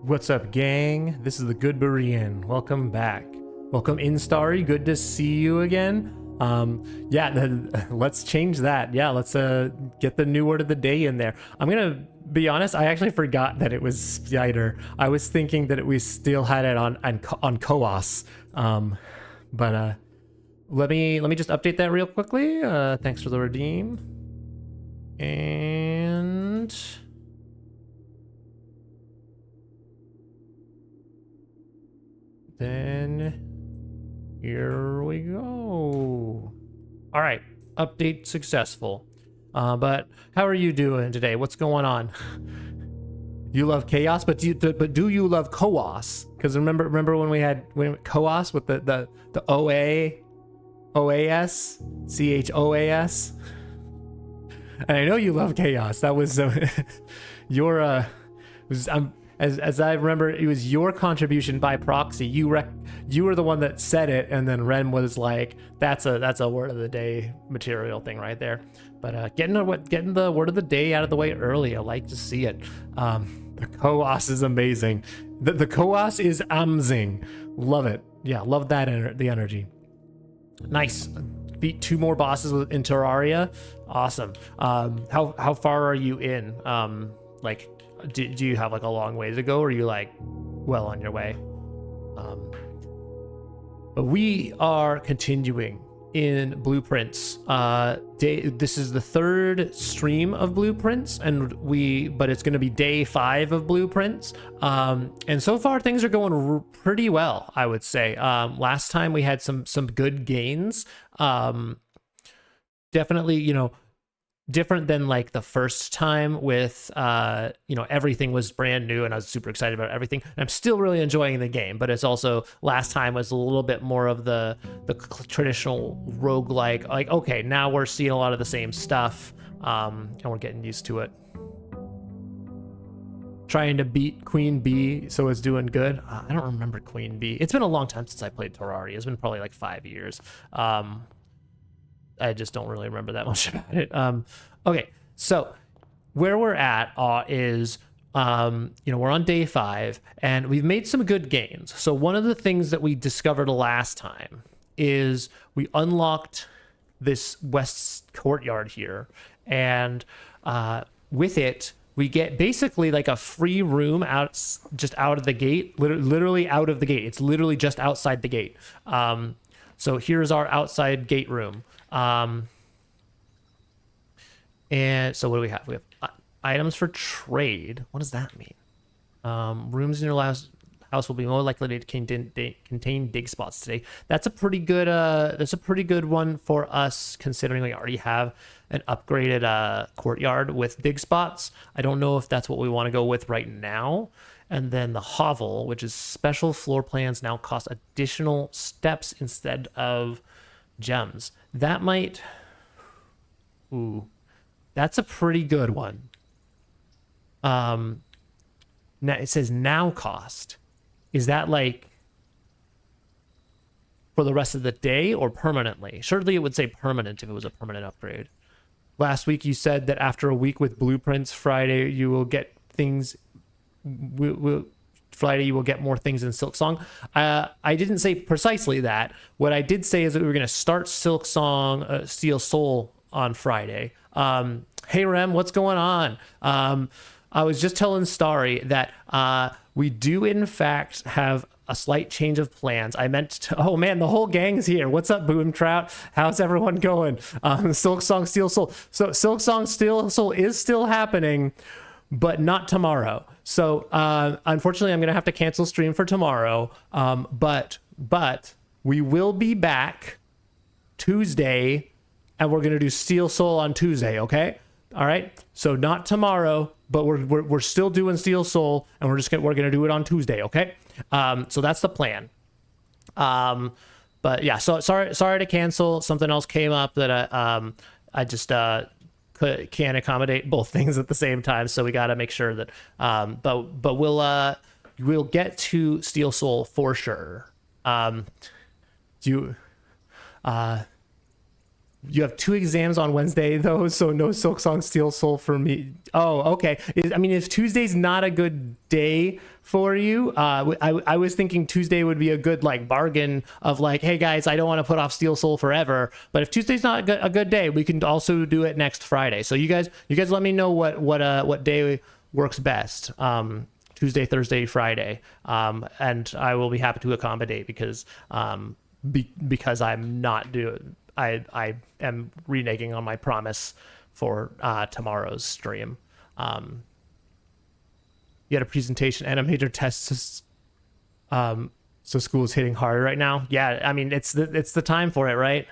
What's up, gang? This is the GoodBerean. Welcome back. Welcome in, Starry. Good to see you again. Let's change that. Yeah, let's get the new word of the day in there. I'm gonna be honest, I actually forgot that it was spider. I was thinking that we still had it on Koas. Let me just update that real quickly. Thanks for the redeem. And then here we go. All right, update successful. But how are you doing today? What's going on? You love chaos, but do you love Koas? Because remember when we had Koas with the OAS CHOAS? And I know you love chaos. That was your as I remember, it was your contribution by proxy. You were the one that said it, and then Ren was like, "That's a word of the day material thing right there." But getting the word of the day out of the way early, I like to see it. The Koas is amazing. The Koas is amazing. Love it. Yeah, love that the energy. Nice. Beat 2 more bosses in Terraria. Awesome. How far are you in? Do you have like a long way to go, or are you like well on your way? But we are continuing in Blueprints. This is the 3rd stream of Blueprints, but it's going to be day 5 of Blueprints. And so far things are going pretty well, I would say. Last time we had some good gains. Definitely, different than like the first time with everything was brand new and I was super excited about everything, and I'm still really enjoying the game, but it's also last time was a little bit more of the traditional roguelike, like, okay, now we're seeing a lot of the same stuff, and we're getting used to it. Trying to beat Queen Bee, so it's doing good. I don't remember Queen Bee. It's been a long time since I played Terraria. It's been probably like 5 years. I just don't really remember that much about it. Okay, so where we're at is, we're on day 5, and we've made some good gains. So one of the things that we discovered last time is we unlocked this west courtyard here, and with it, we get basically like a free room just out of the gate, literally out of the gate. It's literally just outside the gate. So here's our outside gate room. And so what do we have? We have items for trade. What does that mean? Rooms in your house will be more likely to contain dig spots today. That's a pretty good one for us, considering we already have an upgraded courtyard with dig spots. I don't know if that's what we want to go with right now. And then the hovel, which is special floor plans, now cost additional steps instead of gems. That might... Ooh. That's a pretty good one. Now it says now cost. Is that like for the rest of the day or permanently? Surely it would say permanent if it was a permanent upgrade. Last week you said that after a week with Blueprints, Friday you will get things... Friday you will get more things in Silksong. I didn't say precisely that. What I did say is that we were going to start Silksong Steel Soul on Friday. Hey Rem, what's going on? I was just telling Starry that we do in fact have a slight change of plans. I meant to... Oh man, the whole gang's here. What's up, Boom Trout? How's everyone going? Silksong Steel Soul. So Silksong Steel Soul is still happening, but not tomorrow. So unfortunately, I'm going to have to cancel stream for tomorrow. But we will be back Tuesday, and we're going to do Steel Soul on Tuesday, okay? All right? So not tomorrow, but we're still doing Steel Soul, and we're going to do it on Tuesday, okay? So that's the plan. But yeah, so sorry to cancel. Something else came up that I just can't accommodate both things at the same time, so we got to make sure that but we'll get to Steel Soul for sure. You have 2 exams on Wednesday though, so no Silk Song Steel Soul for me. Oh, okay. I mean, if Tuesday's not a good day for you, I was thinking Tuesday would be a good like bargain of like, hey guys, I don't want to put off Steel Soul forever, but if Tuesday's not a good day, we can also do it next Friday. So you guys let me know what day works best. Tuesday, Thursday, Friday, and I will be happy to accommodate because I'm not doing. I am reneging on my promise for tomorrow's stream. You had a presentation and a major test, so school is hitting hard right now. Yeah, I mean it's the time for it, right?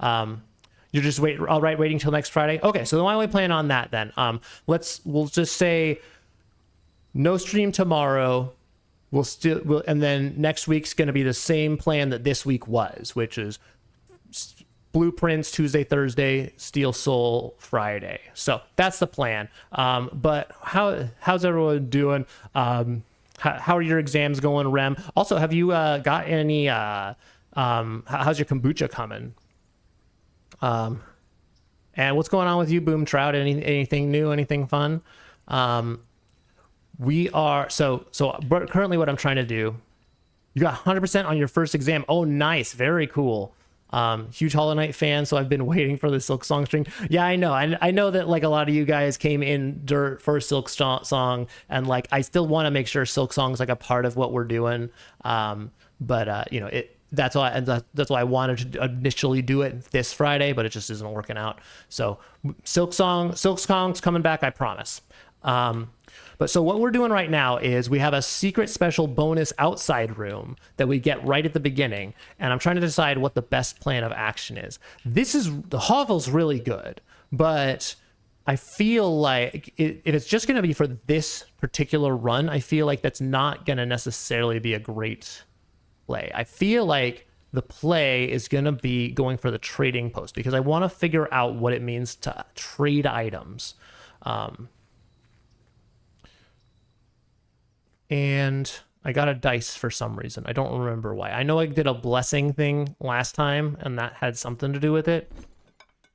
You're just waiting till next Friday. Okay, so why don't we plan on that then? We'll just say no stream tomorrow. And then next week's going to be the same plan that this week was, which is Blueprints Tuesday, Thursday, Steel Soul Friday. So that's the plan. But how's everyone doing? How are your exams going, Rem? Also, have you got any? How's your kombucha coming? And what's going on with you, Boom Trout? Anything new? Anything fun? We are so currently what I'm trying to do. You got 100% on your first exam. Oh, nice, very cool. Huge Hollow Knight fan, so I've been waiting for the Silk Song string. Yeah, I know. I know that like a lot of you guys came in for Silk Song, and like I still want to make sure Silk Song is like a part of what we're doing. But you know, that's why I wanted to initially do it this Friday, but it just isn't working out. So Silk Song's coming back, I promise. But so what we're doing right now is we have a secret special bonus outside room that we get right at the beginning. And I'm trying to decide what the best plan of action is. The hovel's really good, but I feel like if it's just going to be for this particular run, I feel like that's not going to necessarily be a great play. I feel like the play is going to be going for the trading post because I want to figure out what it means to trade items. And I got a dice for some reason. I don't remember why. I know I did a blessing thing last time, and that had something to do with it.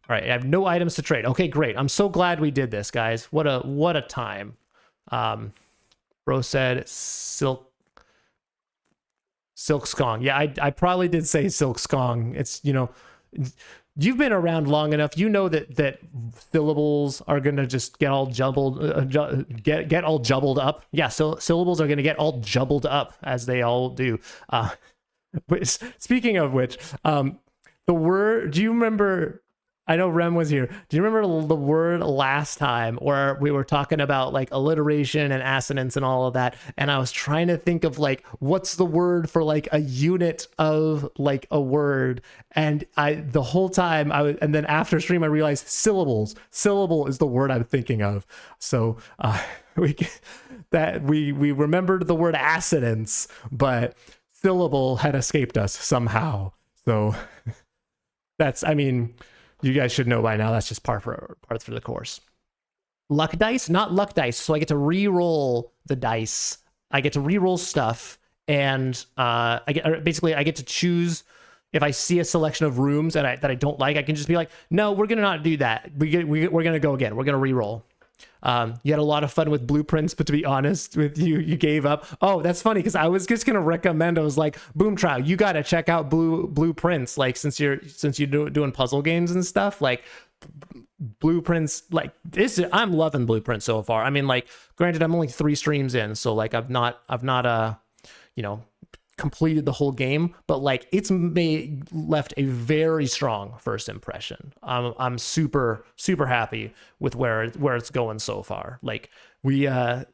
All right, I have no items to trade. Okay, great. I'm so glad we did this, guys. What a time. Bro said Silk Skong. Yeah, I probably did say Silk Skong. It's, you know, you've been around long enough. You know that syllables are gonna just get all jumbled, get all jumbled up. Yeah, so syllables are gonna get all jumbled up as they all do. But speaking of which, the word. Do you remember? I know Rem was here. Do you remember the word last time where we were talking about like alliteration and assonance and all of that? And I was trying to think of like, what's the word for like a unit of like a word? And the whole time and then after stream, I realized syllables. Syllable is the word I'm thinking of. So we remembered the word assonance, but syllable had escaped us somehow. So I mean, you guys should know by now, that's just par for the course. Luck dice, not luck dice. So I get to re-roll the dice. I get to re-roll stuff, and I get to choose if I see a selection of rooms that I don't like. I can just be like, no, we're gonna not do that. We're gonna go again. We're gonna re-roll. You had a lot of fun with Blueprints, but to be honest with you, you gave up. Oh, that's funny because I was just gonna recommend. I was like, Boom Trout, you gotta check out Blueprints. Like since you're doing puzzle games and stuff, like Blueprints. Like this, I'm loving Blueprints so far. I mean, like, granted, I'm only 3 streams in, so like I've not completed the whole game, but like it's left a very strong first impression. I'm super happy with where it's going so far. Like I'm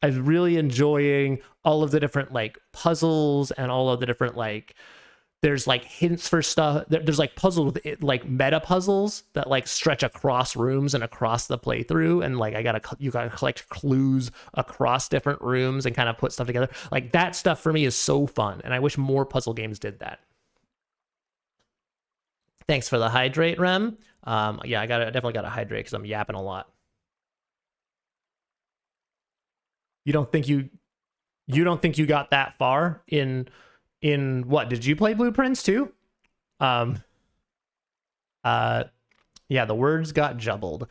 really enjoying all of the different like puzzles and all of the different like there's like hints for stuff. There's like puzzles with like meta puzzles that like stretch across rooms and across the playthrough, and like you gotta collect clues across different rooms and kind of put stuff together. Like that stuff for me is so fun, and I wish more puzzle games did that. Thanks for the hydrate, Rem. Yeah, I definitely gotta hydrate because I'm yapping a lot. You don't think you got that far in what? Did you play Blueprints too? Yeah, the words got jumbled.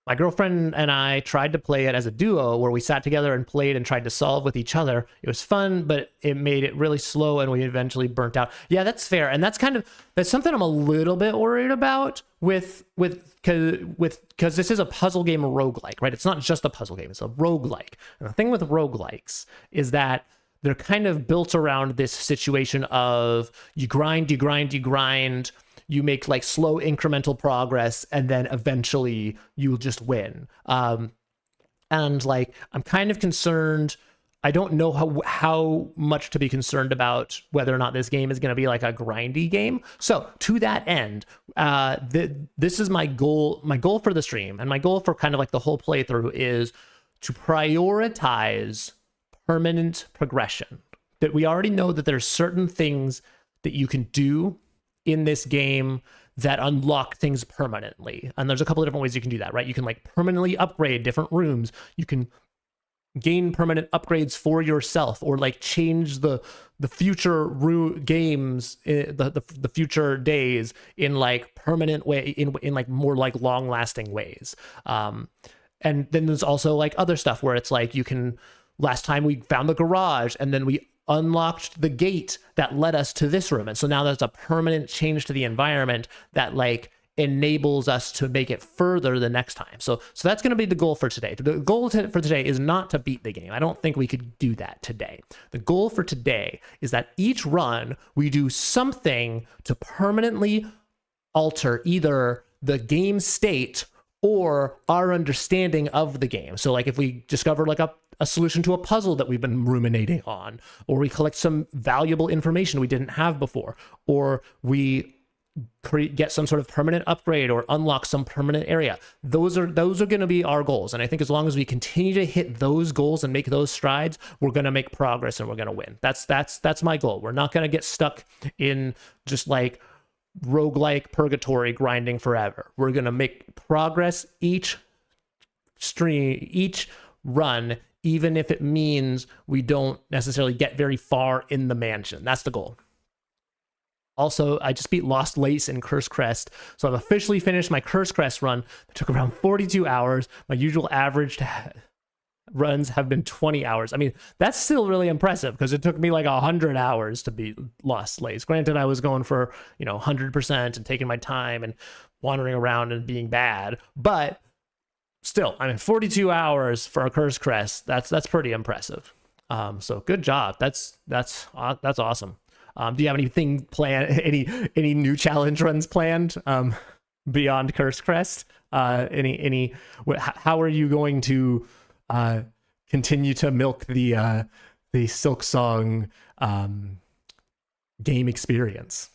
My girlfriend and I tried to play it as a duo where we sat together and played and tried to solve with each other. It was fun, but it made it really slow and we eventually burnt out. Yeah, that's fair. And that's something I'm a little bit worried about because this is a puzzle game roguelike, right? It's not just a puzzle game, it's a roguelike. And the thing with roguelikes is that they're kind of built around this situation of you grind, you make like slow incremental progress, and then eventually you'll just win. And like, I'm kind of concerned. I don't know how much to be concerned about whether or not this game is going to be like a grindy game. So to that end, this is my goal. My goal for the stream and my goal for kind of like the whole playthrough is to prioritize permanent progression. That we already know that there's certain things that you can do in this game that unlock things permanently. And there's a couple of different ways you can do that, right? You can like permanently upgrade different rooms. You can gain permanent upgrades for yourself, or like change the future games, the future days in like permanent way, in like more like long lasting ways. And then there's also like other stuff where it's like last time we found the garage and then we unlocked the gate that led us to this room. And so now there's a permanent change to the environment that like enables us to make it further the next time. So that's going to be the goal for today. The goal for today is not to beat the game. I don't think we could do that today. The goal for today is that each run we do something to permanently alter either the game state or our understanding of the game. So like if we discover like a solution to a puzzle that we've been ruminating on, or we collect some valuable information we didn't have before, or we get some sort of permanent upgrade or unlock some permanent area. Those are going to be our goals. And I think as long as we continue to hit those goals and make those strides, we're going to make progress and we're going to win. That's my goal. We're not going to get stuck in just like roguelike purgatory grinding forever. We're going to make progress each run, even if it means we don't necessarily get very far in the mansion. That's the goal. Also, I just beat Lost Lace and Curse Crest, so I've officially finished my Curse Crest run. It took around 42 hours. My usual average runs have been 20 hours. I mean, that's still really impressive because it took me like 100 hours to beat Lost Lace. Granted, I was going for 100% and taking my time and wandering around and being bad, but still, I mean, 42 hours for a Curse Crest, that's pretty impressive. So good job. That's awesome. Do you have anything planned? Any new challenge runs planned beyond Curse Crest? How are you going to continue to milk the Silk Song game experience?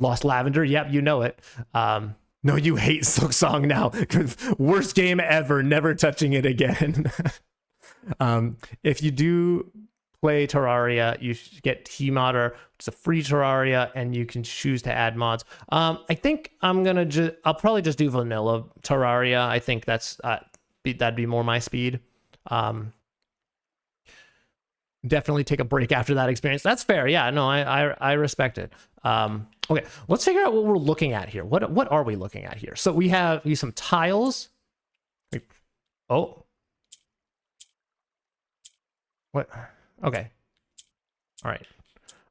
Lost Lavender, yep, you know it. No, you hate Silk Song now. Worst game ever, never touching it again. If you do play Terraria, you get T-Modder, which is a free Terraria, and you can choose to add mods. I think I'll probably just do vanilla Terraria. I think that'd be more my speed. Definitely take a break after that experience. That's fair. Yeah, no, I respect it. Okay, let's figure out what we're looking at here. What are we looking at here? So we have some tiles. Oh. What? Okay. All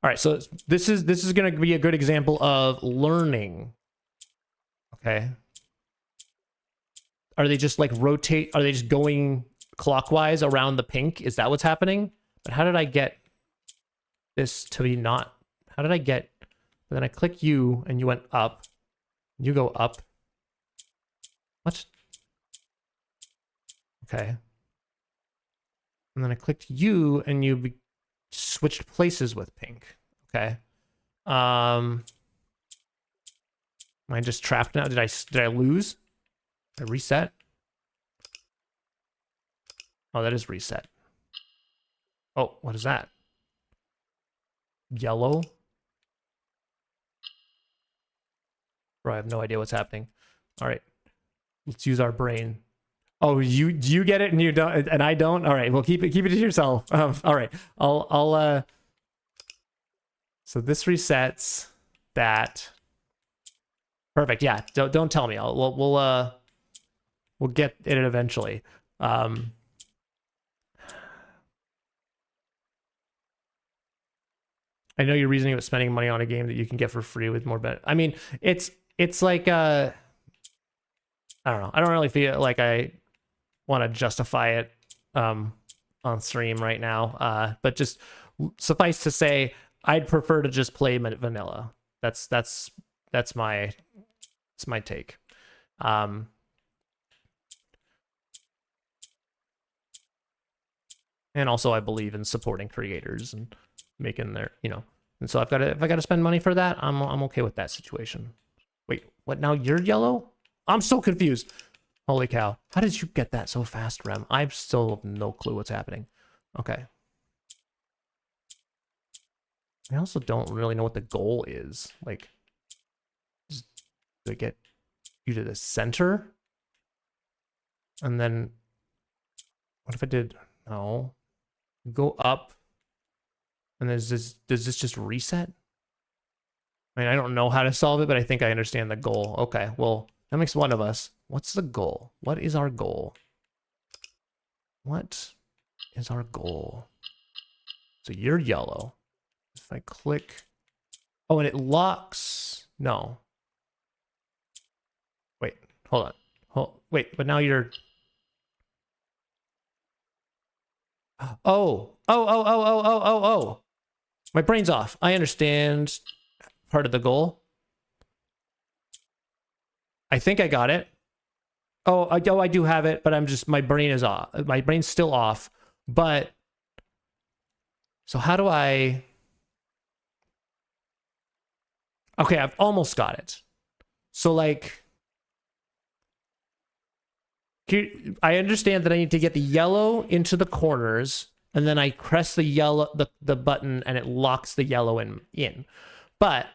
right. So this is going to be a good example of learning. Okay. Are they just like rotate? Are they just going clockwise around the pink? Is that what's happening? But how did I get this to be not? How did I get? But then I click you and you went up. You go up. What? Okay. And then I clicked you and you switched places with pink. Okay. Am I just trapped now? Did I lose? Did I reset? Oh, that is reset. Oh, what is that? Yellow? Bro, I have no idea what's happening. All right. Let's use our brain. Oh, you get it and you don't, and I don't. All right, well, keep it to yourself. All right, I'll. So this resets that. Perfect. Yeah. Don't tell me. We'll get it eventually. I know your reasoning about spending money on a game that you can get for free with more bet. I mean, it's like I don't know. I don't really feel like I want to justify it on stream right now. But just suffice to say, I'd prefer to just play vanilla. That's my take. And also I believe in supporting creators and making their, and so if I gotta spend money for that, I'm okay with that situation. Wait, what? Now you're yellow? I'm so confused. Holy cow. How did you get that so fast, Rem? I still have no clue what's happening. Okay. I also don't really know what the goal is. Like, to get you to the center? And then, what if I did, no. Go up, and does this just reset? I mean, I don't know how to solve it, but I think I understand the goal. Okay, well, that makes one of us. What's the goal? What is our goal? What is our goal? So you're yellow. If I click... Oh, and it locks... No. Wait, hold on. Wait, but now you're... Oh. My brain's off. I understand part of the goal. I think I got it. Oh, I do have it, but my brain is off. My brain's still off, but... So how do I... Okay, I've almost got it. So, like... I understand that I need to get the yellow into the corners, and then I press the button, and it locks the yellow in. But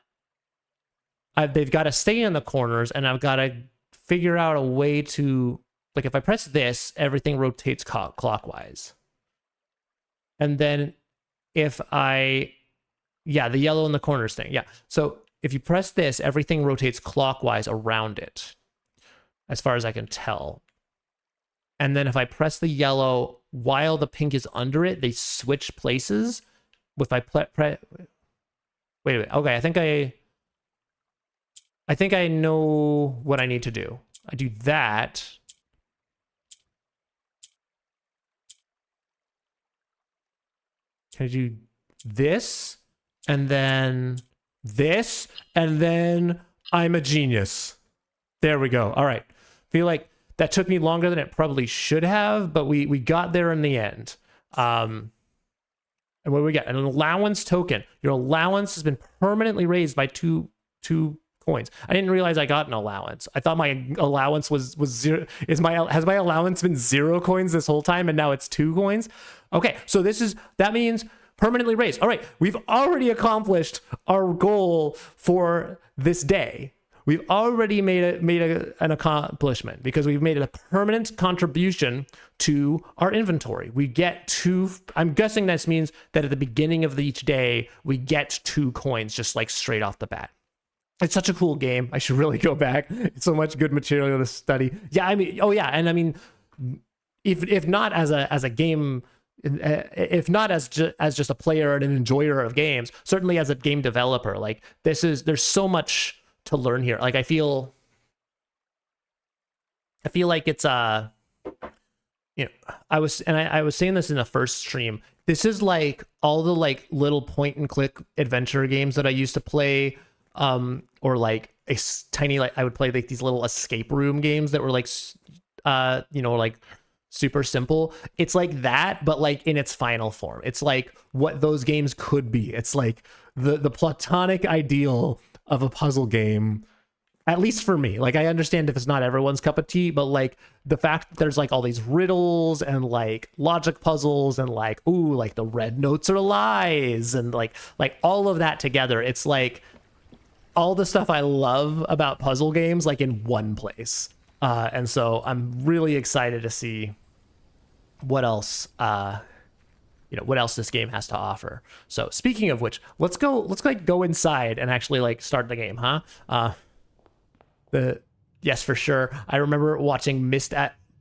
they've got to stay in the corners, and I've got to figure out a way to, like, if I press this, everything rotates clockwise. And then if the yellow in the corners thing, yeah. So if you press this, everything rotates clockwise around it, as far as I can tell. And then if I press the yellow while the pink is under it, they switch places. If I wait. Okay, I think I know what I need to do. I do that. Can I do this? And then this? And then I'm a genius. There we go. All right. Feel like that took me longer than it probably should have, but we got there in the end. And what do we get? An allowance token. Your allowance has been permanently raised by two coins. I didn't realize I got an allowance. I thought my allowance was zero. Has my allowance been 0 coins this whole time, and now it's 2 coins? Okay, so that means permanently raised. All right, we've already accomplished our goal for this day. We've already made an accomplishment because we've made a permanent contribution to our inventory. We get 2. I'm guessing this means that at the beginning of each day, we get 2 coins just like straight off the bat. It's such a cool game. I should really go back. It's so much good material to study. Yeah, I mean, oh yeah, and I mean, if not as a game, if not as just a player and an enjoyer of games, certainly as a game developer, like there's so much to learn here. Like I feel like it's I was saying this in the first stream. This is like all the like little point and click adventure games that I used to play, or like a tiny, like I would play like these little escape room games that were like like super simple. It's like that, but like in its final form. It's like what those games could be. It's like the platonic ideal of a puzzle game, at least for me. Like I understand if it's not everyone's cup of tea, but like the fact that there's like all these riddles and like logic puzzles and like, ooh, like the red notes are lies and like all of that together, it's like all the stuff I love about puzzle games like in one place. And so I'm really excited to see what else what else this game has to offer. So speaking of which, let's go inside and actually like start the game, huh? Yes, for sure. I remember watching Myst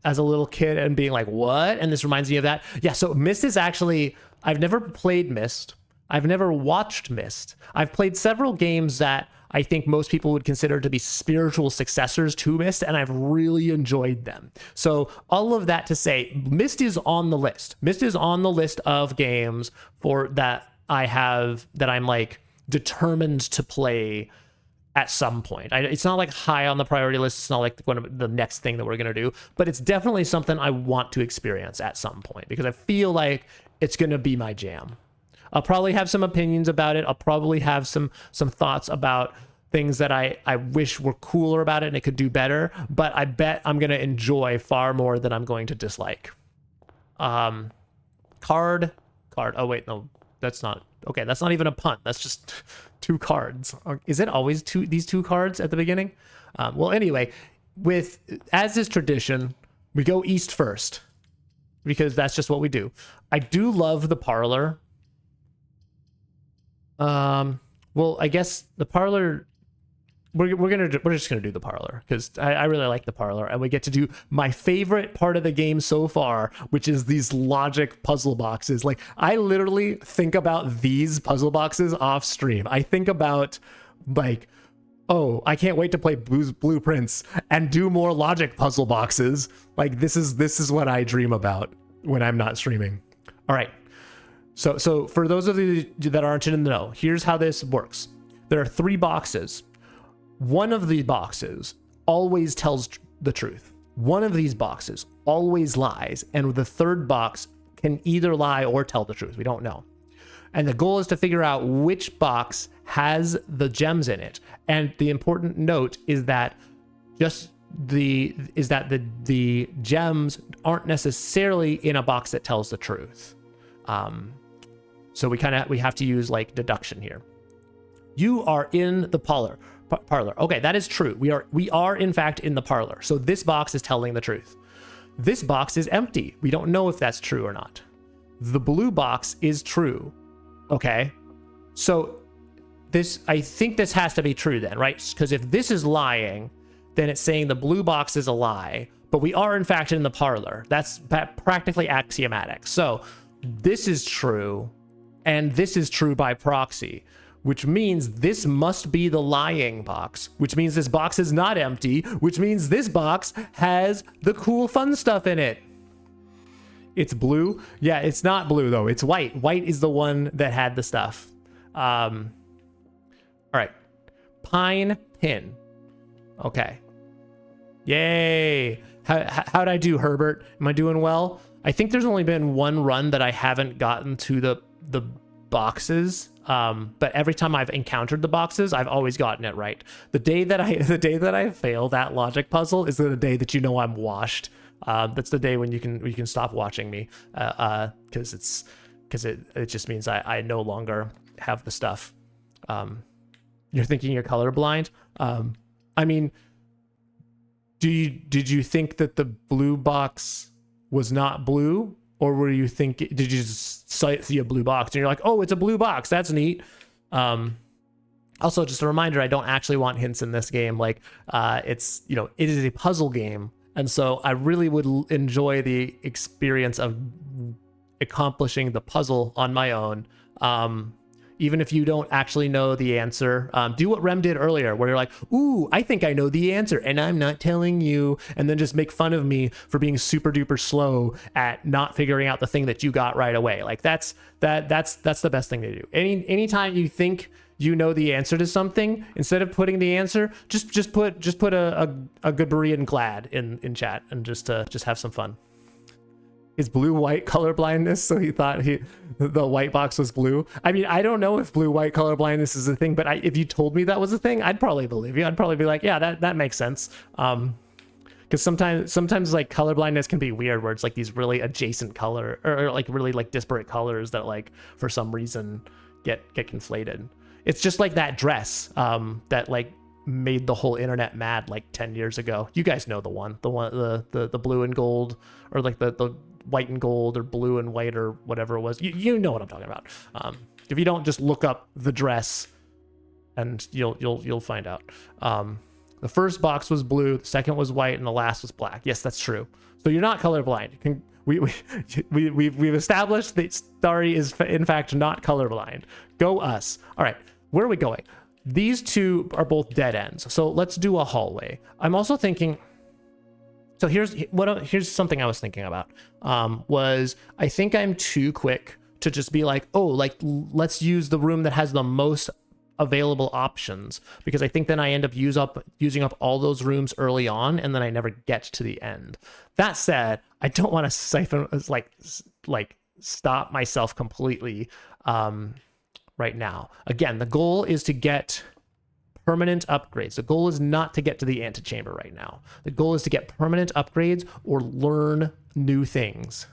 as a little kid and being like, what? And this reminds me of that. Yeah, so Myst is actually, I've never played Myst. I've never watched Myst. I've played several games that I think most people would consider to be spiritual successors to Myst, and I've really enjoyed them. So all of that to say, Myst is on the list. Myst is on the list of games for that I'm like determined to play at some point. It's not like high on the priority list. It's not like one of the next thing that we're going to do, but it's definitely something I want to experience at some point because I feel like it's going to be my jam. I'll probably have some opinions about it. I'll probably have some thoughts about things that I wish were cooler about it and it could do better, but I bet I'm going to enjoy far more than I'm going to dislike. Card. Oh, wait, no, that's not. Okay, that's not even a pun. That's just 2 cards. Is it always these 2 cards at the beginning? Well, anyway, as is tradition, we go east first because that's just what we do. I do love the parlor. Well, I guess the parlor, we're just gonna do the parlor because I really like the parlor, and we get to do my favorite part of the game so far, which is these logic puzzle boxes. Like, I literally think about these puzzle boxes off stream. I think about like, oh, I can't wait to play Blueprints and do more logic puzzle boxes. Like, this is what I dream about when I'm not streaming. All right. So for those of you that aren't in the know, here's how this works. There are 3 boxes. One of the boxes always tells the truth. One of these boxes always lies, and the third box can either lie or tell the truth. We don't know. And the goal is to figure out which box has the gems in it. And the important note is that the gems aren't necessarily in a box that tells the truth. So we have to use like deduction here. You are in the parlor. Okay, that is true. We are in fact in the parlor. So this box is telling the truth. This box is empty. We don't know if that's true or not. The blue box is true. Okay. So I think this has to be true then, right? Because if this is lying, then it's saying the blue box is a lie, but we are in fact in the parlor. That's practically axiomatic. So this is true, and this is true by proxy, which means this must be the lying box, which means this box is not empty, which means this box has the cool fun stuff in it. It's blue? Yeah, it's not blue though, it's white. White is the one that had the stuff. All right, pine pin. Okay. Yay. How'd I do, Herbert? Am I doing well? I think there's only been one run that I haven't gotten to the boxes, but every time I've encountered the boxes, I've always gotten it right. The day that I fail that logic puzzle is the day that you know I'm washed. That's the day when you can stop watching me, because it just means I no longer have the stuff. You're thinking you're colorblind. I mean, did you think that the blue box was not blue, or did you just see a blue box and you're like, oh, it's a blue box, that's neat? Also, just a reminder, I don't actually want hints in this game. Like, it is a puzzle game, and so I really would enjoy the experience of accomplishing the puzzle on my own. Even if you don't actually know the answer, do what Rem did earlier, where you're like, ooh, I think I know the answer, and I'm not telling you, and then just make fun of me for being super duper slow at not figuring out the thing that you got right away. Like, that's the best thing to do. Anytime you think you know the answer to something, instead of putting the answer, just put a GoodBerean glad in chat, and just have some fun. Is blue-white color blindness? So he thought the white box was blue. I mean, I don't know if blue-white color blindness is a thing, but if you told me that was a thing, I'd probably believe you. I'd probably be like, yeah, that makes sense. Because sometimes like color blindness can be weird, where it's like these really adjacent color or like really like disparate colors that like for some reason get conflated. It's just like that dress that like made the whole internet mad like 10 years ago. You guys know the blue and gold, or like the white and gold, or blue and white, or whatever it was. You know what I'm talking about. If you don't, just look up the dress and you'll find out. The first box was blue, the second was white, and the last was black. Yes, that's true. So you're not colorblind. We've established that Starry is in fact not colorblind. Go us. All right, where are we going? These two are both dead ends. So let's do a hallway. I'm also thinking. So here's something I was thinking about. Was I think I'm too quick to just be like, oh, like let's use the room that has the most available options, because I think then I end up using up all those rooms early on, and then I never get to the end. That said, I don't want to siphon like stop myself completely right now. Again, the goal is to get permanent upgrades. The goal is not to get to the antechamber right now. The goal is to get permanent upgrades or learn new things.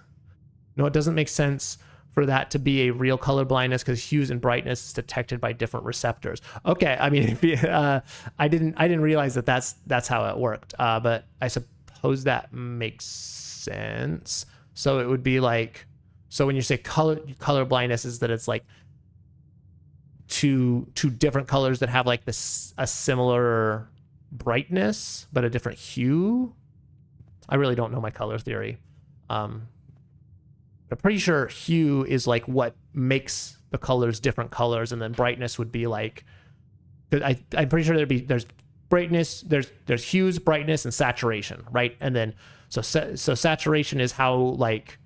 No, it doesn't make sense for that to be a real color blindness because hues and brightness is detected by different receptors. Okay, I mean, I didn't realize that that's how it worked. But I suppose that makes sense. So it would be like, so when you say color blindness, is that it's like two different colors that have like this a similar brightness but a different hue. I really don't know my color theory. I'm pretty sure hue is like what makes the colors different colors, and then brightness would be like, I'm pretty sure there's brightness, there's hues, brightness, and saturation, right? And then so saturation is how like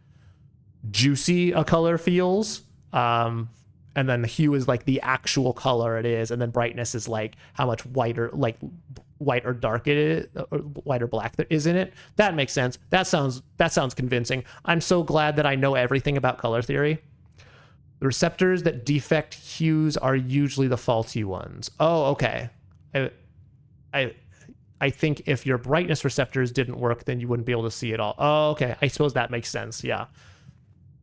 juicy a color feels, and then the hue is like the actual color it is, and then brightness is like how much whiter, like white or dark it is, or white or black there is in it. That makes sense. That sounds convincing. I'm so glad that I know everything about color theory. The receptors that defect hues are usually the faulty ones. Oh, okay. I think if your brightness receptors didn't work, then you wouldn't be able to see it all. Oh, okay. I suppose that makes sense. Yeah.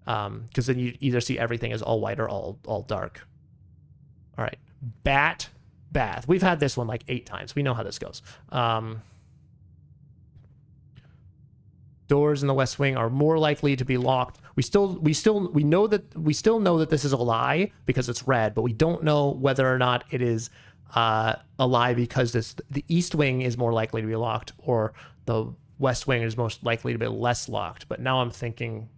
Because then you either see everything as all white or all dark. All right. Bath. We've had this one like 8 times. We know how this goes. Doors in the West Wing are more likely to be locked. We still know that this is a lie because it's red, but we don't know whether or not it is a lie because the East Wing is more likely to be locked or the West Wing is most likely to be less locked. But now I'm thinking,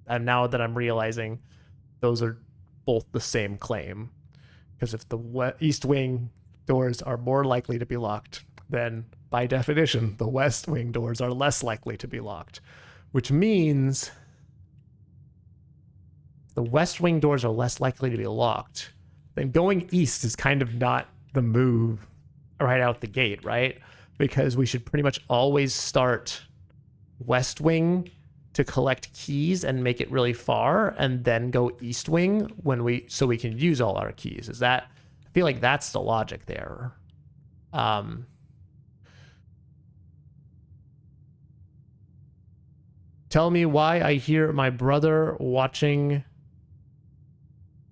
and now that I'm realizing those are both the same claim. Because if the East Wing doors are more likely to be locked, then by definition, the West Wing doors are less likely to be locked, which means the West Wing doors are less likely to be locked, then going east is kind of not the move right out the gate, right? Because we should pretty much always start West Wing to collect keys and make it really far, and then go East Wing so we can use all our keys. I feel like that's the logic there. Tell me why I hear my brother watching.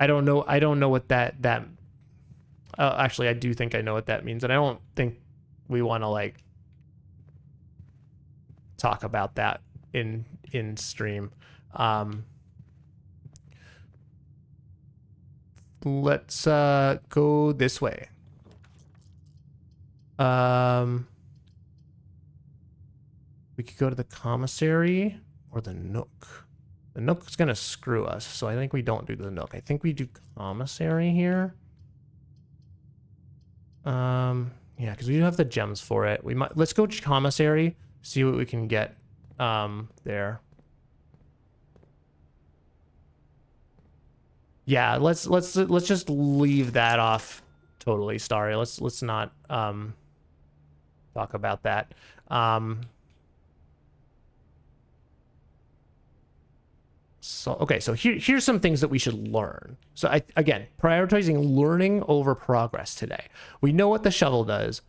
I don't know what that actually I do think I know what that means, and I don't think we want to like talk about that in stream. Let's go this way. We could go to the commissary or the Nook. The Nook's gonna screw us, so I think we don't do the Nook. I think we do commissary here. Yeah, because we do have the gems for it. Let's go commissary, see what we can get there. Yeah, let's just leave that off totally, Starry. Let's not talk about that. So here's some things that we should learn. So again, prioritizing learning over progress today. We know what the shovel does.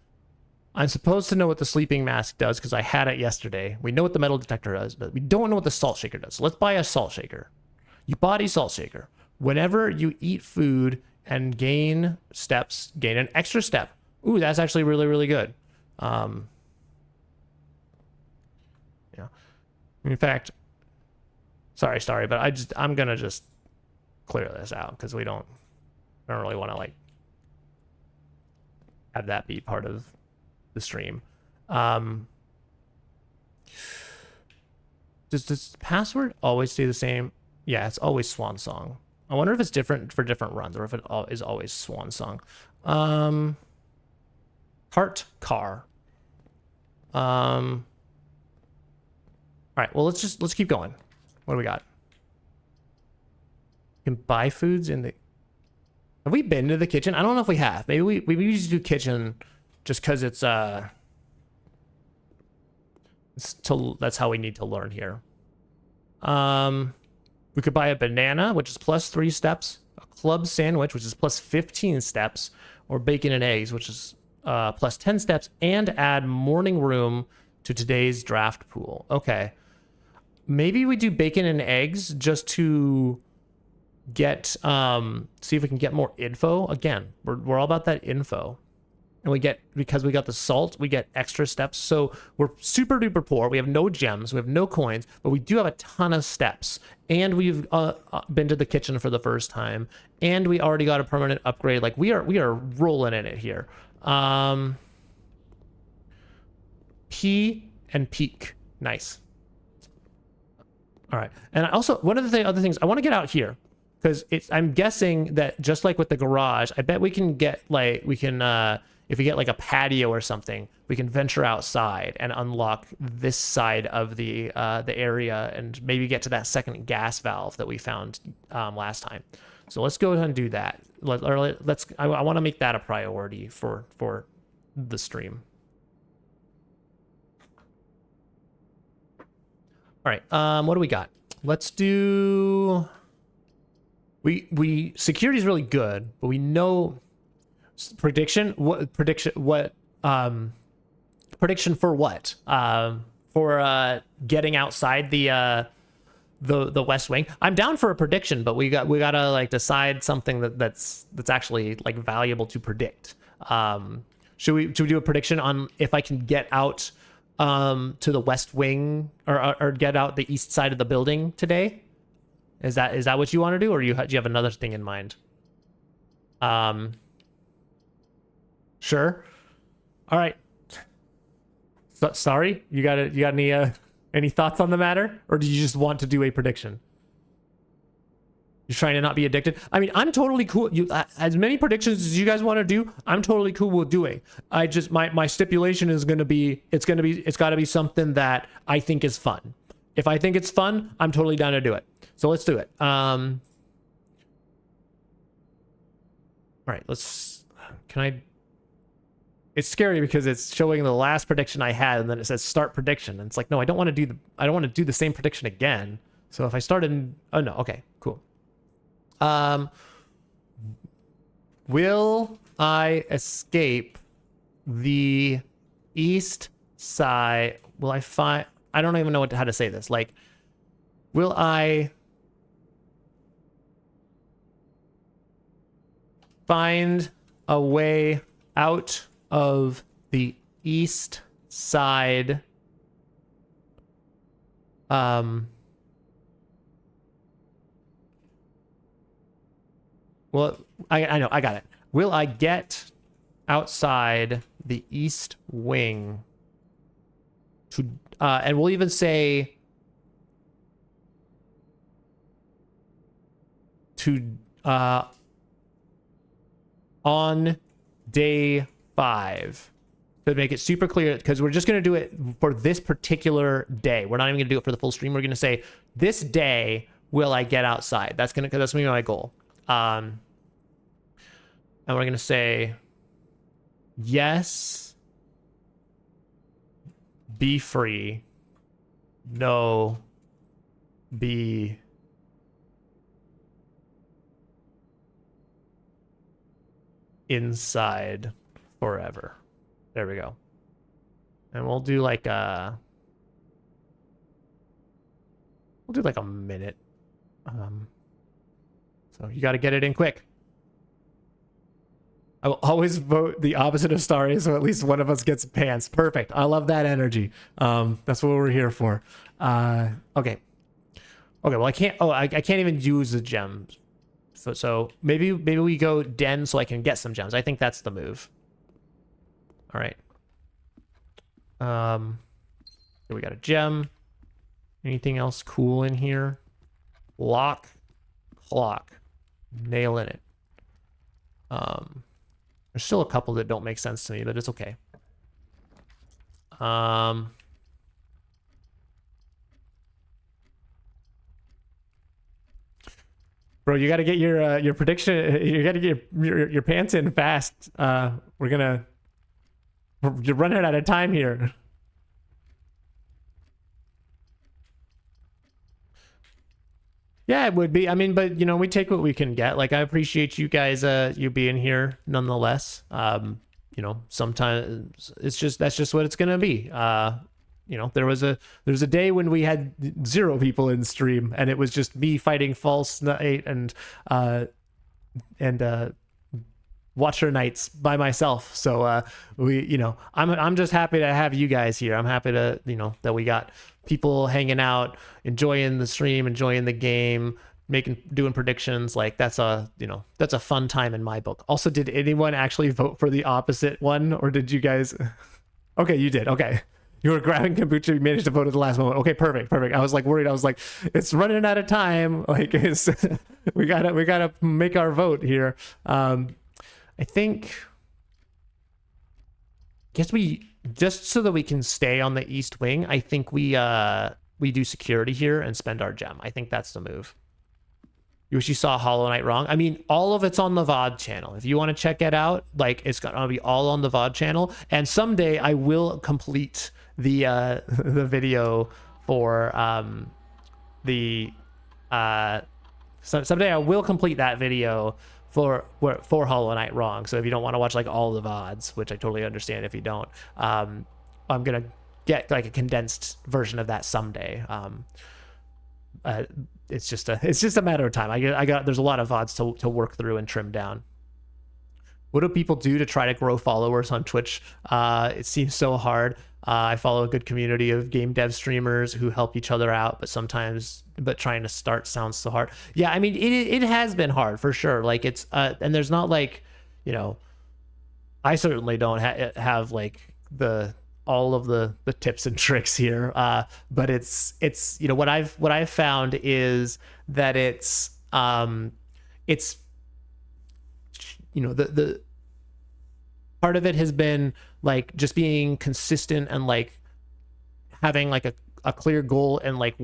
I'm supposed to know what the sleeping mask does because I had it yesterday. We know what the metal detector does, but we don't know what the salt shaker does. So let's buy a salt shaker. You bought a salt shaker. Whenever you eat food and gain an extra step. Ooh, that's actually really, really good. Yeah. In fact, sorry, but I'm gonna just clear this out because I don't really want to like have that be part of the stream. Does this password always stay the same? Yeah, it's always Swan Song. I wonder if it's different for different runs or if it is always Swan Song. Cart car. All right, well, let's keep going. What do we got? You can buy foods in the... Have we been to the kitchen? I don't know if we have. Maybe we usually do kitchen just because it's that's how we need to learn here. We could buy a banana, which is plus 3 steps, a club sandwich, which is plus 15 steps, or bacon and eggs, which is plus 10 steps, and add morning room to today's draft pool. Okay. Maybe we do bacon and eggs just to get, see if we can get more info. Again, we're all about that info. And we get, because we got the salt, we get extra steps. So we're super duper poor. We have no gems. We have no coins, but we do have a ton of steps. And we've been to the kitchen for the first time. And we already got a permanent upgrade. Like we are rolling in it here. P and peak. Nice. All right. And also, one of the other things, I want to get out here. Because I'm guessing that just like with the garage, I bet we can get like, if we get like a patio or something, we can venture outside and unlock this side of the area and maybe get to that second gas valve that we found last time. So let's go ahead and do that. I want to make that a priority for the stream. All right, what do we got? Let's do... Security is really good, but we know prediction for what? For getting outside the West Wing. I'm down for a prediction, but we gotta like decide something that's actually like valuable to predict. Should we do a prediction on if I can get out to the West Wing or get out the east side of the building today? Is that what you want to do, or do you have another thing in mind? Sure. All right. So, sorry, you got any thoughts on the matter, or do you just want to do a prediction? You're trying to not be addicted. I mean, I'm totally cool. As many predictions as you guys want to do, I'm totally cool with doing. I just my stipulation is gonna be it's got to be something that I think is fun. If I think it's fun, I'm totally down to do it. So let's do it. All right, it's scary because it's showing the last prediction I had, and then it says start prediction. And it's like, no, I don't want to do the same prediction again. So if I started, oh no, okay, cool. Will I escape the east side? Will I find, I don't even know how to say this. Like, will I find a way out of the east side? Well, I know, I got it. Will I get outside the east wing to, and we'll even say to, on day 5, to make it super clear, because we're just going to do it for this particular day. We're not even going to do it for the full stream. We're going to say, this day, will I get outside? That's going to be my goal. And we're going to say, yes, be free. No, be inside forever. There we go. And we'll do like a minute. So you got to get it in quick. I will always vote the opposite of Starry, so at least one of us gets pants. Perfect. I love that energy. That's what we're here for. Okay. Well, I can't even use the gems. So maybe we go den so I can get some gems. I think that's the move. All right. Here we got a gem. Anything else cool in here? Lock, clock, nailing it. There's still a couple that don't make sense to me, but it's okay. Bro, you got to get your prediction. You got to get your pants in fast. You're running out of time here. Yeah, it would be. I mean, but you know, we take what we can get. Like, I appreciate you guys, you being here nonetheless. You know, sometimes that's just what it's gonna be. You know, there was a day when we had 0 people in stream, and it was just me fighting false knight and Watcher Knights by myself. So you know, I'm just happy to have you guys here. I'm happy to, you know, that we got people hanging out, enjoying the stream, enjoying the game, doing predictions. Like, that's a, you know, that's a fun time in my book. Also, did anyone actually vote for the opposite one, or did you guys? Okay, you did. Okay. You were grabbing kombucha. You managed to vote at the last moment. Okay, perfect. I was like worried. I was like, it's running out of time. Like, we gotta make our vote here. I guess we, just so that we can stay on the East Wing, I think we do security here and spend our gem. I think that's the move. You wish you saw Hollow Knight wrong. I mean, all of it's on the VOD channel. If you want to check it out, like, it's gonna be all on the VOD channel. And someday I will complete the video for someday I will complete that video for Hollow Knight wrong. So if you don't want to watch like all the VODs, which I totally understand if you don't, I'm gonna get like a condensed version of that someday. It's just a matter of time. There's a lot of VODs to work through and trim down. What do people do to try to grow followers on Twitch? It seems so hard. I follow a good community of game dev streamers who help each other out, but trying to start sounds so hard. Yeah, I mean, it has been hard for sure. Like, it's and there's not like, you know, I certainly don't have like all of the tips and tricks here. But it's, you know, what I've found is that it's you know, the part of it has been like just being consistent and like having like a clear goal and like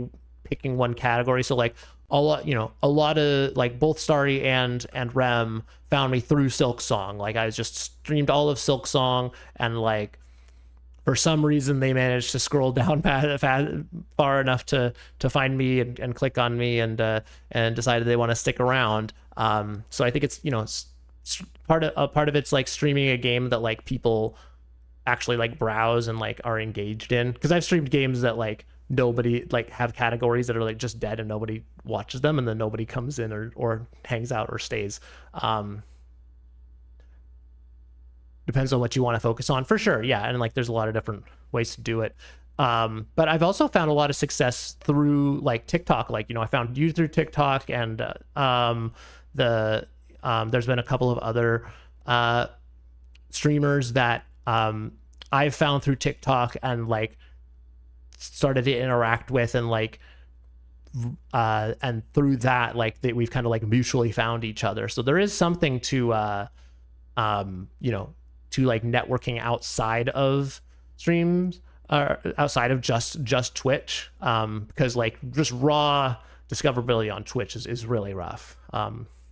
picking one category. So like a lot of like both Starry and Rem found me through Silk Song. Like, I just streamed all of Silk Song, and like for some reason they managed to scroll down far enough to find me and click on me and decided they want to stick around. So I think it's, you know, it's part of it's like streaming a game that like people actually like browse and like are engaged in, because I've streamed games that like nobody, like, have categories that are like just dead and nobody watches them, and then nobody comes in or hangs out or stays. Depends on what you want to focus on, for sure. Yeah, and like there's a lot of different ways to do it. But I've also found a lot of success through like TikTok. Like, you know, I found you through TikTok, and there's been a couple of other streamers that I've found through TikTok and like started to interact with, and like and through that, like, we've kind of like mutually found each other. So there is something to you know, to like networking outside of streams, or outside of just Twitch, because like just raw discoverability on Twitch is really rough.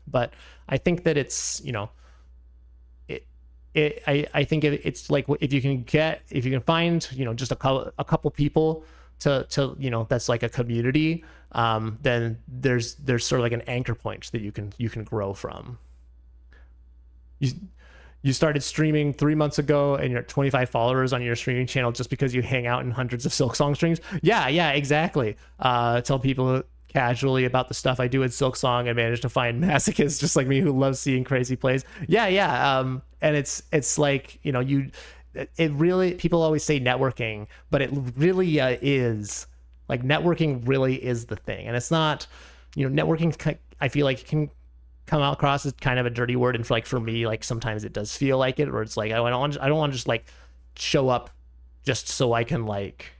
But I think that it's, you know, I think it's like, if you can find, you know, just a couple people to you know, that's like a community, then there's sort of like an anchor point that you can grow from. You started streaming 3 months ago and you're at 25 followers on your streaming channel just because you hang out in hundreds of Silk Song streams. Yeah, exactly. Tell people casually about the stuff I do in Silk Song and manage to find masochists just like me who love seeing crazy plays. Yeah. And it's like, you know, it really, people always say networking, but it really is like, networking really is the thing. And it's not, you know, networking, I feel like, can come out across as kind of a dirty word, and for me, like, sometimes it does feel like it, or it's like I don't want to just like show up just so I can like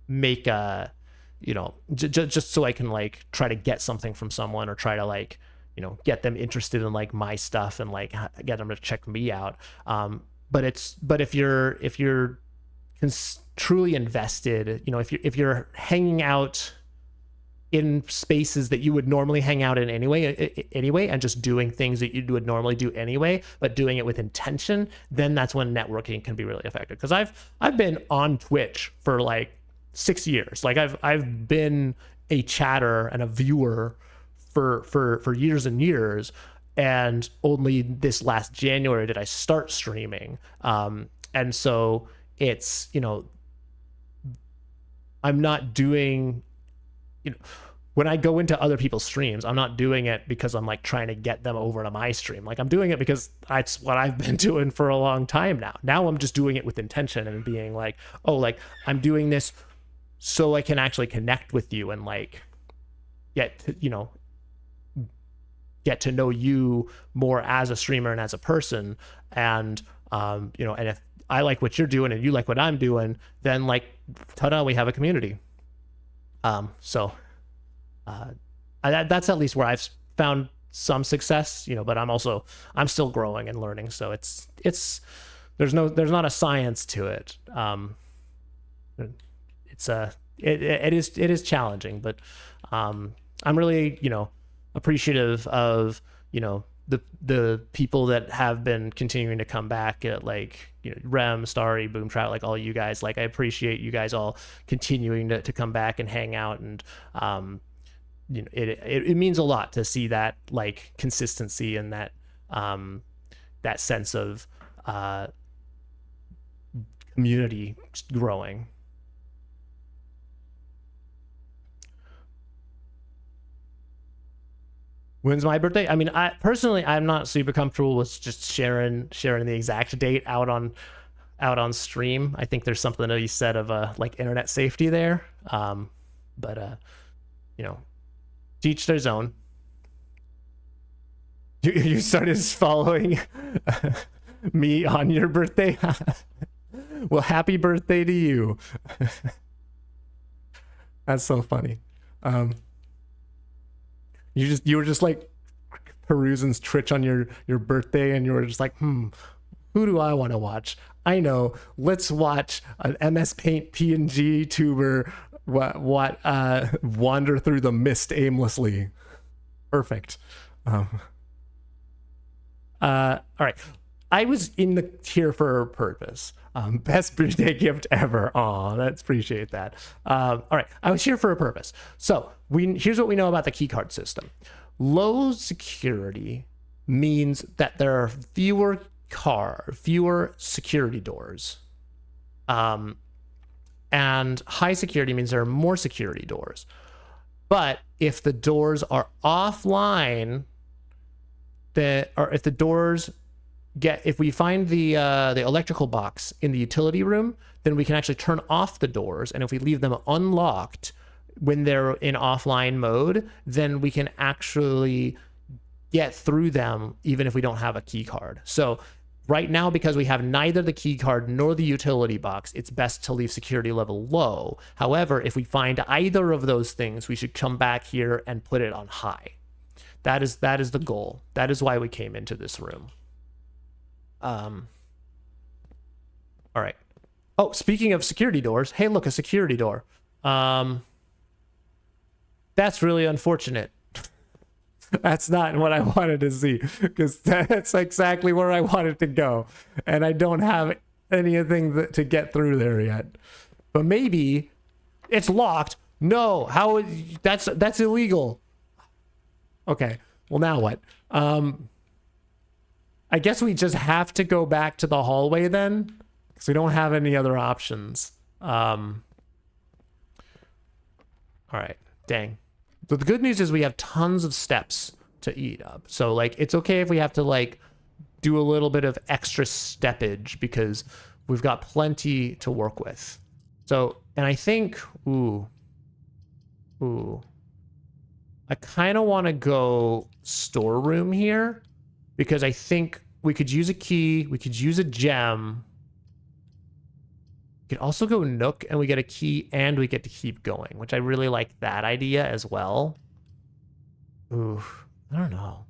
make a, you know, just so I can like try to get something from someone, or try to like, you know, get them interested in like my stuff and like get them to check me out. But if you're truly invested, you know, if you're hanging out in spaces that you would normally hang out in anyway, and just doing things that you would normally do anyway, but doing it with intention, then that's when networking can be really effective. Because I've been on Twitch for like 6 years. Like I've been a chatter and a viewer for years and years, and only this last January did I start streaming. And so it's, you know, I'm not doing, you know, when I go into other people's streams, I'm not doing it because I'm like trying to get them over to my stream. Like I'm doing it because that's what I've been doing for a long time now. Now I'm just doing it with intention and being like, oh, like I'm doing this so I can actually connect with you and like get to, you know, get to know you more as a streamer and as a person. And, you know, and if I like what you're doing and you like what I'm doing, then like, ta-da, we have a community. So that's at least where I've found some success, you know, but I'm still growing and learning. So there's not a science to it. It is challenging, but I'm really, you know, appreciative of, you know, the people that have been continuing to come back at, like, you know, Rem, Starry, Boom Trout, like all you guys. Like I appreciate you guys all continuing to come back and hang out, and you know, it means a lot to see that like consistency and that that sense of community growing. When's my birthday? I mean, I'm not super comfortable with just sharing the exact date out on stream. I think there's something to be said of like internet safety there. But you know, to each their own. You started following me on your birthday. Well, happy birthday to you. That's so funny. You were just like perusing Twitch on your birthday, and you were just like, who do I want to watch? I know, let's watch an MS Paint PNG tuber wander through the mist aimlessly. Perfect. All right. I was in the here for a purpose. Best birthday gift ever. Aw, let's appreciate that. All right, I was here for a purpose. So here's what we know about the keycard system. Low security means that there are fewer security doors. And high security means there are more security doors. But if the doors are offline, if we find the electrical box in the utility room, then we can actually turn off the doors. And if we leave them unlocked when they're in offline mode, then we can actually get through them even if we don't have a key card. So right now, because we have neither the key card nor the utility box, it's best to leave security level low. However, if we find either of those things, we should come back here and put it on high. That is the goal. That is why we came into this room. All right. Oh, speaking of security doors, hey, look, a security door. That's really unfortunate. That's not what I wanted to see, because that's exactly where I wanted to go, and I don't have anything to get through there yet. But maybe it's locked. No, that's illegal. Okay, well, now what? I guess we just have to go back to the hallway then, because we don't have any other options. All right, dang. But the good news is we have tons of steps to eat up. So like, it's okay if we have to like do a little bit of extra steppage, because we've got plenty to work with. So, and I think, I kind of want to go storeroom here, because I think we could use a key, we could use a gem. We could also go Nook and we get a key and we get to keep going, which I really like that idea as well. Ooh, I don't know.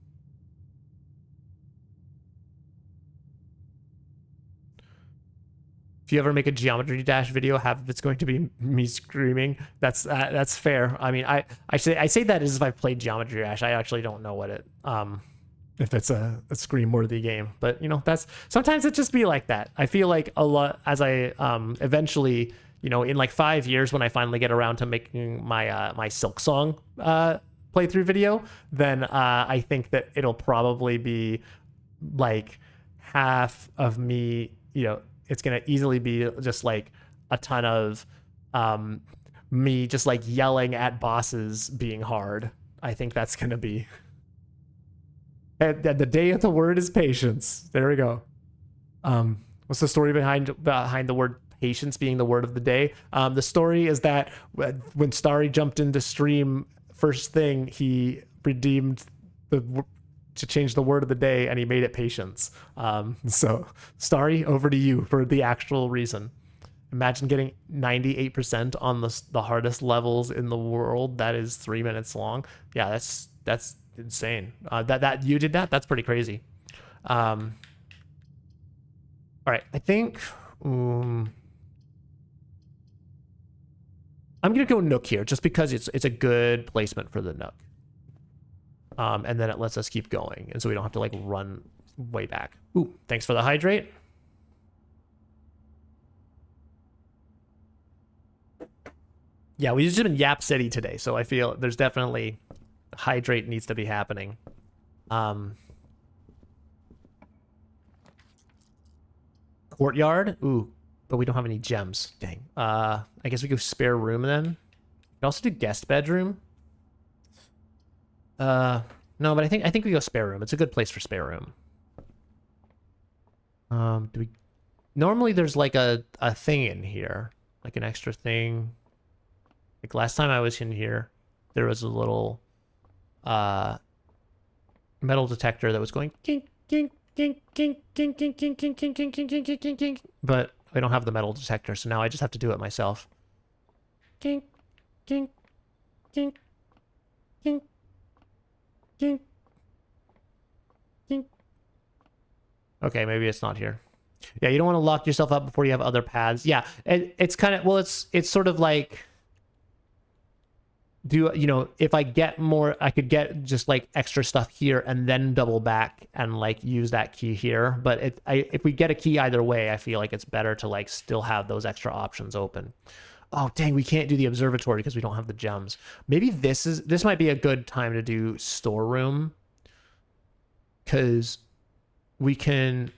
If you ever make a Geometry Dash video, half of it's going to be me screaming. That's fair. I mean, I say that as if I've played Geometry Dash. I actually don't know what it if it's a scream worthy game, but you know, that's sometimes it just be like that. I feel like a lot as I eventually, you know, in like 5 years when I finally get around to making my my Silk Song playthrough video, then I think that it'll probably be like half of me, you know, it's gonna easily be just like a ton of me just like yelling at bosses being hard. I think that's gonna be. And the day of the word is patience. There we go. What's the story behind the word patience being the word of the day? The story is that when Starry jumped into stream, first thing he redeemed to change the word of the day, and he made it patience. So Starry, over to you for the actual reason. Imagine getting 98% on the hardest levels in the world. That is 3 minutes long. Yeah, that's insane. That you did that. That's pretty crazy. All right, I think I'm gonna go Nook here just because it's a good placement for the Nook. And then it lets us keep going, and so we don't have to like run way back. Ooh, thanks for the hydrate. Yeah, we've just been Yap City today, so I feel there's definitely hydrate needs to be happening. Courtyard. Ooh, but we don't have any gems. Dang. I guess we go spare room then. We can also do guest bedroom. No, but I think we go spare room. It's a good place for spare room. Do we normally there's like a thing in here, like an extra thing. Like last time I was in here, there was a little metal detector that was going kink kink kink kink kink kink kink kink kink kink kink kink kink kink, but I don't have the metal detector, so now I just have to do it myself. Kink kink kink kink kink kink. Okay, maybe it's not here. Yeah, you don't want to lock yourself up before you have other paths. Yeah, it's kind of, well, it's sort of like, you know, if I get more, I could get just like extra stuff here and then double back and like use that key here. But if we get a key either way, I feel like it's better to like still have those extra options open. Oh, dang, we can't do the observatory because we don't have the gems. Maybe this might be a good time to do storeroom, because we can,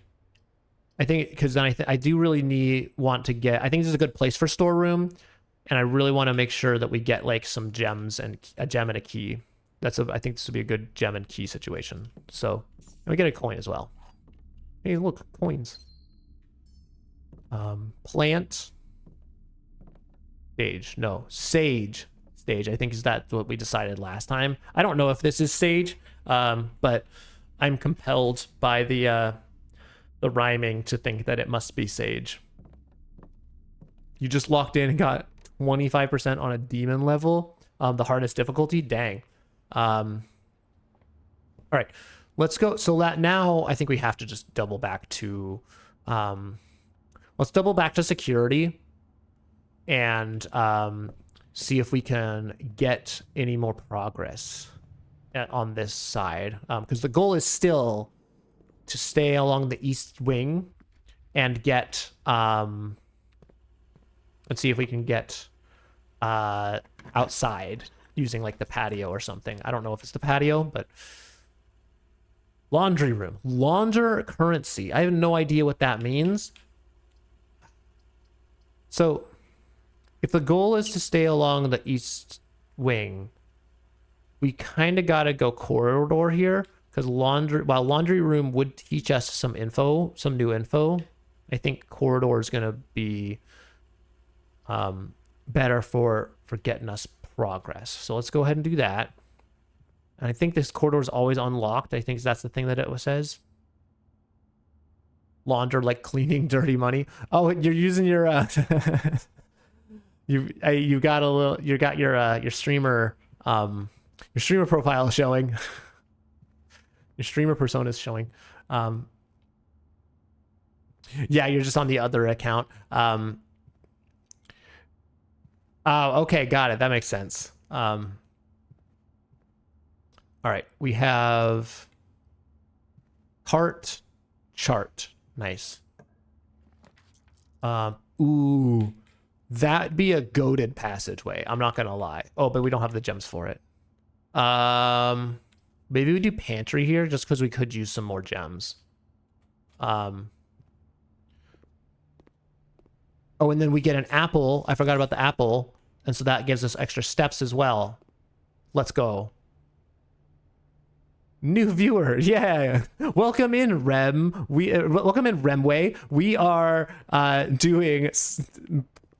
I think, because then I do really want to get, I think this is a good place for storeroom, and I really want to make sure that we get like some gems and a gem and a key. I think this would be a good gem and key situation. So, and we get a coin as well. Hey, look, coins. Plant. Sage. No, sage. Stage. I think is that what we decided last time. I don't know if this is sage, but I'm compelled by the rhyming to think that it must be sage. You just locked in and got 25% on a demon level, the hardest difficulty. Dang. All right, let's go. So that now I think we have to just double back to let's double back to security and see if we can get any more progress on this side, because the goal is still to stay along the east wing and get let's see if we can get outside using like the patio or something. I don't know if it's the patio, but laundry room, launder currency. I have no idea what that means. So if the goal is to stay along the east wing, we kind of got to go corridor here, because while laundry room would teach us some info, some new info, I think corridor is going to be better for getting us progress. So let's go ahead and do that. And I think this corridor is always unlocked. I think that's the thing that it says. launder, like cleaning dirty money. Oh, you're using your you got a little, you got your streamer profile showing. Your streamer persona is showing. Yeah, you're just on the other account. Oh, okay, got it. That makes sense. All right, we have cart chart. Nice. Ooh, that'd be a goated passageway. I'm not gonna lie. Oh, but we don't have the gems for it. Maybe we do pantry here just because we could use some more gems. Oh, and then we get an apple. I forgot about the apple. And so that gives us extra steps as well. Let's go. New viewer. Yeah. Welcome in, Rem. Welcome in, Remway. We are doing...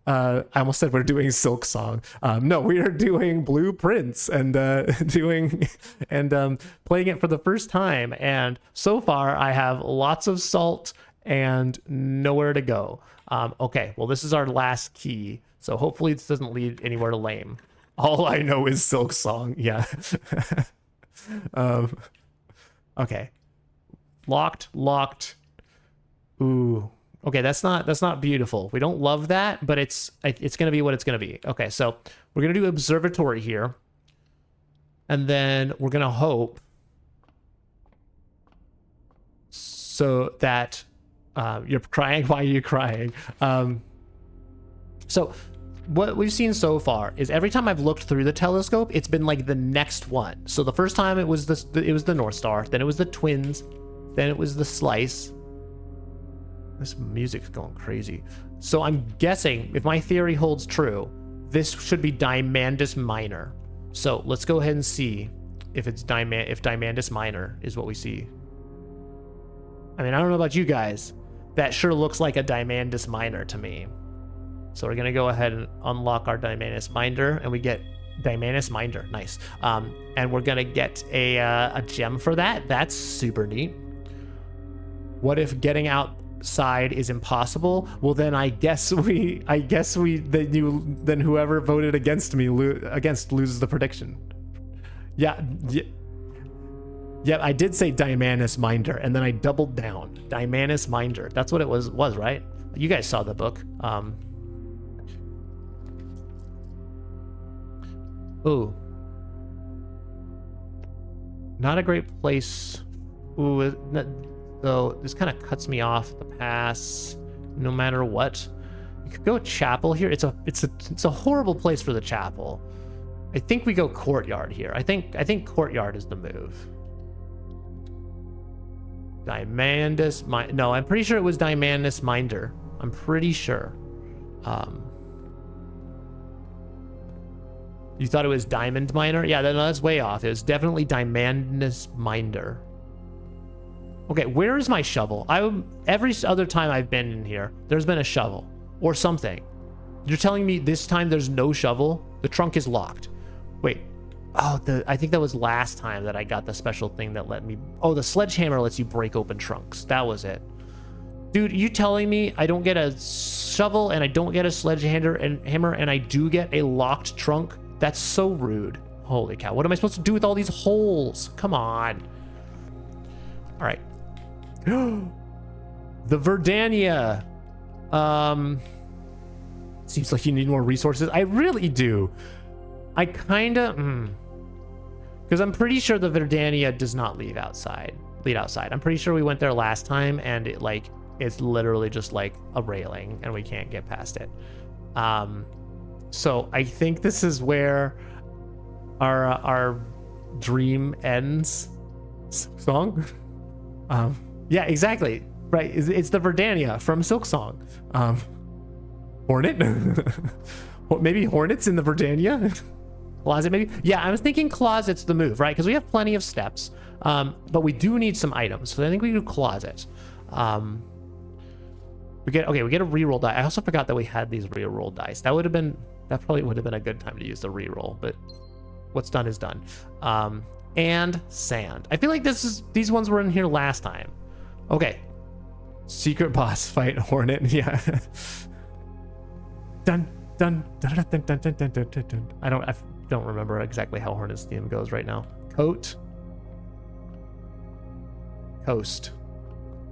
I almost said we're doing Silk Song. No, we are doing Blueprints and playing it for the first time. And so far, I have lots of salt and nowhere to go. Okay, well, this is our last key, so hopefully this doesn't lead anywhere to lame. All I know is Silk Song. Yeah. Okay. Locked. Ooh. Okay, that's not beautiful. We don't love that, but it's gonna be what it's gonna be. Okay, so we're gonna do observatory here, and then we're gonna hope so that you're crying. Why are you crying? So what we've seen so far is every time I've looked through the telescope, it's been like the next one. So the first time it was the North Star, then it was the twins, then it was the slice. This music's going crazy. So I'm guessing, if my theory holds true, this should be Dimandus Minor. So let's go ahead and see if Dimandus Minor is what we see. I mean, I don't know about you guys. That sure looks like a Dimandus Minor to me. So we're gonna go ahead and unlock our Dimandus Minder, and we get Dimandus Minder. Nice. And we're gonna get a gem for that. That's super neat. What if getting outside is impossible? Well, then I guess then whoever voted against me loses the prediction. Yeah, I did say Dimandus Minder, and then I doubled down. Dimandus Minder. That's what it was, right? You guys saw the book. Ooh. Not a great place. Ooh, so this kind of cuts me off the pass no matter what. You could go chapel here. It's a horrible place for the chapel. I think we go courtyard here. I think courtyard is the move. Dimandus Minder. No, I'm pretty sure it was Dimandus Minder. I'm pretty sure. You thought it was Diamond Miner? Yeah, no, that's way off. It was definitely Dimandus Minder. Okay, where is my shovel? Every other time I've been in here, there's been a shovel or something. You're telling me this time there's no shovel? The trunk is locked. Wait. Oh, I think that was last time that I got the special thing that let me... Oh, the sledgehammer lets you break open trunks. That was it. Dude, you telling me I don't get a shovel and I don't get a sledgehammer and I do get a locked trunk? That's so rude. Holy cow. What am I supposed to do with all these holes? Come on. All right. The Verdania. Seems like you need more resources. I really do. I kind of... Because I'm pretty sure the Verdania does not lead outside. I'm pretty sure we went there last time and it's literally just like a railing and we can't get past it. So I think this is where our dream ends song. Yeah, exactly. Right. It's the Verdania from Silk Song. Hornet? Maybe Hornets in the Verdania? Closet, maybe? Yeah, I was thinking closet's the move, right? Because we have plenty of steps. But we do need some items. So I think we do closet. We get a reroll die. I also forgot that we had these reroll dice. That probably would have been a good time to use the reroll, but what's done is done. And sand. I feel like these ones were in here last time. Okay. Secret boss fight Hornet. Yeah. Dun dun dun dun dun dun dun dun dun dun. I don't remember exactly how Hornet's theme goes right now. Coast.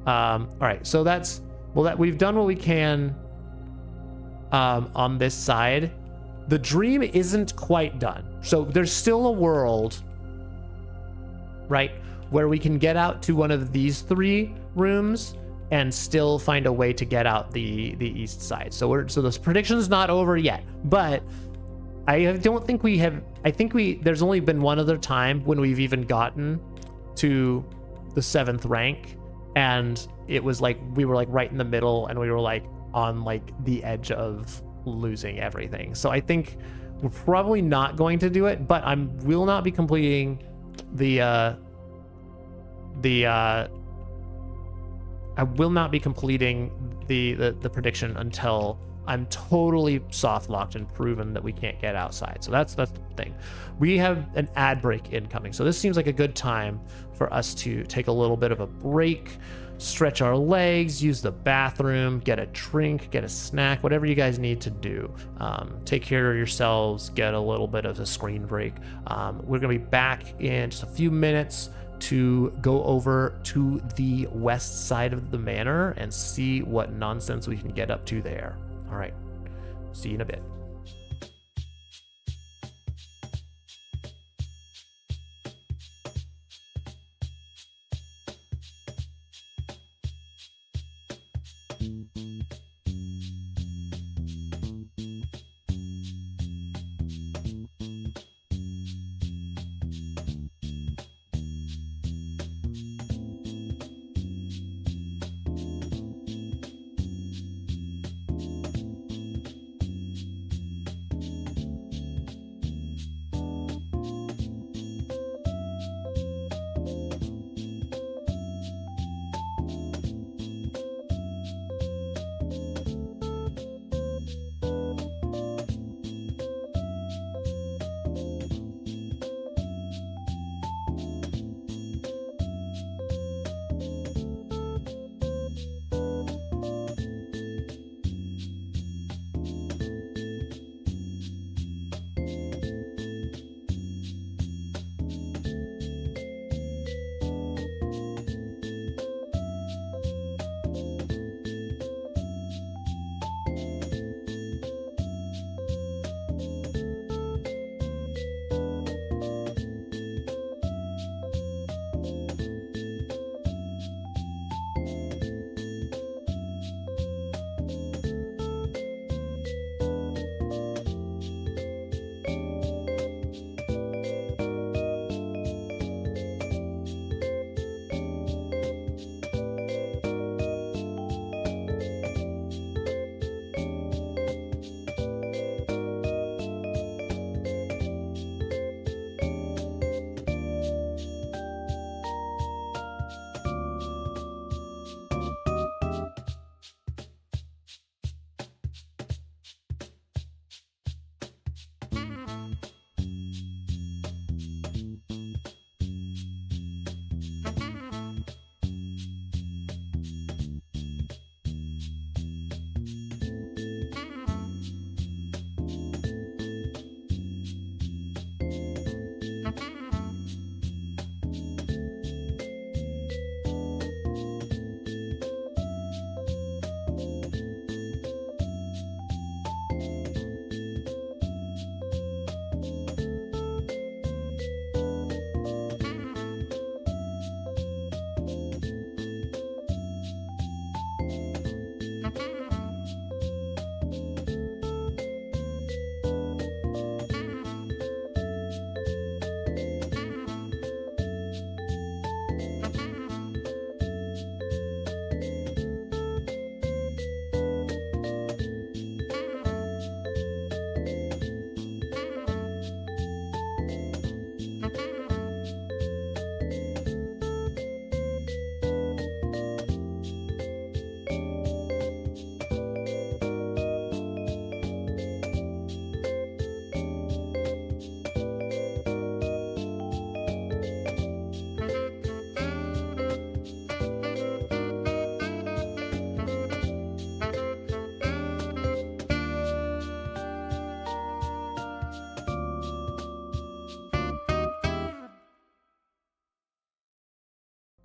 All right, so that's that we've done what we can on this side. The dream isn't quite done, so there's still a world, right, where we can get out to one of these 3 rooms and still find a way to get out the east side. So this prediction's not over yet, but I don't think we have. I think there's only been one other time when we've even gotten to the 7th rank, and it was like we were like right in the middle, and we were like on like the edge of losing everything. So I think we're probably not going to do it, but I will not be completing I will not be completing the prediction until I'm totally soft locked and proven that we can't get outside. So that's the thing. We have an ad break incoming, so this seems like a good time for us to take a little bit of a break, stretch our legs, use the bathroom, get a drink, get a snack, whatever you guys need to do. Take care of yourselves, get a little bit of a screen break. We're gonna be back in just a few minutes to go over to the west side of the manor and see what nonsense we can get up to there. All right, see you in a bit.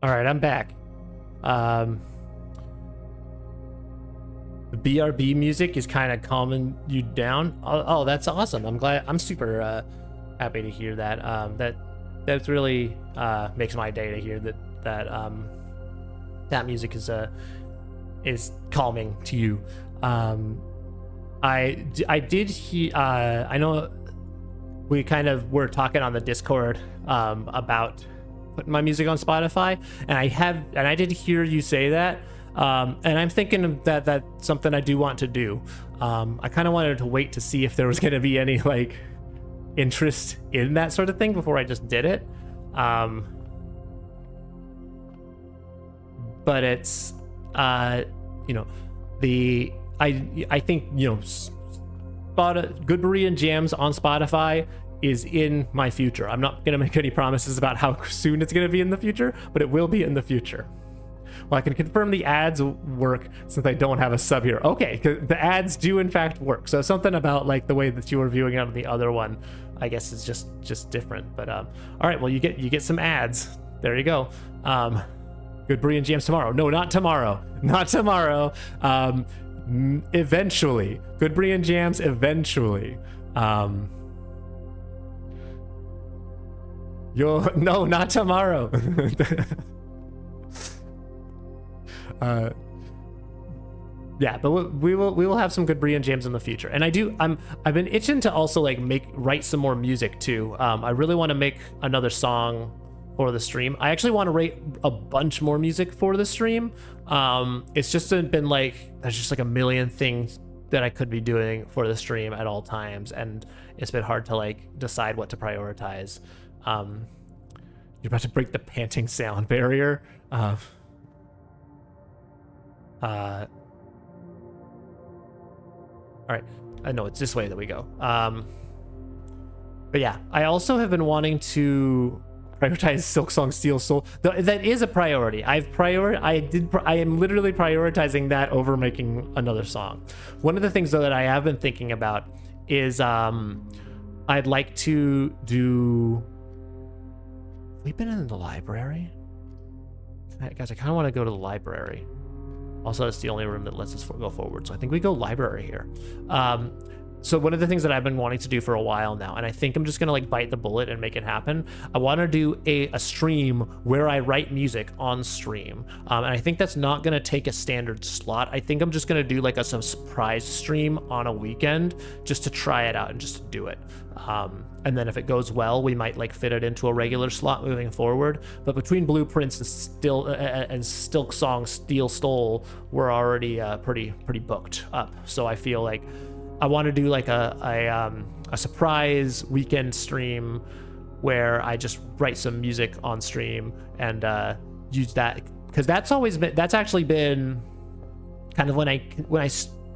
All right, I'm back. The BRB music is kind of calming you down. Oh, that's awesome. I'm glad. I'm super happy to hear that. That's really makes my day to hear that music is calming to you. I did hear. I know we kind of were talking on the Discord about putting my music on Spotify, and I did hear you say that. And I'm thinking that that's something I do want to do. I kind of wanted to wait to see if there was going to be any like interest in that sort of thing before I just did it. But it's I think GoodBerean jams on Spotify is in my future. I'm not going to make any promises about how soon it's going to be in the future, but it will be in the future. Well, I can confirm the ads work since I don't have a sub here. Okay, the ads do in fact work. So something about like the way that you were viewing it on the other one, I guess is just different. But all right, well you get some ads. There you go. GoodBerean jams tomorrow. No, not tomorrow. Not tomorrow. Eventually, GoodBerean jams eventually. No, not tomorrow. Yeah, but we will have some GoodBerean jams in the future, and I've been itching to also like write some more music too. I really want to make another song for the stream. I actually want to write a bunch more music for the stream. It's just been like there's just like a million things that I could be doing for the stream at all times, and it's been hard to like decide what to prioritize. You're about to break the panting sound barrier. All right, I know it's this way that we go. But yeah, I also have been wanting to prioritize Silksong Steel Soul. That is a priority. I am literally prioritizing that over making another song. One of the things though that I have been thinking about is I'd like to do. We've been in the library, guys. I kind of want to go to the library. Also, it's the only room that lets us go forward, so I think we go library here. So one of the things that I've been wanting to do for a while now, and I think I'm just gonna like bite the bullet and make it happen. I want to do a stream where I write music on stream, and I think that's not gonna take a standard slot. I think I'm just gonna do like a surprise stream on a weekend just to try it out and just to do it. And then if it goes well, we might like fit it into a regular slot moving forward. But between Blueprints and Silksong Steel Soul, we're already pretty booked up. So I feel like I want to do like a surprise weekend stream where I just write some music on stream and use that, because that's actually been kind of when I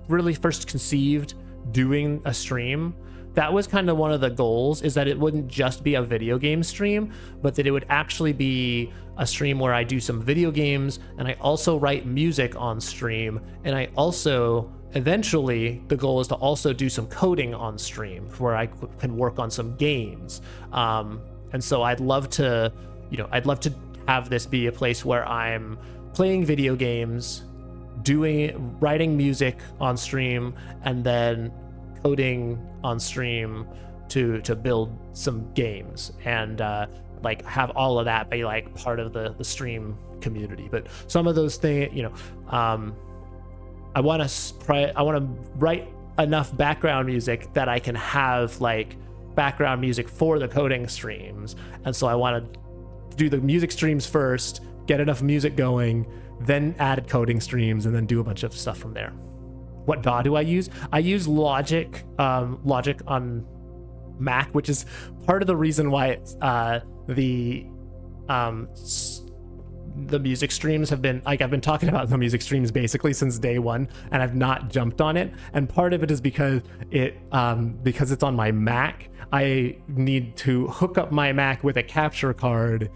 really first conceived doing a stream. That was kind of one of the goals, is that it wouldn't just be a video game stream, but that it would actually be a stream where I do some video games and I also write music on stream, and I also eventually the goal is to also do some coding on stream where I can work on some games. And so I'd love to have this be a place where I'm playing video games, writing music on stream, and then coding on stream to build some games, and like have all of that be like part of the stream community. But some of those things, I want to write enough background music that I can have like background music for the coding streams. And so I want to do the music streams first, get enough music going, then add coding streams, and then do a bunch of stuff from there. What DAW do I use? I use Logic on Mac, which is part of the reason why it's, the music streams have been like, I've been talking about the music streams basically since day one, and I've not jumped on it. And part of it is because it's on my Mac. I need to hook up my Mac with a capture card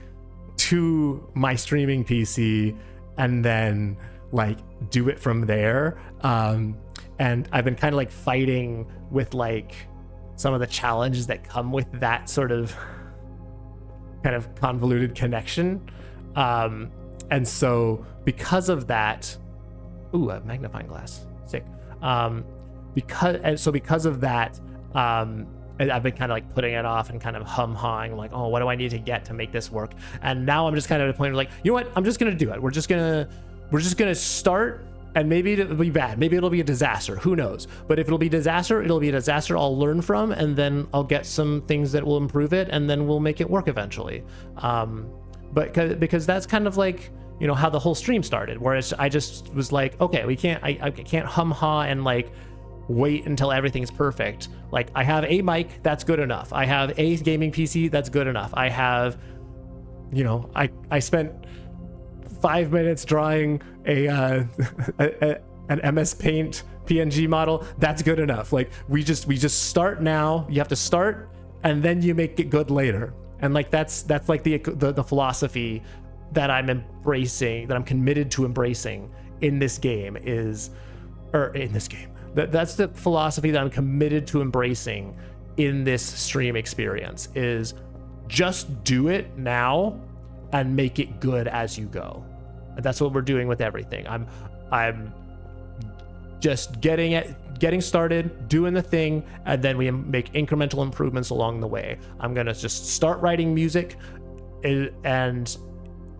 to my streaming PC and then like do it from there. And I've been kind of like fighting with like some of the challenges that come with that sort of kind of convoluted connection. And so because of that, ooh, a magnifying glass, sick. Because of that, I've been kind of like putting it off and kind of hawing like, oh, what do I need to get to make this work? And now I'm just kind of at a point where like, you know what? I'm just gonna do it. We're just gonna start, and maybe it'll be bad. Maybe it'll be a disaster. Who knows? But if it'll be disaster, it'll be a disaster I'll learn from, and then I'll get some things that will improve it, and then we'll make it work eventually. But because that's kind of like, you know, how the whole stream started, where I just was like, okay, I can't haw and like wait until everything's perfect. Like, I have a mic, that's good enough. I have a gaming PC, that's good enough. I have, you know, I spent 5 minutes drawing an MS Paint PNG model, that's good enough. Like, we just start now. You have to start, and then you make it good later. And like that's like the philosophy that I'm embracing, that I'm committed to embracing in this game That's the philosophy that I'm committed to embracing in this stream experience, is just do it now and make it good as you go. And that's what we're doing with everything. I'm just getting started, doing the thing, and then we make incremental improvements along the way. I'm gonna just start writing music and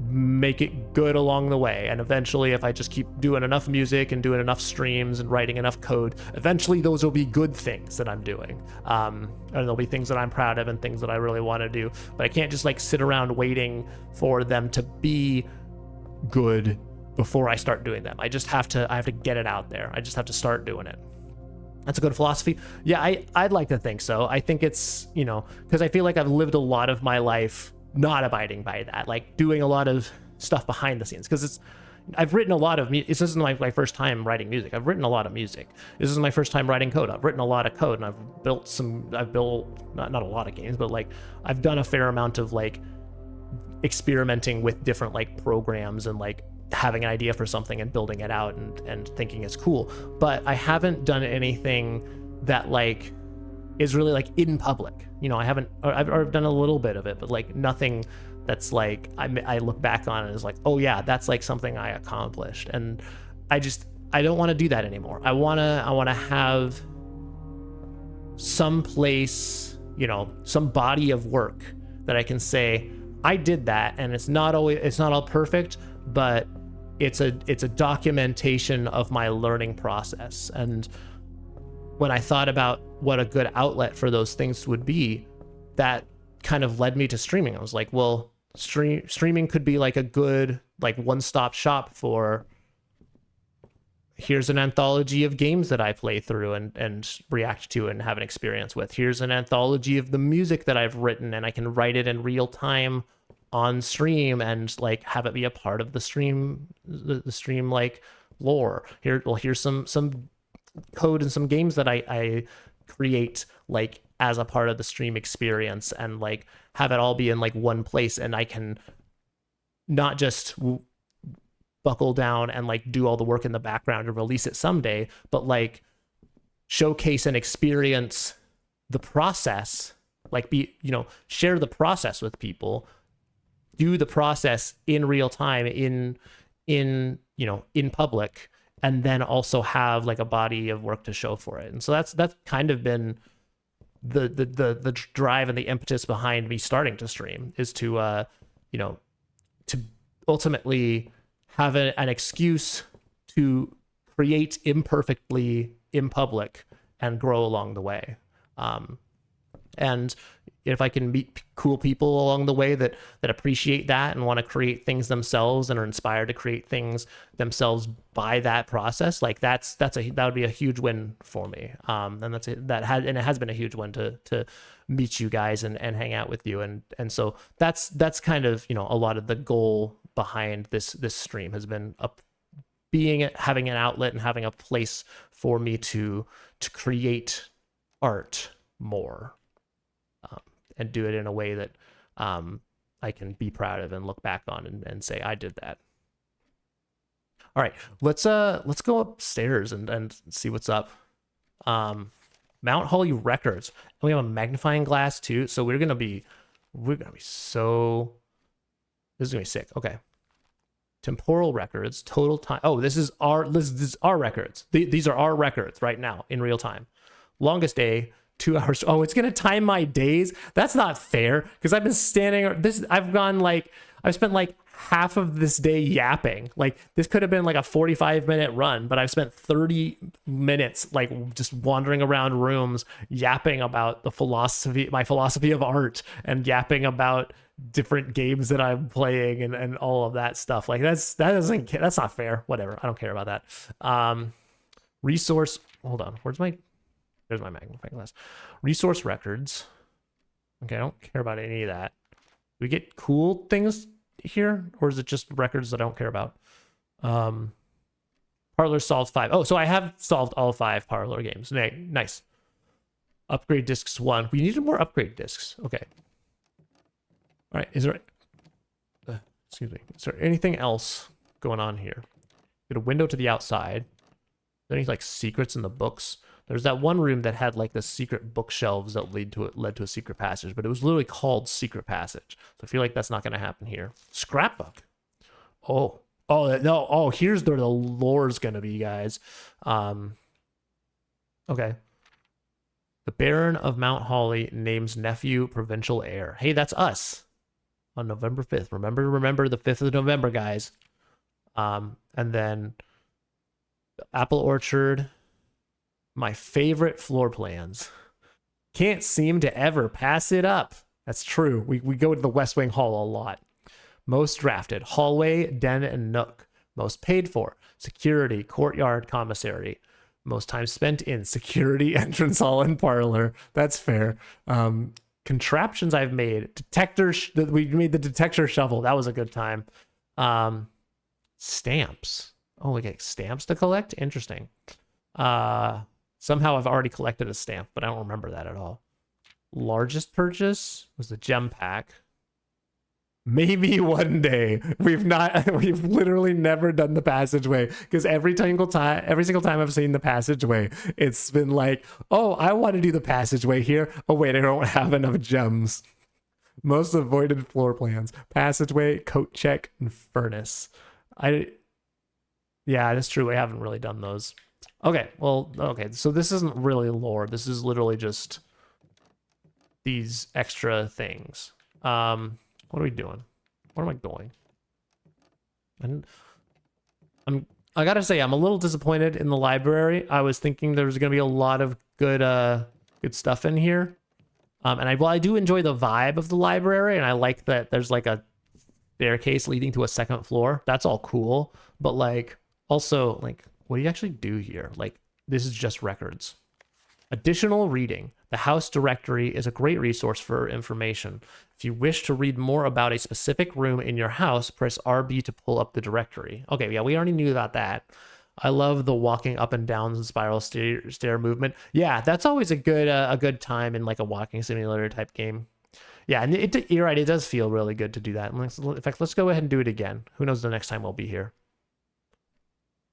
make it good along the way, and eventually, if I just keep doing enough music and doing enough streams and writing enough code, eventually those will be good things that I'm doing, and there'll be things that I'm proud of and things that I really want to do. But I can't just like sit around waiting for them to be good before I start doing them. I have to get it out there. I just have to start doing it. That's a good philosophy. Yeah, I'd like to think so. I think it's, you know, because I feel like I've lived a lot of my life not abiding by that, like doing a lot of stuff behind the scenes, because I've written a lot of music. This isn't my first time writing music. I've written a lot of music. This is my first time writing code. I've written a lot of code, and I've built not a lot of games, but like I've done a fair amount of like experimenting with different like programs and like having an idea for something and building it out and thinking it's cool. But I haven't done anything that like is really like in public. You know, I've done a little bit of it, but like nothing that's like I look back on and is like, oh yeah, that's like something I accomplished. And I don't want to do that anymore. I want to have some place, you know, some body of work that I can say I did that, and it's not all perfect, but it's a documentation of my learning process. And when I thought about what a good outlet for those things would be, that kind of led me to streaming. I was like, well, streaming could be like a good like one-stop shop for, here's an anthology of games that I play through and react to and have an experience with. Here's an anthology of the music that I've written, and I can write it in real time on stream and like have it be a part of the stream like lore. Here's some code and some games that I create like as a part of the stream experience, and like have it all be in like one place, and I can not just buckle down and like do all the work in the background and release it someday, but like showcase and experience the process, like share the process with people, do the process in real time in public, and then also have like a body of work to show for it. And so that's kind of been the drive and the impetus behind me starting to stream, is to to ultimately have an excuse to create imperfectly in public and grow along the way. And if I can meet cool people along the way that appreciate that and want to create things themselves and are inspired to create things themselves by that process, like that would be a huge win for me. And it has been a huge win to meet you guys and hang out with you. And so that's kind of, a lot of the goal behind this stream has been having an outlet and having a place for me to create art more. And do it in a way that I can be proud of and look back on and say I did that. All right, let's go upstairs and see what's up. Mount Holly Records, and we have a magnifying glass too. So we're gonna be so. This is gonna be sick. Okay. temporal records, total time. Oh, this is our records. These are our records right now in real time. Longest day, 2 hours. Oh, it's gonna time my days. That's not fair because I've been standing. I've spent like half of this day yapping. Like this could have been like a 45-minute run, but I've spent 30 minutes like just wandering around rooms yapping about my philosophy of art, and yapping about different games that I'm playing, and all of that stuff. Like that's not fair. Whatever. I don't care about that. Resource. Hold on. There's my magnifying glass. Resource records. Okay, I don't care about any of that. Do we get cool things here, or is it just records that I don't care about? Parlor solved 5. Oh, so I have solved all 5 Parlor games. Nice. Upgrade discs 1. We needed more upgrade discs. Okay. All right. Is there anything else going on here? Get a window to the outside. Are there any like secrets in the books? There's that one room that had like the secret bookshelves that led to a secret passage, but it was literally called Secret Passage. So I feel like that's not going to happen here. Scrapbook. Oh, no. Oh, here's where the lore's going to be, guys. Okay. The Baron of Mount Hawley names nephew provincial heir. Hey, that's us on November 5th. Remember the 5th of November, guys. And then Apple Orchard. My favorite floor plans. Can't seem to ever pass it up. That's true. We go to the West Wing Hall a lot. Most drafted, hallway, den, and nook. Most paid for, security, courtyard, commissary. Most time spent in security, entrance hall, and parlor. That's fair. Contraptions I've made. We made the detector shovel. That was a good time. Stamps. Oh, we get stamps to collect? Interesting. Somehow I've already collected a stamp, but I don't remember that at all. Largest purchase was the gem pack. Maybe one day. We've literally never done the passageway, because every single time I've seen the passageway, it's been like, oh, I want to do the passageway here. Oh wait, I don't have enough gems. Most avoided floor plans. Passageway, coat check, and furnace. Yeah, that's true. I haven't really done those. Okay, so this isn't really lore. This is literally just these extra things. What are we doing? Where am I going? And I gotta say, I'm a little disappointed in the library. I was thinking there was gonna be a lot of good stuff in here. And I do enjoy the vibe of the library, and I like that there's like a staircase leading to a second floor. That's all cool, but like also like, what do you actually do here? Like, this is just records. Additional reading. The house directory is a great resource for information. If you wish to read more about a specific room in your house, press RB to pull up the directory. Okay, yeah, we already knew about that. I love the walking up and down and spiral stair movement. Yeah, that's always a good time in like a walking simulator type game. Yeah, and you're right, it does feel really good to do that. In fact, let's go ahead and do it again. Who knows the next time we'll be here.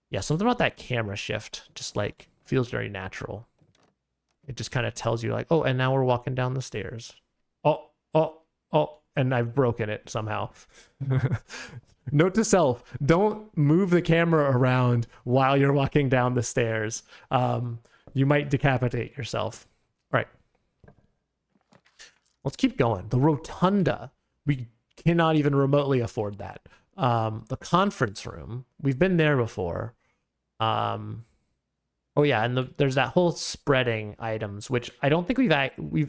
Yeah, something about that camera shift just like feels very natural. It just kind of tells you like, oh, and now we're walking down the stairs. Oh, and I've broken it somehow. Note to self, don't move the camera around while you're walking down the stairs. You might decapitate yourself. All right. Let's keep going. The rotunda. We cannot even remotely afford that. The conference room. We've been there before. Oh yeah, and there's that whole spreading items, which I don't think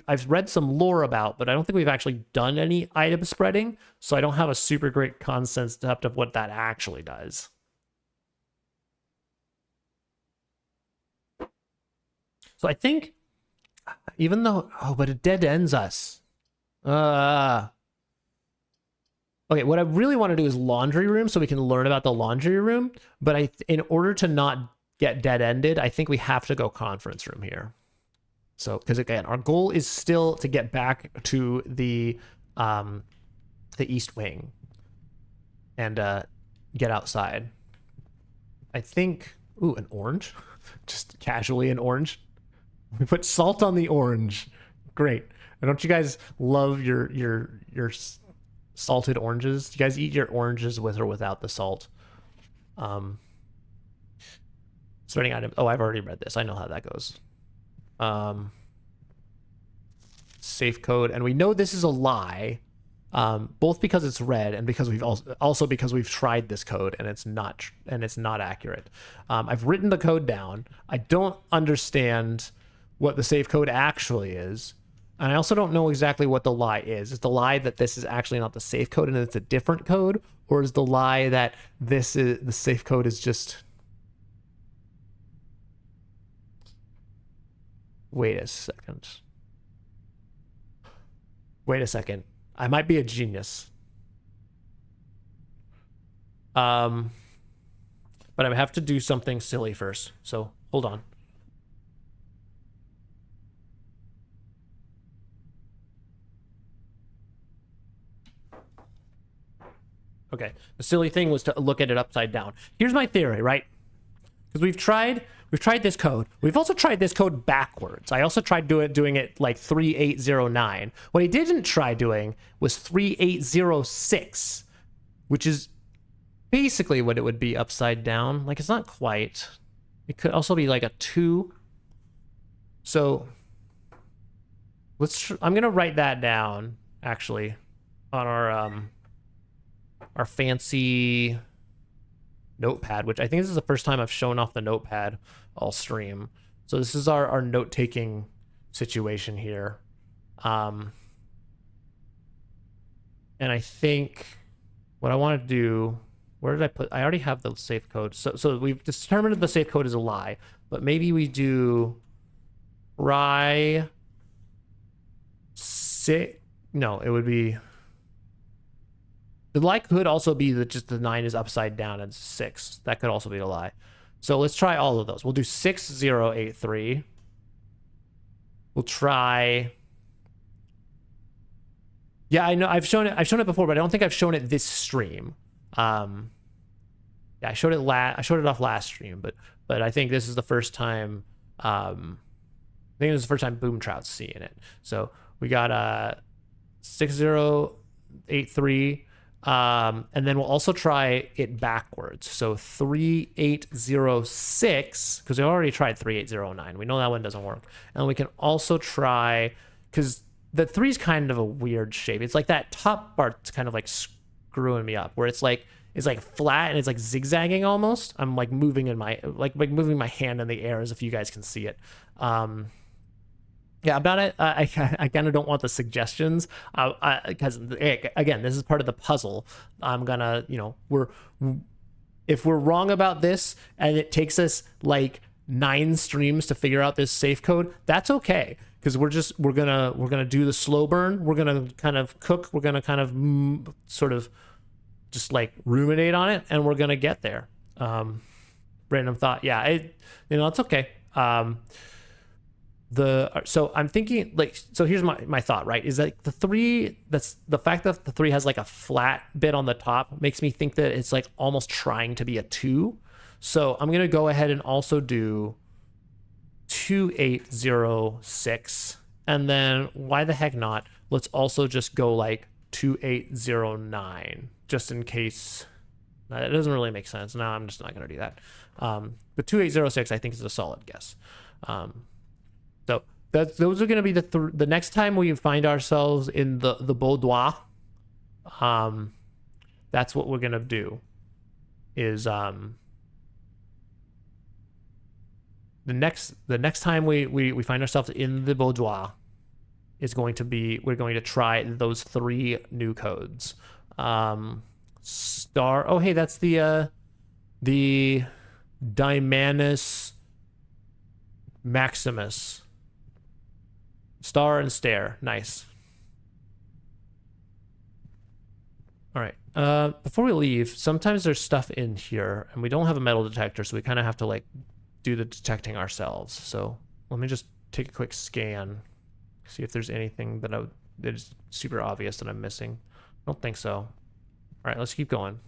I've read some lore about, but I don't think we've actually done any item spreading, so I don't have a super great concept of what that actually does. So I think, even though, but it dead ends us. Okay, what I really want to do is laundry room, so we can learn about the laundry room. But in order to not get dead-ended, I think we have to go conference room here. So, because again, our goal is still to get back to the East Wing and get outside. I think, ooh, an orange, just casually an orange. We put salt on the orange. Great. And don't you guys love your salted oranges. You guys eat your oranges with or without the salt. Starting item. Oh, I've already read this. I know how that goes. Safe code, and we know this is a lie, both because it's red and because we've also because we've tried this code and it's not accurate. I've written the code down. I don't understand what the safe code actually is, and I also don't know exactly what the lie is. Is the lie that this is actually not the safe code and it's a different code, or is the lie that this is the safe code is just... Wait a second. Wait a second. I might be a genius. But I have to do something silly first. So hold on. Okay. The silly thing was to look at it upside down. Here's my theory, right? Because we've tried this code. We've also tried this code backwards. I also tried doing it like 3809. What I didn't try doing was 3806, which is basically what it would be upside down. Like, it's not quite. It could also be like a 2. So I'm gonna write that down actually on our fancy notepad, which I think this is the first time I've shown off the notepad all stream. So this is our note-taking situation here. And I think what I want to do, where did I put, I already have the safe code. So we've determined that the safe code is a lie, but maybe we do try no, it would be, the lie could also be that just the 9 is upside down and 6. That could also be a lie. So let's try all of those. We'll do 6083. We'll try. Yeah, I know I've shown it before, but I don't think I've shown it this stream. Yeah, I showed it off last stream, but I think this is the first time. I think this is the first time Boom Trout's seeing it. So we got 6083. And then we'll also try it backwards. So 3806, because we already tried 3809. We know that one doesn't work. And we can also try, because the 3 is kind of a weird shape. It's like that top part's kind of like screwing me up, where it's like flat and it's like zigzagging almost. I'm like moving in my moving my hand in the air as if you guys can see it. Yeah, about it, I kind of don't want the suggestions, because again, this is part of the puzzle. I'm gonna, if we're wrong about this and it takes us like 9 streams to figure out this safe code, that's okay, because we're gonna do the slow burn. We're gonna kind of cook. We're gonna kind of sort of just like ruminate on it, and we're gonna get there. Random thought, yeah, it's okay. So I'm thinking, like, so here's my thought, right, is that the 3, that's the fact that the 3 has like a flat bit on the top makes me think that it's like almost trying to be a 2. So I'm gonna go ahead and also do 2806, and then why the heck not, let's also just go like 2809, just in case. It doesn't really make sense. No, I'm just not gonna do that. But 2806 I think is a solid guess. So those are going to be the next time we find ourselves in the boudoir. That's what we're going to do. Is the next time we find ourselves in the boudoir is going to be, we're going to try those 3 new codes. Star. Oh, hey, that's the Dymanus Maximus. Star and stare. Nice. All right. Before we leave, sometimes there's stuff in here and we don't have a metal detector, so we kind of have to like do the detecting ourselves. So let me just take a quick scan, see if there's anything that is super obvious that I'm missing. I don't think so. All right, let's keep going.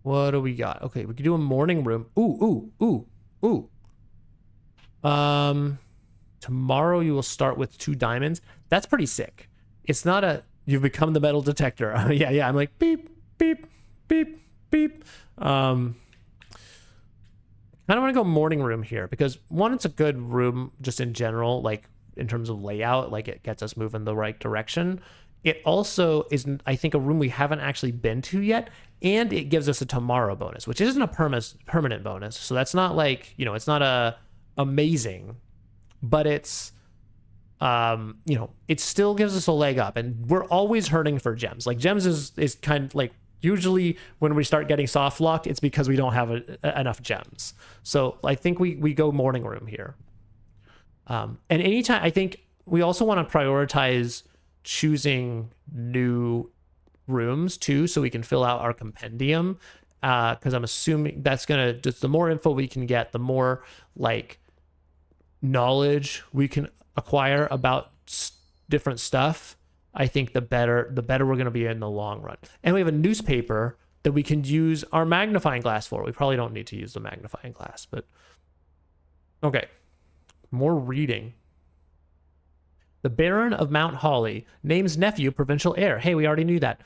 What do we got? Okay, we can do a morning room. Ooh. Tomorrow you will start with 2 diamonds. That's pretty sick. It's not a you've become the metal detector. Yeah. I'm like beep, beep, beep, beep. I don't want to go morning room here because one, it's a good room just in general, like in terms of layout, like it gets us moving the right direction. It also is, I think, a room we haven't actually been to yet, and it gives us a tomorrow bonus, which isn't a permanent bonus. So that's not like, it's not a amazing, but it's it still gives us a leg up, and we're always hurting for gems. Like gems is kind of like usually when we start getting soft locked, it's because we don't have enough gems. So I think we go morning room here. And anytime, I think we also want to prioritize choosing new rooms too, so we can fill out our compendium. Because I'm assuming that's gonna just the more info we can get, the more like knowledge we can acquire about different stuff. I think the better we're going to be in the long run. And we have a newspaper that we can use our magnifying glass for. We probably don't need to use the magnifying glass, but okay. More reading. The Baron of Mount Hawley names nephew provincial heir. Hey, we already knew that.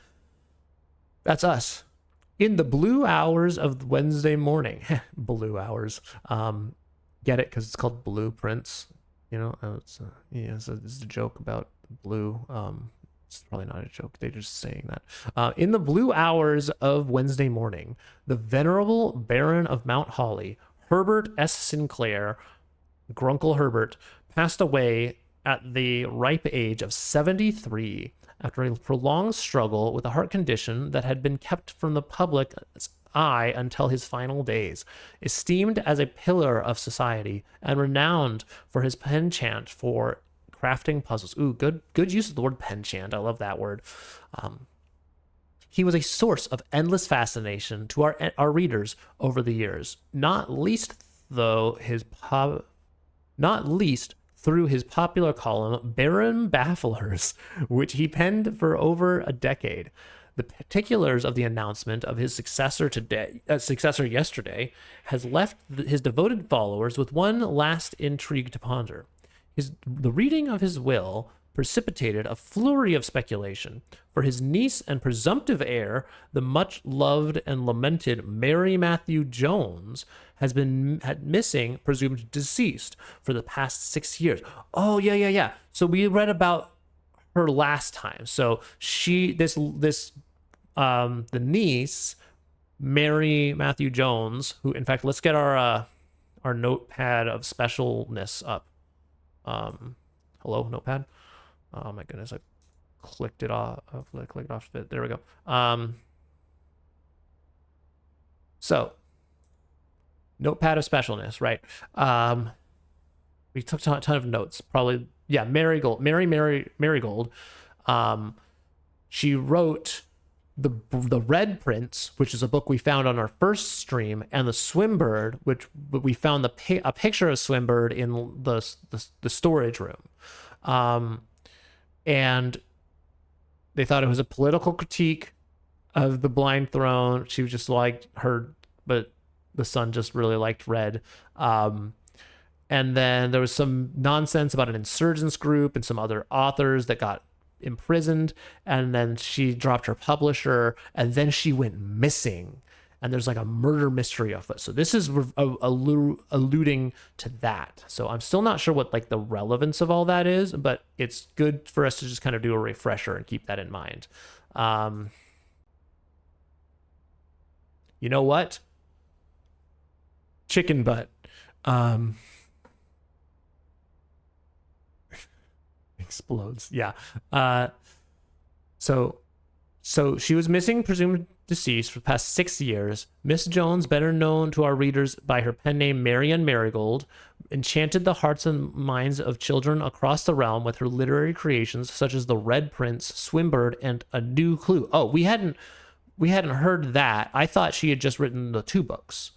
That's us. In the blue hours of Wednesday morning. Blue hours. Get it? Because it's called Blueprints. It's a joke about blue. It's probably not a joke. They're just saying that. In the blue hours of Wednesday morning, the venerable Baron of Mount Hawley, Herbert S. Sinclair, Grunkle Herbert, passed away at the ripe age of 73 after a prolonged struggle with a heart condition that had been kept from the public's eye until his final days. Esteemed as a pillar of society and renowned for his penchant for crafting puzzles. Ooh, good use of the word penchant. I love that word. He was a source of endless fascination to our readers over the years, not least through his popular column Baron Bafflers, which he penned for over a decade. The particulars of the announcement of his successor yesterday has left his devoted followers with one last intrigue to ponder. The reading of his will precipitated a flurry of speculation. For his niece and presumptive heir, the much-loved and lamented Mary Matthew Jones, had missing, presumed deceased, for the past 6 years. Oh, yeah. So we read about her last time. So the niece, Mary Matthew Jones, who, in fact, let's get our notepad of specialness up. Hello, notepad. Oh my goodness, I clicked it off. I clicked off it. There we go. So notepad of specialness, right? We took a ton of notes. Probably, yeah. Mary Marigold. She wrote the Red Prince, which is a book we found on our first stream, and the Swimbird, which we found a picture of Swimbird in the storage room. And they thought it was a political critique of the Blind Throne. She was just liked her, but the son just really liked red. And then there was some nonsense about an insurgents group and some other authors that got imprisoned, and then she dropped her publisher, and then she went missing, and there's like a murder mystery afoot. So this is alluding to that. So I'm still not sure what like the relevance of all that is, but it's good for us to just kind of do a refresher and keep that in mind. You know what? Chicken butt. Explodes. Yeah. So she was missing, presumed deceased, for the past 6 years. Miss Jones, better known to our readers by her pen name Marianne Marigold, enchanted the hearts and minds of children across the realm with her literary creations such as The Red Prince, Swimbird, and A New Clue. Oh, we hadn't heard that. I thought she had just written the 2 books.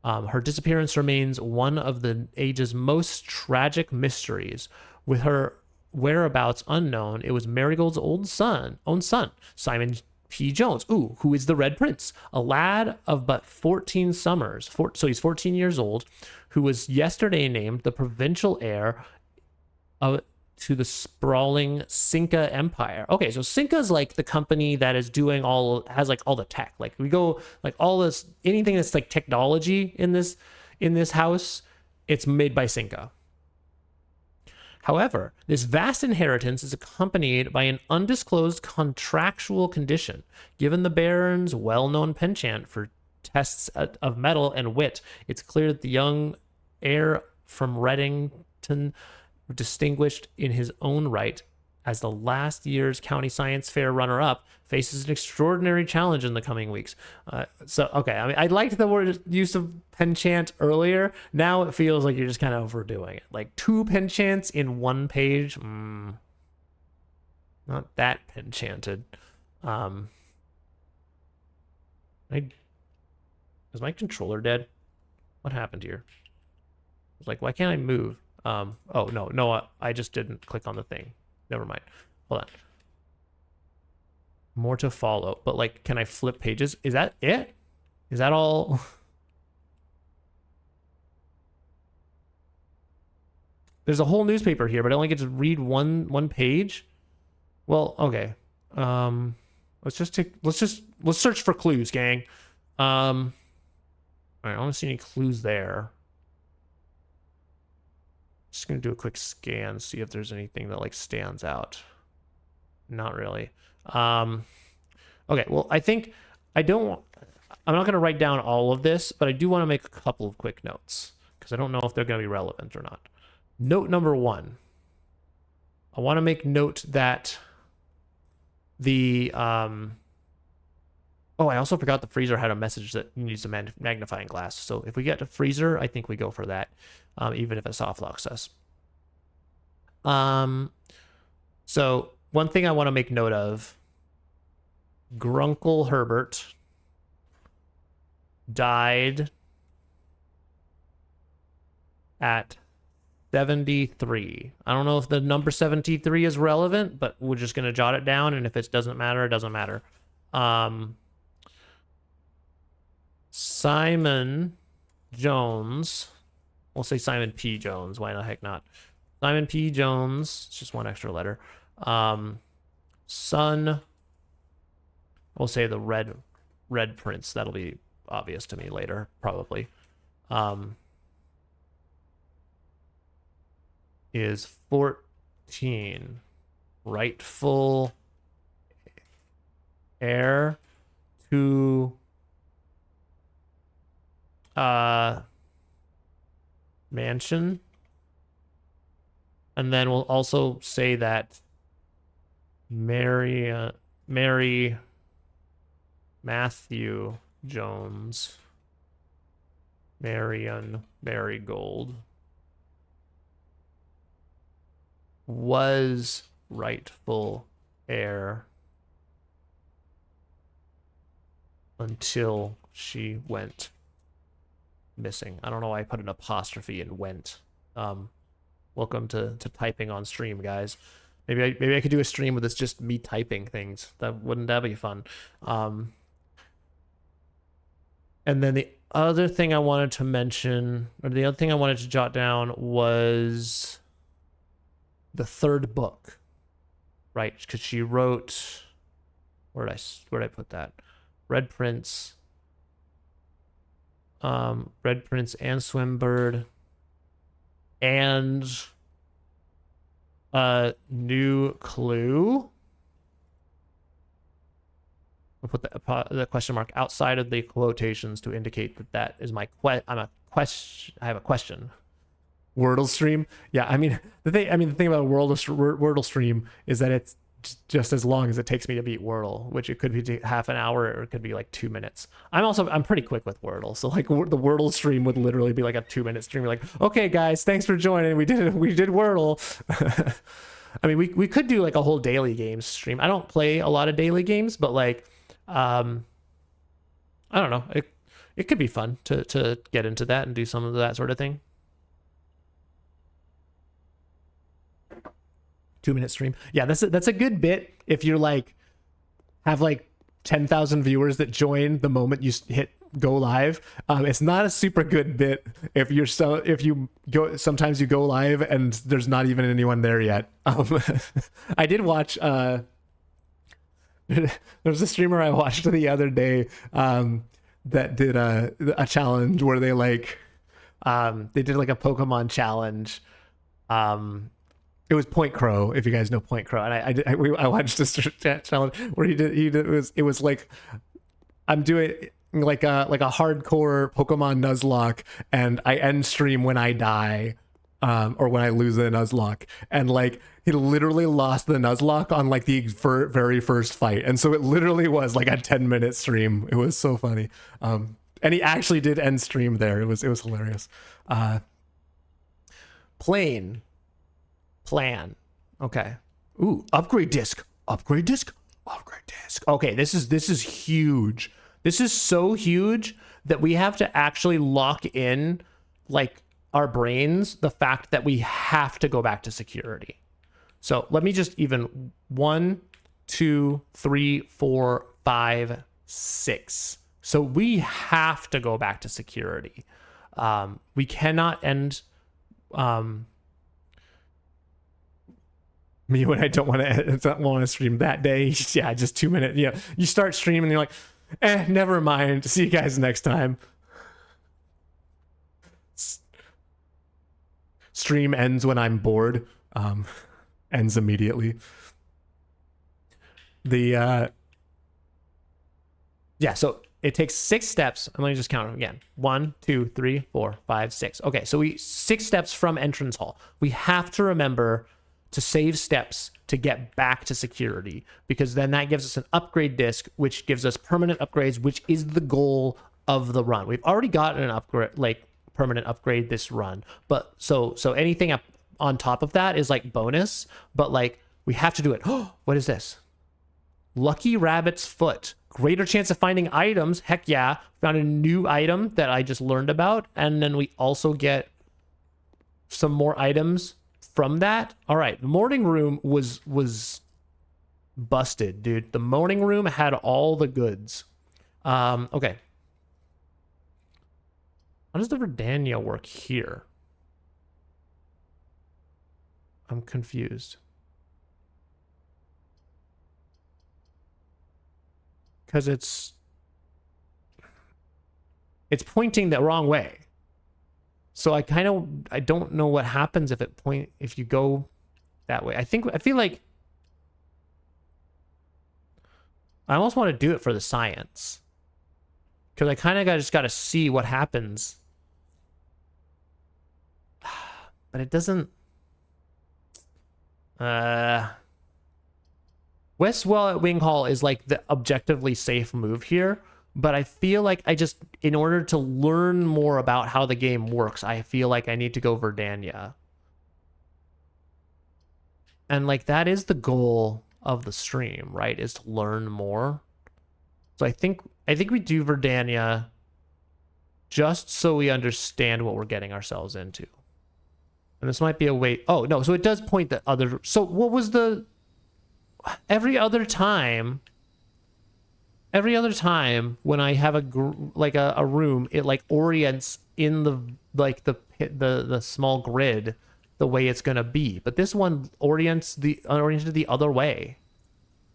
Her disappearance remains one of the age's most tragic mysteries. With her whereabouts unknown, it was Marigold's own son, Simon P. Jones, who is the Red Prince, a lad of but 14 summers, so he's 14 years old, who was yesterday named the provincial heir to the sprawling Cinca empire. Okay, so Cinca is like the company that is doing has like all the tech. Like we go like all this, anything that's like technology in this house, it's made by Cinca. However, this vast inheritance is accompanied by an undisclosed contractual condition. Given the Baron's well-known penchant for tests of mettle and wit, it's clear that the young heir from Reddington, distinguished in his own right as the last year's county science fair runner-up, faces an extraordinary challenge in the coming weeks. Okay, I mean, I liked the word use of penchant earlier. Now it feels like you're just kind of overdoing it. Like 2 penchants in 1 page. Not that penchanted. Is my controller dead? What happened here? It's like, why can't I move? Oh, no, I just didn't click on the thing. Never mind. Hold on. More to follow. But, like, can I flip pages? Is that it? Is that all? There's a whole newspaper here, but I only get to read one page? Well, okay. Let's search for clues, gang. All right, I don't see any clues there. Just gonna do a quick scan, see if there's anything that like stands out. Not really. Okay, well, I'm not gonna write down all of this, but I do want to make a couple of quick notes because I don't know if they're gonna be relevant or not. Note number 1. I want to make note that the oh, I also forgot the freezer had a message that needs a magnifying glass. So if we get to freezer, I think we go for that, even if it soft locks us. So one thing I want to make note of, Grunkle Herbert died at 73. I don't know if the number 73 is relevant, but we're just going to jot it down. And if it doesn't matter, it doesn't matter. Simon Jones, we'll say Simon P. Jones. Why the heck not? Simon P. Jones, it's just one extra letter. Son, we'll say the Red Prince. That'll be obvious to me later, probably. Is 14 rightful heir to mansion. And then we'll also say that Mary Matthew Jones, Marion Marigold, was rightful heir until she went missing. I don't know why I put an apostrophe in went. Welcome to typing on stream, guys. Maybe I could do a stream with it's just me typing things. Wouldn't that be fun? And then the other thing I wanted to mention, or the other thing I wanted to jot down was the 3rd book, right? Because she wrote, where did I put that? Red Prince and Swimbird, and New Clue. I'll put the question mark outside of the quotations to indicate that is my I have a question. Wordle stream. Yeah, I mean the thing about Wordle stream is that it's just as long as it takes me to beat Wordle, which it could be half an hour or it could be like 2 minutes. I'm pretty quick with Wordle, so like the Wordle stream would literally be like a 2-minute stream. You're like, okay guys, thanks for joining. We did Wordle. I mean, we could do like a whole daily games stream. I don't play a lot of daily games, but like I don't know, it could be fun to get into that and do some of that sort of thing. 2-minute stream. Yeah, that's a good bit if you're like have like 10,000 viewers that join the moment you hit go live. It's not a super good bit if you go, sometimes you go live and there's not even anyone there yet. I did watch there's a streamer I watched the other day that did a challenge where they did like a Pokemon challenge. It was Point Crow, if you guys know Point Crow, and I watched this challenge where it was like, I'm doing like a hardcore Pokemon Nuzlocke, and I end stream when I die, or when I lose the Nuzlocke, and like he literally lost the Nuzlocke on like the very first fight, and so it literally was like a 10-minute stream. It was so funny, and he actually did end stream there. It was hilarious. Plan. Okay. Ooh, upgrade disc. Okay, this is huge. This is so huge that we have to actually lock in like our brains the fact that we have to go back to security. So let me just even 1, 2, 3, 4, 5, 6. So we have to go back to security. We cannot end me when I don't want to stream that day. Yeah, just 2 minutes. Yeah, you start streaming and you're like, never mind. See you guys next time. Stream ends when I'm bored. Ends immediately. Yeah, so it takes 6 steps. And let me just count them again. 1, 2, 3, 4, 5, 6. Okay, so 6 steps from entrance hall. We have to remember to save steps to get back to security, because then that gives us an upgrade disc, which gives us permanent upgrades, which is the goal of the run. We've already gotten an upgrade, like permanent upgrade this run, but so anything up on top of that is like bonus, but like we have to do it. Oh, what is this? Lucky Rabbit's Foot. Greater chance of finding items. Heck yeah. Found a new item that I just learned about, and then we also get some more items from that. All right, the morning room was busted, dude. The morning room had all the goods. Okay. How does the Verdania work here? I'm confused. Because it's pointing the wrong way. So I don't know what happens if you go that way. I feel like I almost want to do it for the science, because I kind of just got to see what happens. But it doesn't. Westwell at Wing Hall is like the objectively safe move here. But I feel like in order to learn more about how the game works, I feel like I need to go Verdania. And like that is the goal of the stream, right? Is to learn more. So I think we do Verdania just so we understand what we're getting ourselves into. And this might be a way. Oh, no. So it does point the other. So what was every other time when I have a room, it like orients in the small grid the way it's gonna be. But this one oriented the other way,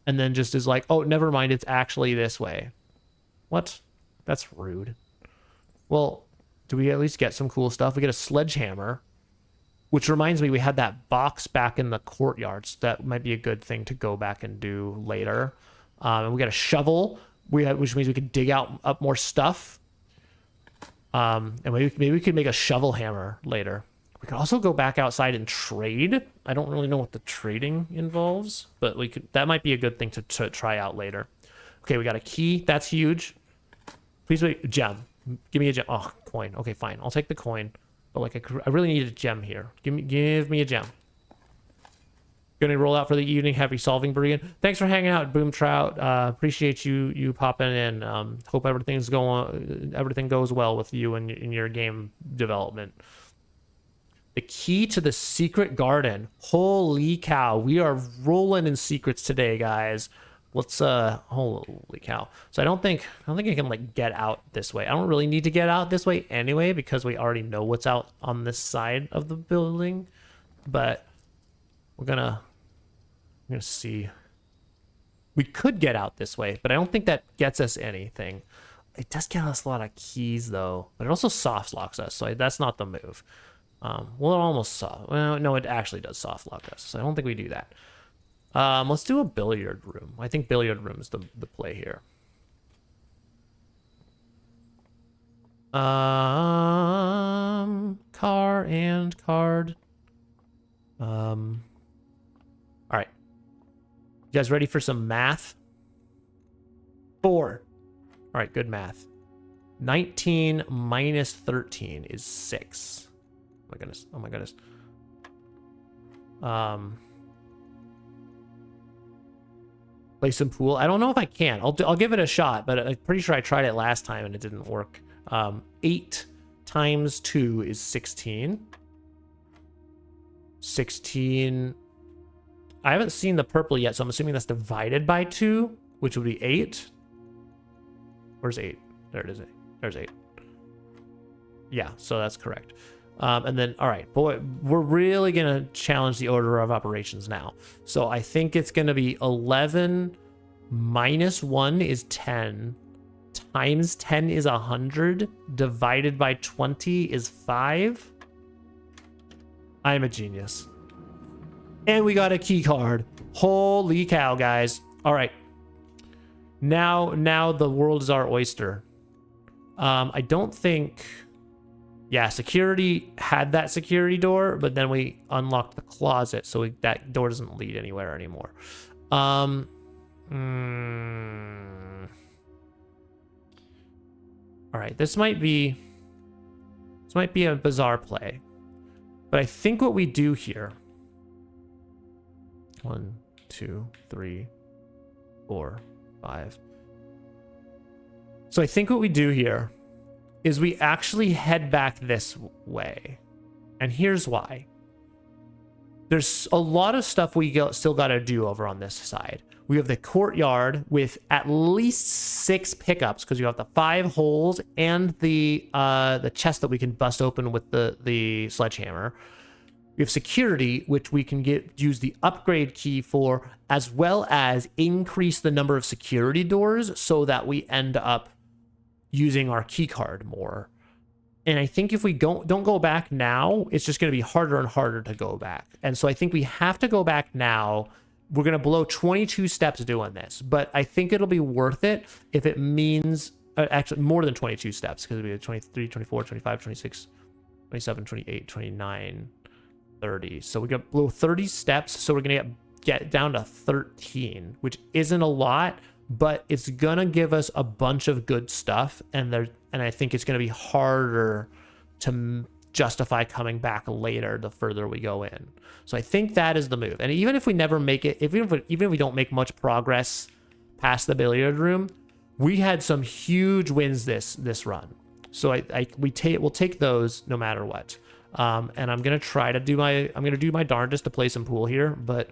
and then just is like, oh, never mind, it's actually this way. What? That's rude. Well, do we at least get some cool stuff? We get a sledgehammer, which reminds me we had that box back in the courtyards. That might be a good thing to go back and do later. And we got a shovel, which means we could dig up more stuff. And maybe we could make a shovel hammer later. We could also go back outside and trade. I don't really know what the trading involves, but that might be a good thing to try out later. Okay, we got a key. That's huge. Please wait. Gem. Give me a gem. Oh, coin. Okay, fine. I'll take the coin. But like, I really need a gem here. Give me a gem. Gonna roll out for the evening. Happy solving, Berean. Thanks for hanging out, Boom Trout. Appreciate you popping in. Hope everything goes well with you and in your game development. The key to the secret garden. Holy cow, we are rolling in secrets today, guys. Let's holy cow. So I don't think I can like get out this way. I don't really need to get out this way anyway because we already know what's out on this side of the building. But we're gonna see. We could get out this way, but I don't think that gets us anything. It does get us a lot of keys though, but it also soft locks us, so that's not the move. Well, it almost soft. Well, no, it actually does soft lock us, so I don't think we do that. Let's do a billiard room. I think billiard room is the play here. Car and card. All right. You guys ready for some math? 4. All right, good math. 19 minus 13 is 6. Oh my goodness. Oh my goodness. Play some pool. I don't know if I can. I'll give it a shot, but I'm pretty sure I tried it last time and it didn't work. 8 times 2 is 16. 16. I haven't seen the purple yet, so I'm assuming that's divided by 2, which would be 8. Where's 8? There it is. There's 8. Yeah, so that's correct. And then, all right, boy, we're really going to challenge the order of operations now. So I think it's going to be 11 minus 1 is 10, times 10 is 100, divided by 20 is 5. I am a genius. And we got a key card. Holy cow, guys. All right. Now the world is our oyster. I don't think... Yeah, security had that security door, but then we unlocked the closet, so that door doesn't lead anywhere anymore. All right, this might be a bizarre play, but I think what we do here. 1, 2, 3, 4, 5. So I think what we do here is we actually head back this way. And here's why. There's a lot of stuff we still got to do over on this side. We have the courtyard with at least 6 pickups because you have the 5 holes and the chest that we can bust open with the sledgehammer. We have security, which we can use the upgrade key for, as well as increase the number of security doors so that we end up using our key card more. And I think if we don't go back now, it's just going to be harder and harder to go back. And so I think we have to go back now. We're going to blow 22 steps doing this, but I think it'll be worth it if it means actually more than 22 steps, because it'll be 23, 24, 25, 26, 27, 28, 29, 30. So we got blow 30 steps. So we're going to get down to 13, which isn't a lot, but it's gonna give us a bunch of good stuff, and I think it's gonna be harder to justify coming back later the further we go in. So I think that is the move. And even if we never make it, even if we don't make much progress past the billiard room, we had some huge wins this run. So we'll take those no matter what. And I'm gonna try to do my darndest to play some pool here, but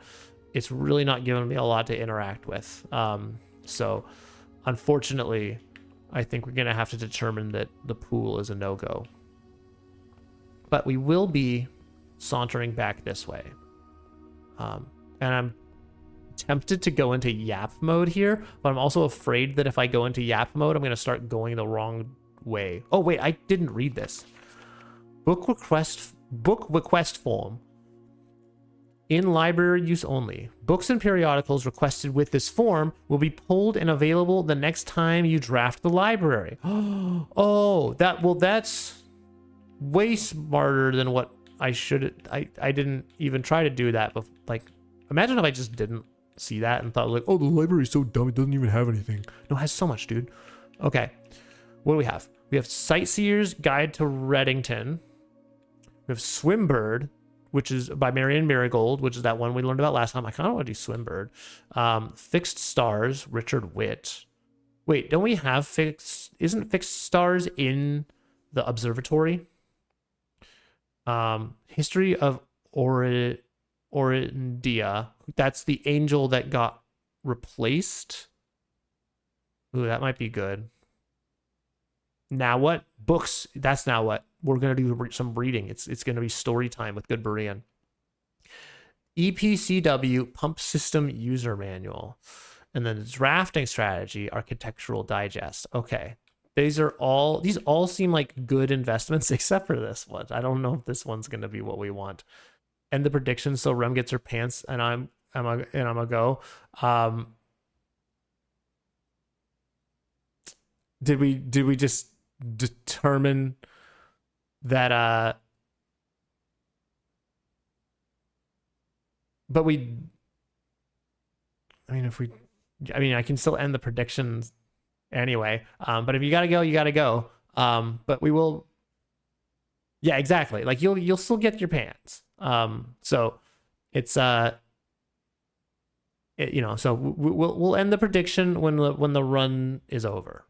it's really not giving me a lot to interact with. So unfortunately, I think we're going to have to determine that the pool is a no-go. But we will be sauntering back this way. And I'm tempted to go into yap mode here, but I'm also afraid that if I go into yap mode, I'm going to start going the wrong way. Oh, wait, I didn't read this. Book request form. In library use only. Books and periodicals requested with this form will be pulled and available the next time you draft the library. Oh, that's way smarter than what I should. I didn't even try to do that. But like, imagine if I just didn't see that and thought like, oh, the library is so dumb, it doesn't even have anything. No, it has so much, dude. Okay, what do we have? We have Sightseer's Guide to Reddington. We have Swimbird, which is by Marion Marigold, which is that one we learned about last time. I kind of want to do Swimbird. Fixed Stars, Richard Witt. Wait, don't we have isn't Fixed Stars in the observatory? History of Orindia. That's the angel that got replaced. Ooh, that might be good. Now what? Books. That's now what. We're going to do some reading. It's going to be story time with GoodBerean. EPCW Pump System User Manual. And then the Drafting Strategy Architectural Digest. Okay. These all seem like good investments except for this one. I don't know if this one's going to be what we want. And the prediction, so Rem gets her pants and I'm a go. Did we just determine that but we, I mean, I can still end the predictions anyway. But if you gotta go, you gotta go. But we will, yeah, exactly. Like you'll still get your pants. So it's so we'll end the prediction when the run is over.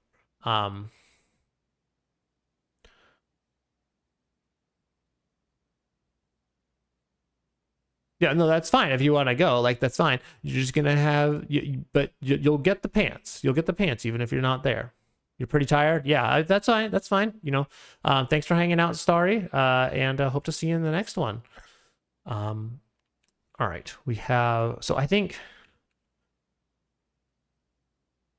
Yeah, no, that's fine. If you want to go, like, that's fine. You're just gonna have, but you'll get the pants. You'll get the pants even if you're not there. You're pretty tired. Yeah, that's fine. That's fine. Thanks for hanging out, Starry, and hope to see you in the next one. All right, we have. So I think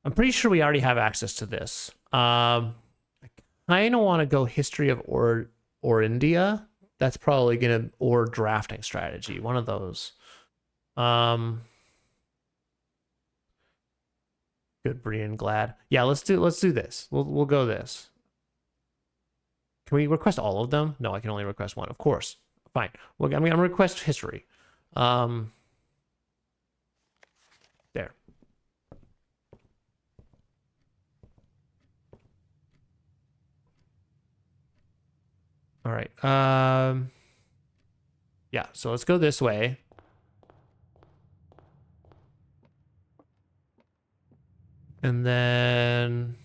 I'm pretty sure we already have access to this. I kind of want to go history of or India. That's probably gonna, or drafting strategy, one of those. GoodBerean, glad. Yeah, let's do this. We'll go this. Can we request all of them? No, I can only request one. Of course. Fine. Well, I'm gonna request history. There. All right. Yeah, so let's go this way. And then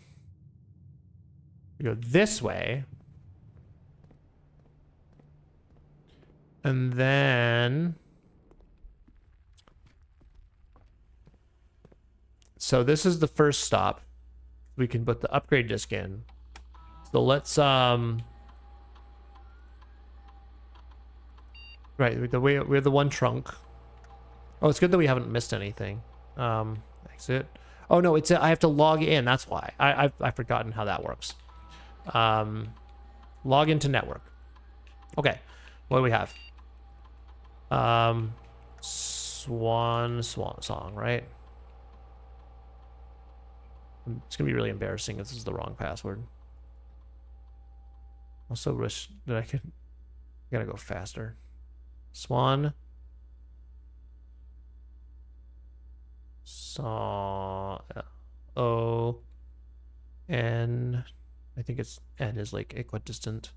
we go this way. And then so this is the first stop. We can put the upgrade disc in. So let's right, we have the one trunk. Oh, it's good that we haven't missed anything. Exit. Oh no, I have to log in. That's why. I've forgotten how that works. Log into network. Okay, what do we have? Swan song, right? It's gonna be really embarrassing if this is the wrong password. Also wish that I gotta go faster. Swan song O-N, I think it's N is like equidistant,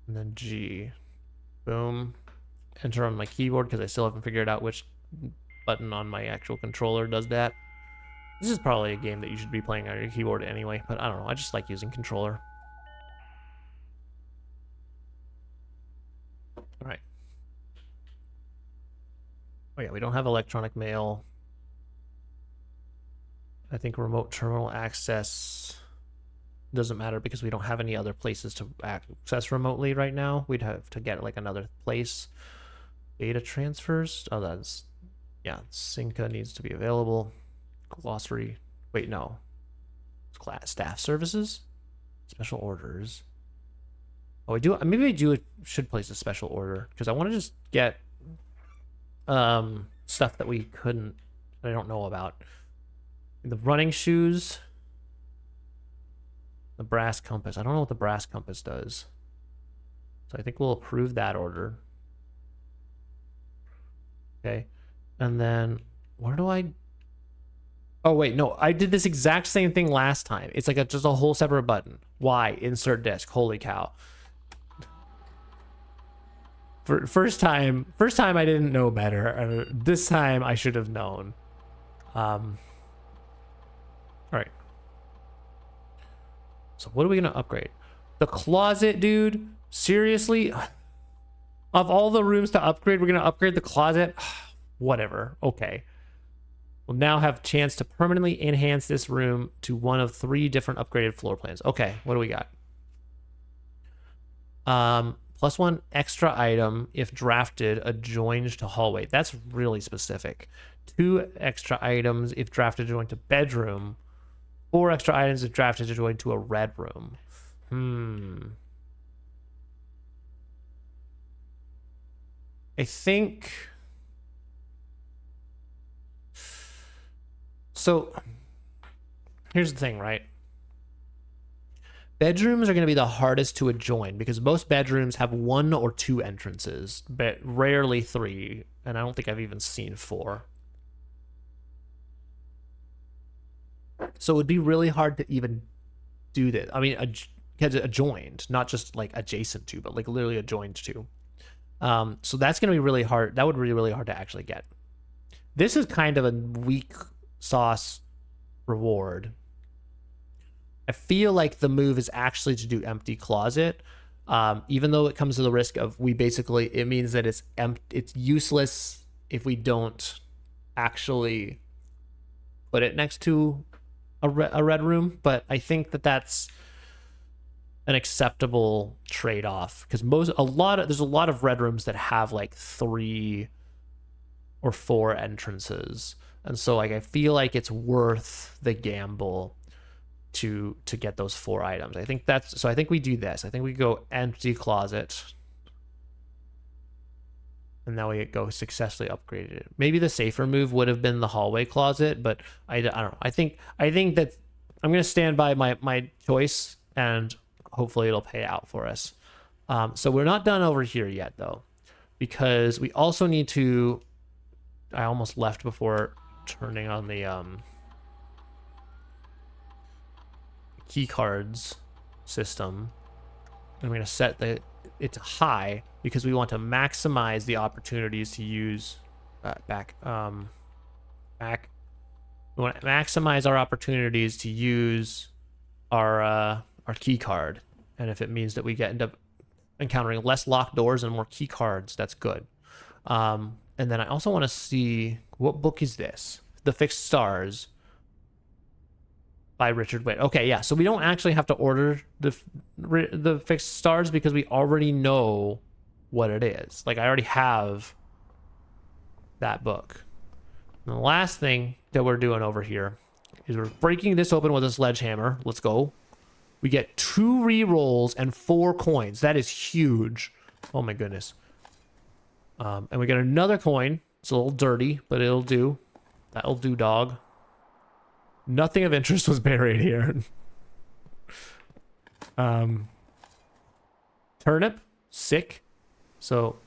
and then G. Boom. Enter on my keyboard because I still haven't figured out which button on my actual controller does that. This is probably a game that you should be playing on your keyboard anyway, but I don't know. I just like using controller. All right. Oh yeah, we don't have electronic mail. I think remote terminal access doesn't matter because we don't have any other places to access remotely right now. We'd have to get like another place. Data transfers. Oh, that's, yeah, Synca needs to be available. Glossary. Wait, no. Class staff services. Special orders. Oh, maybe should place a special order because I want to just get stuff that I don't know about. The running shoes. The brass compass. I don't know what the brass compass does. So I think we'll approve that order. Okay. And then where do I... Oh, wait, no. I did this exact same thing last time. It's like just a whole separate button. Why? Insert disk. Holy cow. First time I didn't know better. This time I should have known. All right. So what are we going to upgrade? The closet, dude. Seriously? Of all the rooms to upgrade, we're going to upgrade the closet? Whatever. Okay. will now have a chance to permanently enhance this room to one of 3 different upgraded floor plans. Okay, what do we got? +1 extra item if drafted adjoined to hallway. That's really specific. 2 extra items if drafted adjoined to bedroom. 4 extra items if drafted adjoined to a red room. I think... So, here's the thing, right? Bedrooms are going to be the hardest to adjoin because most bedrooms have 1 or 2 entrances, but rarely 3, and I don't think I've even seen 4. So it would be really hard to even do this. I mean, adjoined, not just like adjacent to, but like literally adjoined to. So that's going to be really hard. That would be really hard to actually get. This is kind of a weak sauce reward. I feel like the move is actually to do empty closet, even though it comes to the risk of it means that it's useless if we don't actually put it next to a red room. But I think that that's an acceptable trade-off because there's a lot of red rooms that have like 3 or 4 entrances, and so like I feel like it's worth the gamble to get those 4 items. I think we do this. I think we go empty closet, and now we go successfully upgraded it. Maybe the safer move would have been the hallway closet, but I don't know. I think that I'm gonna stand by my choice, and hopefully it'll pay out for us. So we're not done over here yet though, because we also need to. I almost left before turning on the key cards system. I'm going to set it to high because we want to maximize the opportunities to use back. We want to maximize our opportunities to use our key card, and if it means that we end up encountering less locked doors and more key cards, that's good. And then I also want to see, what book is this? The Fixed Stars by Richard Witt. Okay, yeah, so we don't actually have to order the Fixed Stars because we already know what it is. Like, I already have that book. And the last thing that we're doing over here is we're breaking this open with a sledgehammer. Let's go. We get 2 re-rolls and 4 coins. That is huge. Oh my goodness. And we get another coin. It's a little dirty, but it'll do. That'll do, dog. Nothing of interest was buried here. Turnip, sick. So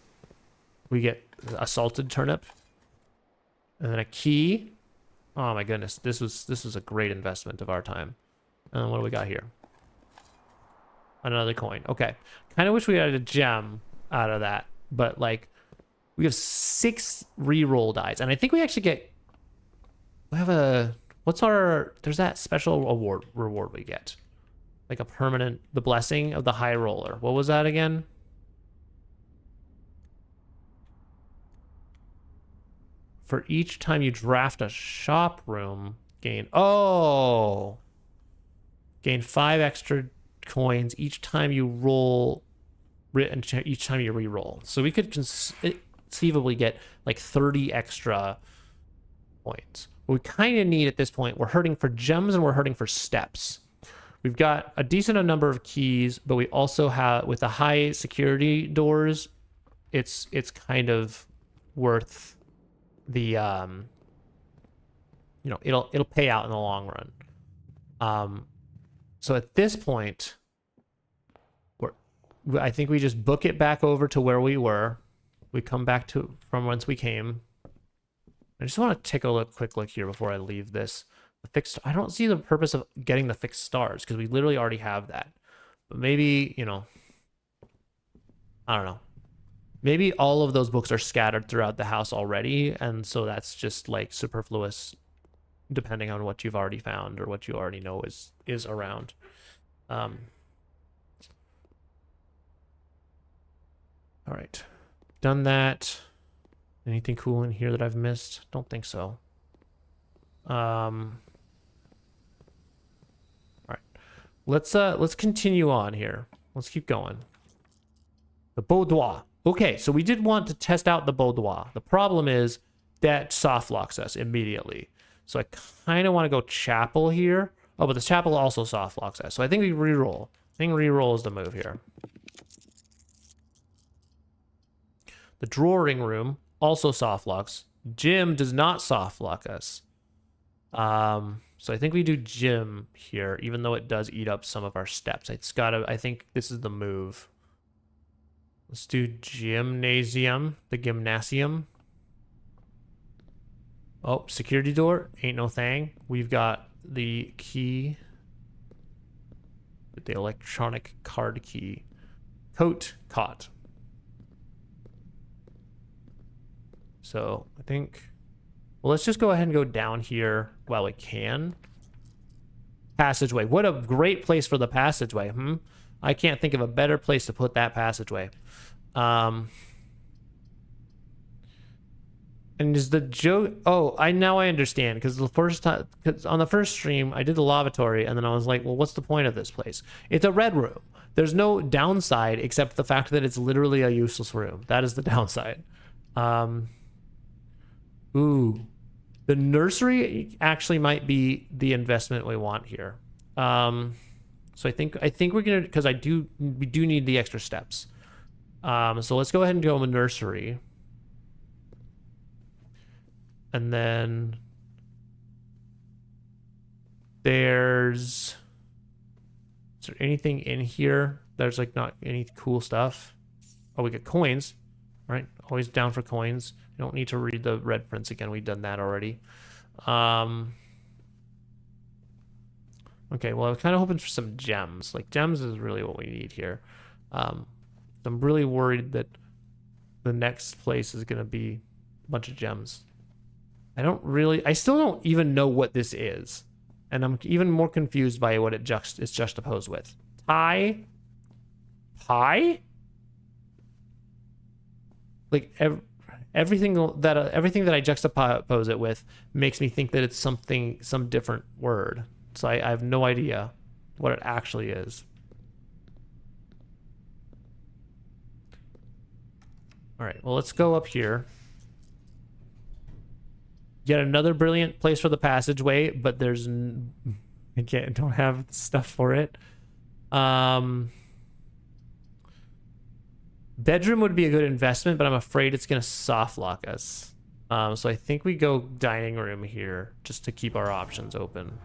we get assaulted turnip, and then a key. Oh my goodness, this was a great investment of our time. And what do we got here? Another coin. Okay, kind of wish we had a gem out of that, but like we have 6 re-roll dice, and I think we actually get. We have a. There's that special reward we get. Like a permanent, the blessing of the high roller. What was that again? For each time you draft a shop room, gain 5 extra coins each time you roll, each time you re-roll. So we could conceivably get like 30 extra points. What we kind of need at this point, we're hurting for gems and we're hurting for steps. We've got a decent number of keys, but we also have, with the high security doors, it's kind of worth the it'll pay out in the long run. So at this point, I think we just book it back over to where we were. We come back from whence we came. I just want to take a quick look here before I leave this. I don't see the purpose of getting the fixed stars because we literally already have that. But maybe, I don't know. Maybe all of those books are scattered throughout the house already, and so that's just like superfluous, depending on what you've already found or what you already know is around. All right, done that. Anything cool in here that I've missed? Don't think so. All right. Let's continue on here. Let's keep going. The boudoir. Okay, so we did want to test out the boudoir. The problem is that soft locks us immediately. So I kind of want to go chapel here. Oh, but the chapel also soft locks us. So I think we reroll. I think reroll is the move here. The drawing room also soft locks. Gym does not soft lock us. So I think we do gym here, even though it does eat up some of our steps. It's gotta, I think this is the move. Let's do gymnasium, the gymnasium. Oh, security door, ain't no thing. We've got the key, the electronic card key. Coat, caught. So I think, well, let's just go ahead and go down here while we can. Passageway. What a great place for the passageway. I can't think of a better place to put that passageway. And is the joke? Oh, now I understand, because the first time, because on the first stream I did the lavatory, and then I was like, well, what's the point of this place? It's a red room. There's no downside except the fact that it's literally a useless room. That is the downside. Ooh, the nursery actually might be the investment we want here. So I think we're gonna, because we do need the extra steps. So let's go ahead and go with nursery. And then is there anything in here? There's like not any cool stuff. Oh, we get coins, right? Always down for coins. You don't need to read the red prints again. We've done that already. Okay, well, I was kind of hoping for some gems. Like, gems is really what we need here. I'm really worried that the next place is going to be a bunch of gems. I still don't even know what this is. And I'm even more confused by what it's juxtaposed with. Pie? Like, everything that I juxtapose it with makes me think that it's some different word. So I have no idea what it actually is. All right, well, let's go up here. Yet another brilliant place for the passageway, but I don't have stuff for it. Bedroom would be a good investment, but I'm afraid it's going to soft lock us. So I think we go dining room here just to keep our options open.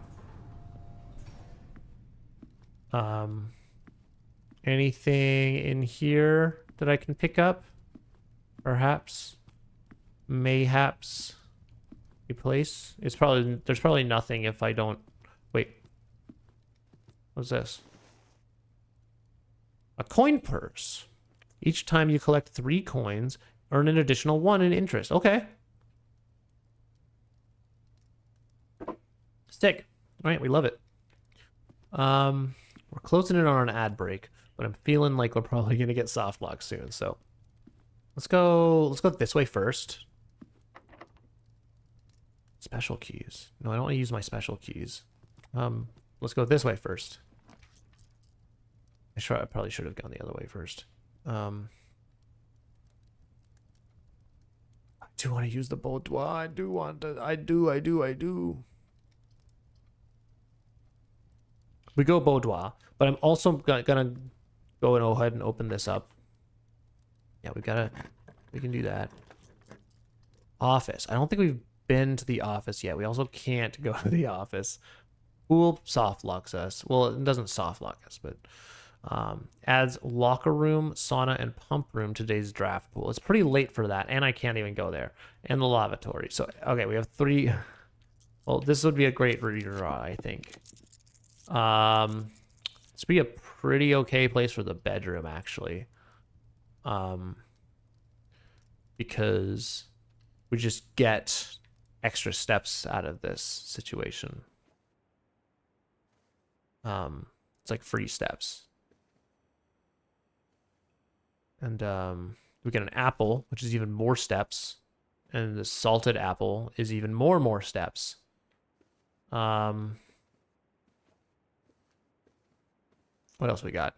Anything in here that I can pick up? Perhaps? Mayhaps? A place? There's probably nothing if I don't... Wait. What's this? A coin purse. Each time you collect 3 coins, earn an additional 1 in interest. Okay. Stick. All right, we love it. We're closing in on an ad break, but I'm feeling like we're probably gonna get soft lock soon. So let's go this way first. Special keys. No, I don't want to use my special keys. Let's go this way first. I probably should have gone the other way first. I do want to use the boudoir. I do. We go boudoir, but I'm also gonna go ahead and open this up. Yeah, we can do that. Office. I don't think we've been to the office yet. We also can't go to the office. Pool soft locks us. Well, it doesn't soft lock us, but adds locker room, sauna, and pump room to today's draft pool. It's pretty late for that, and I can't even go there. And the lavatory. So, okay, we have 3. Well, this would be a great redraw, I think. This would be a pretty okay place for the bedroom, actually. Because we just get extra steps out of this situation. It's like free steps. And we get an apple, which is even more steps. And the salted apple is even more steps. What else we got?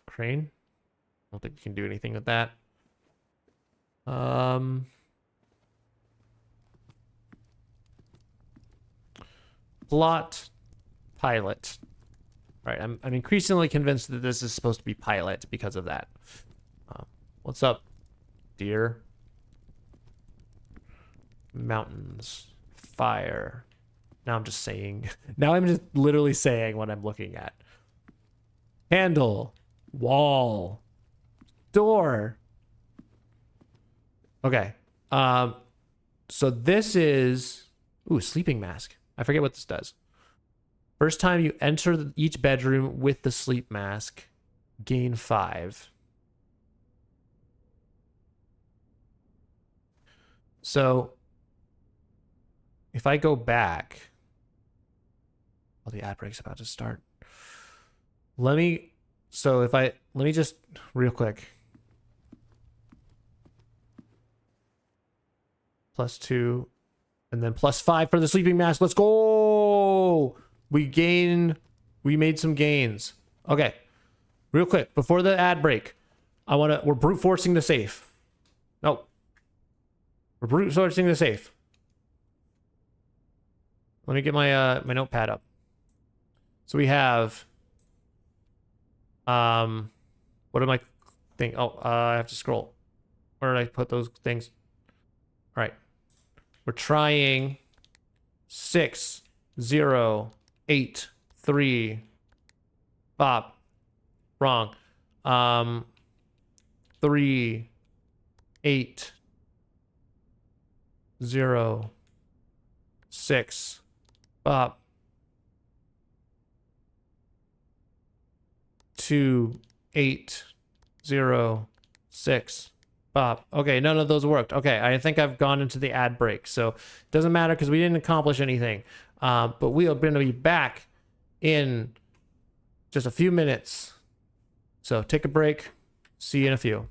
Crane. I don't think we can do anything with that. Plot pilot. All right, I'm increasingly convinced that this is supposed to be pilot because of that. What's up, deer? Mountains, fire. Now I'm just saying. Now I'm just literally saying what I'm looking at. Handle, wall, door. Okay. So this is sleeping mask. I forget what this does. First time you enter each bedroom with the sleep mask, gain 5. So if I go back, the ad break's about to start. Let me just real quick. +2 and then +5 for the sleeping mask. Let's go. We made some gains. Okay. Real quick, before the ad break, we're brute forcing the safe. No. We're brute forcing the safe. Let me get my my notepad up. So we have what am I think? Oh, I have to scroll. Where did I put those things? All right. We're trying 6, 0, 8, 3. Bop. Wrong. 3, 8, 0, 6. Bop. 2, 8, 0, 6. Bop. Okay, none of those worked. Okay, I think I've gone into the ad break, so it doesn't matter because we didn't accomplish anything. But we are going to be back in just a few minutes. So take a break. See you in a few.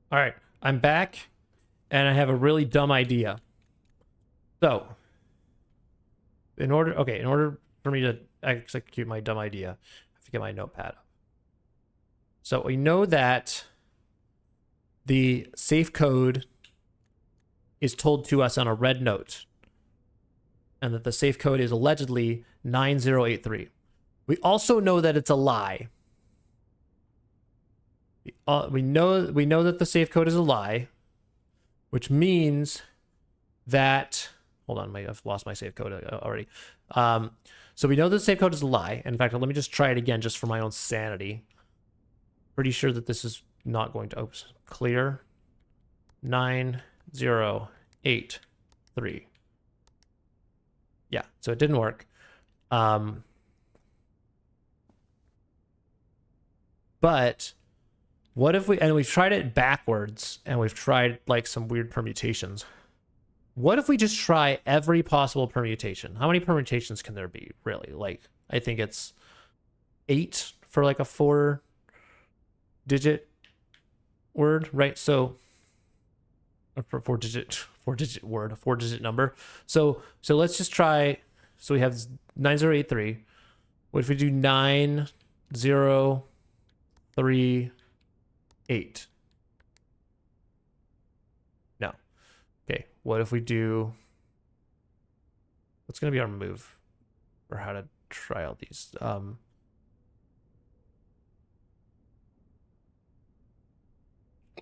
All right, I'm back, and I have a really dumb idea. So, in order for me to execute my dumb idea, I have to get my notepad up. So we know that the safe code is told to us on a red note, and that the safe code is allegedly 9083. We also know that it's a lie. We know that the safe code is a lie, which means that, hold on, I've lost my safe code already. So we know that the safe code is a lie. In fact, let me just try it again just for my own sanity. Pretty sure that this is not going to, oops, clear. 9083. Yeah, so it didn't work. But what if we've tried it backwards, and we've tried like some weird permutations. What if we just try every possible permutation? How many permutations can there be, really? Like, I think it's 8 for like a 4-digit word, right? So, for 4-digit word, a 4-digit number. So let's just try. So we have 9083. What if we do 9038? No. Okay. What if we do? What's gonna be our move for how to try all these?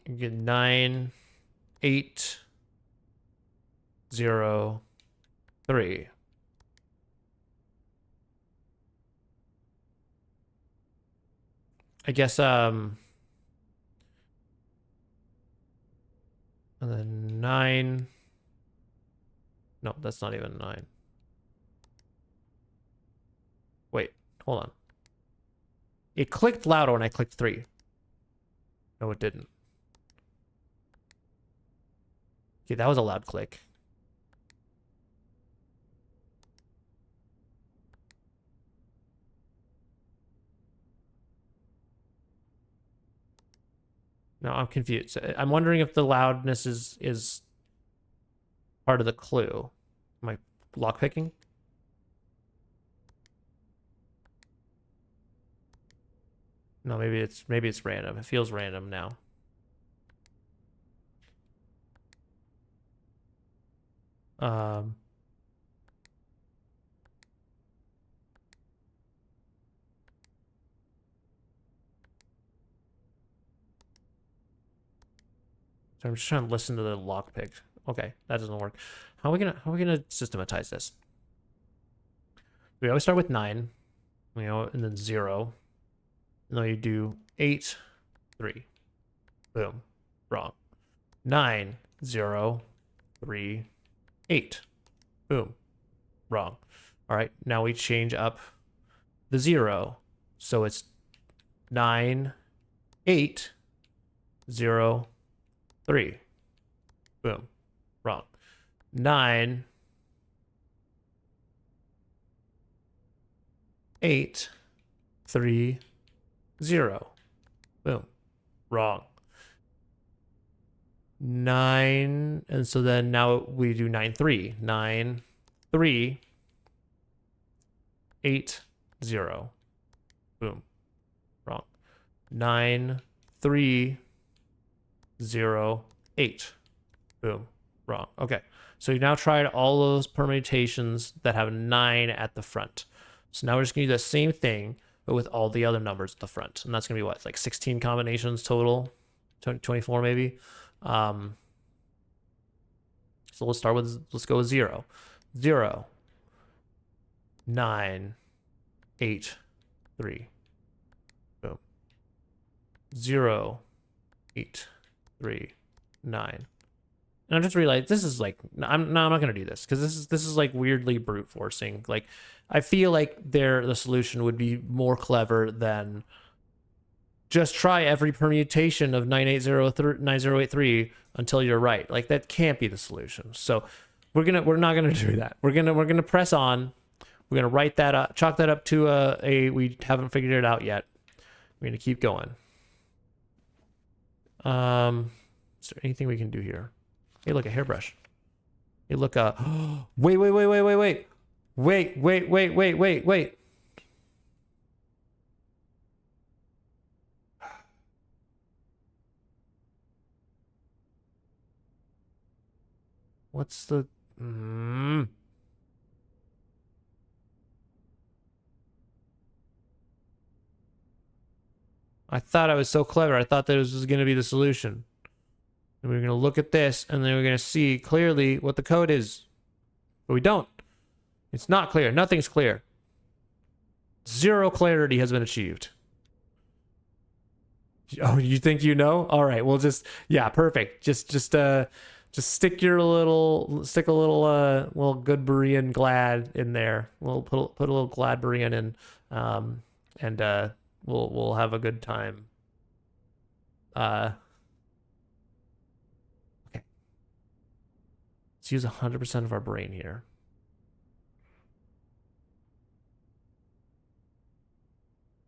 You get 9803. I guess and then 9. No, that's not even 9. Wait, hold on. It clicked louder when I clicked 3. No, it didn't. Okay, that was a loud click. No, I'm confused. I'm wondering if the loudness is part of the clue. Am I lockpicking? No, maybe it's random. It feels random now. So I'm just trying to listen to the lockpick. Okay, that doesn't work. How are we gonna systematize this? We always start with 9, you know, and then 0. And then you do 8, 3. Boom. Wrong. 9, 0, 3, 8. Boom. Wrong. All right, now we change up the 0. So it's 9, 8, 0, 3. Boom. Wrong. 9, 8, 3, 0. Boom. Wrong. 9, and so then now we do 9, 3. 9, 3, 8, 0. Boom. Wrong. 9, 3, 0, 8. Boom. Wrong. Okay. So you now tried all those permutations that have 9 at the front. So now we're just going to do the same thing, but with all the other numbers at the front. And that's going to be what? Like 16 combinations total? 24 maybe? So let's go with 0. 0, 9, 8, 3. Boom. 0, 8, 3, 9. And I just realized this is like, I'm not going to do this because this is like weirdly brute forcing. Like, I feel like the solution would be more clever than just try every permutation of 9083 until you're right. Like, that can't be the solution. So we're not gonna do that. We're gonna press on. We're gonna write that up, chalk that up to a we haven't figured it out yet. We're gonna keep going. Is there anything we can do here? Hey, look, a hairbrush. Hey, look, wait, wait, wait, wait, wait, wait. Wait, wait, wait, wait, wait, wait. What's the... I thought I was so clever. I thought that this was going to be the solution. And we were going to look at this, and then we're going to see clearly what the code is. But we don't. It's not clear. Nothing's clear. Zero clarity has been achieved. Oh, you think you know? All right, we'll just... Yeah, perfect. Just stick a little GoodBerean glad in there. We'll put a little GoodBerean in, and we'll have a good time. Okay. Let's use 100% of our brain here.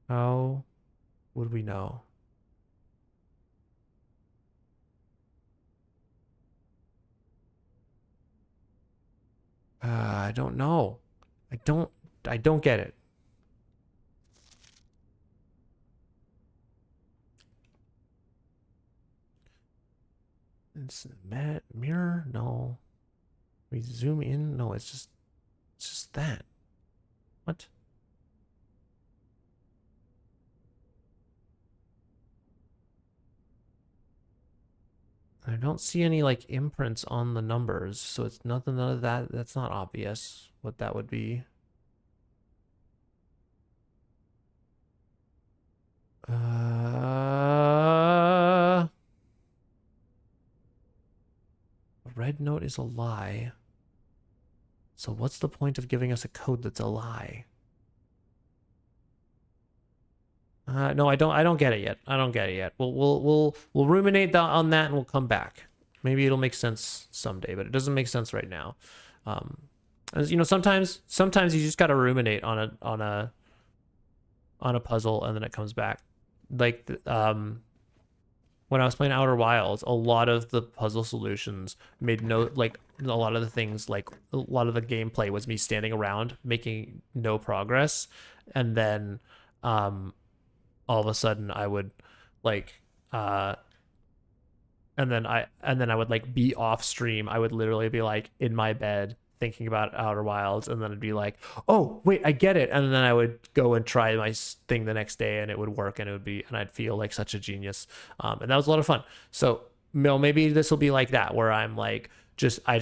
How would we know? I don't know. I don't get it. It's mirror? No. We zoom in? No, it's just that. What? I don't see any like imprints on the numbers, so it's nothing. None of that. That's not obvious what that would be. A red note is a lie. So what's the point of giving us a code that's a lie? No, I don't get it yet. I don't get it yet. We'll ruminate on that and we'll come back. Maybe it'll make sense someday, but it doesn't make sense right now. As you know, sometimes you just gotta ruminate on a puzzle and then it comes back. Like when I was playing Outer Wilds, a lot of the puzzle solutions made no, like a lot of the things, like a lot of the gameplay was me standing around making no progress, and then all of a sudden I would like and then I would like be off stream. I would literally be like in my bed thinking about Outer Wilds, and then it'd be like, oh wait, I get it, and then I would go and try my thing the next day and it would work, and I'd feel like such a genius, and that was a lot of fun. So maybe this will be like that, where I'm like I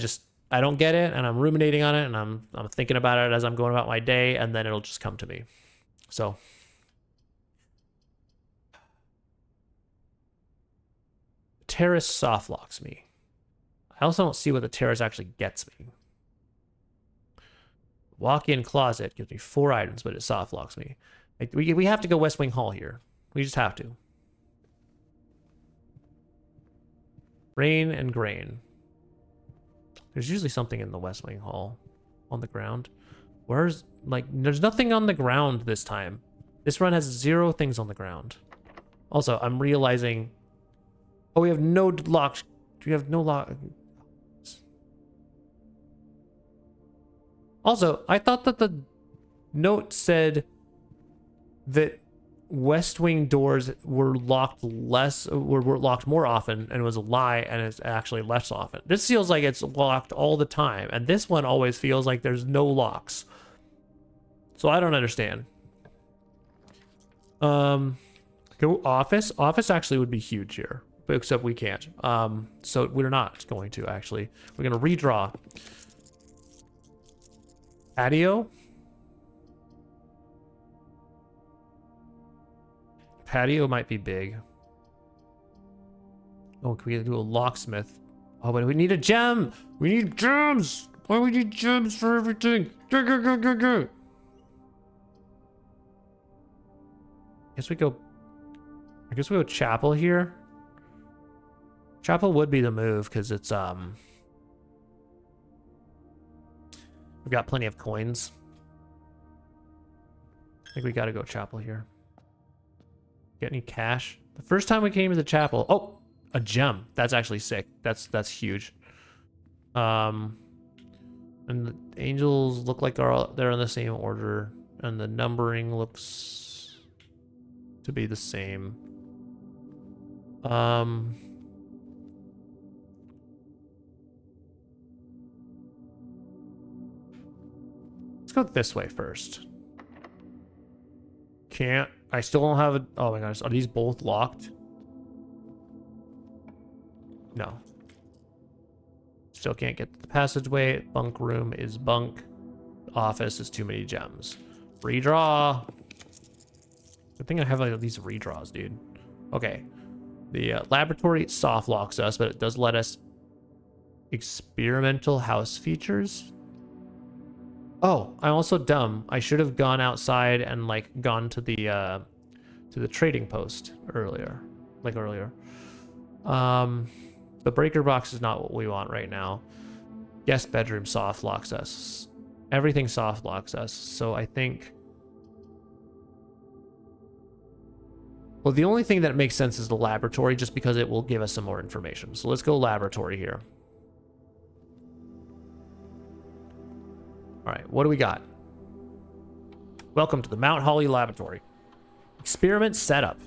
don't get it and I'm ruminating on it and I'm thinking about it as I'm going about my day, and then it'll just come to me. So terrace soft locks me. I also don't see what the terrace actually gets me. Walk-in closet gives me 4 items, but it soft locks me. Like, we have to go West Wing Hall here. We just have to. Rain and grain. There's usually something in the West Wing Hall on the ground. There's nothing on the ground this time. This run has 0 things on the ground. Also, I'm realizing... Oh, we have no lock. We have no lock. Also, I thought that the note said that West Wing doors were locked were locked more often, and it was a lie, and it's actually less often. This feels like it's locked all the time, and this one always feels like there's no locks. So I don't understand. Go office. Office actually would be huge here, but except we can't. So we're not going to actually. We're gonna redraw. Patio. Patio might be big. Oh, can we do a locksmith? Oh, but we need a gem. We need gems. Why we need gems for everything? Go, go, go, go, go. I guess we go chapel here. Chapel would be the move because it's we've got plenty of coins. I think we gotta go chapel here. Get any cash? The first time we came to the chapel, oh, a gem. That's actually sick. That's huge. And the angels look like they're in the same order, and the numbering looks to be the same. Let's go this way first. Can't. I still don't have a... Oh my gosh. Are these both locked? No. Still can't get the passageway. Bunk room is bunk. Office is too many gems. Redraw. Good thing I have like these redraws, dude. Okay. The laboratory soft locks us, but it does let us experimental house features. Oh, I'm also dumb. I should have gone outside and like gone to the trading post earlier. The breaker box is not what we want right now. Guest bedroom soft locks us. Everything soft locks us. So I think... Well, the only thing that makes sense is the laboratory, just because it will give us some more information. So let's go laboratory here. All right, what do we got? Welcome to the Mount Holly Laboratory. Experiment setup.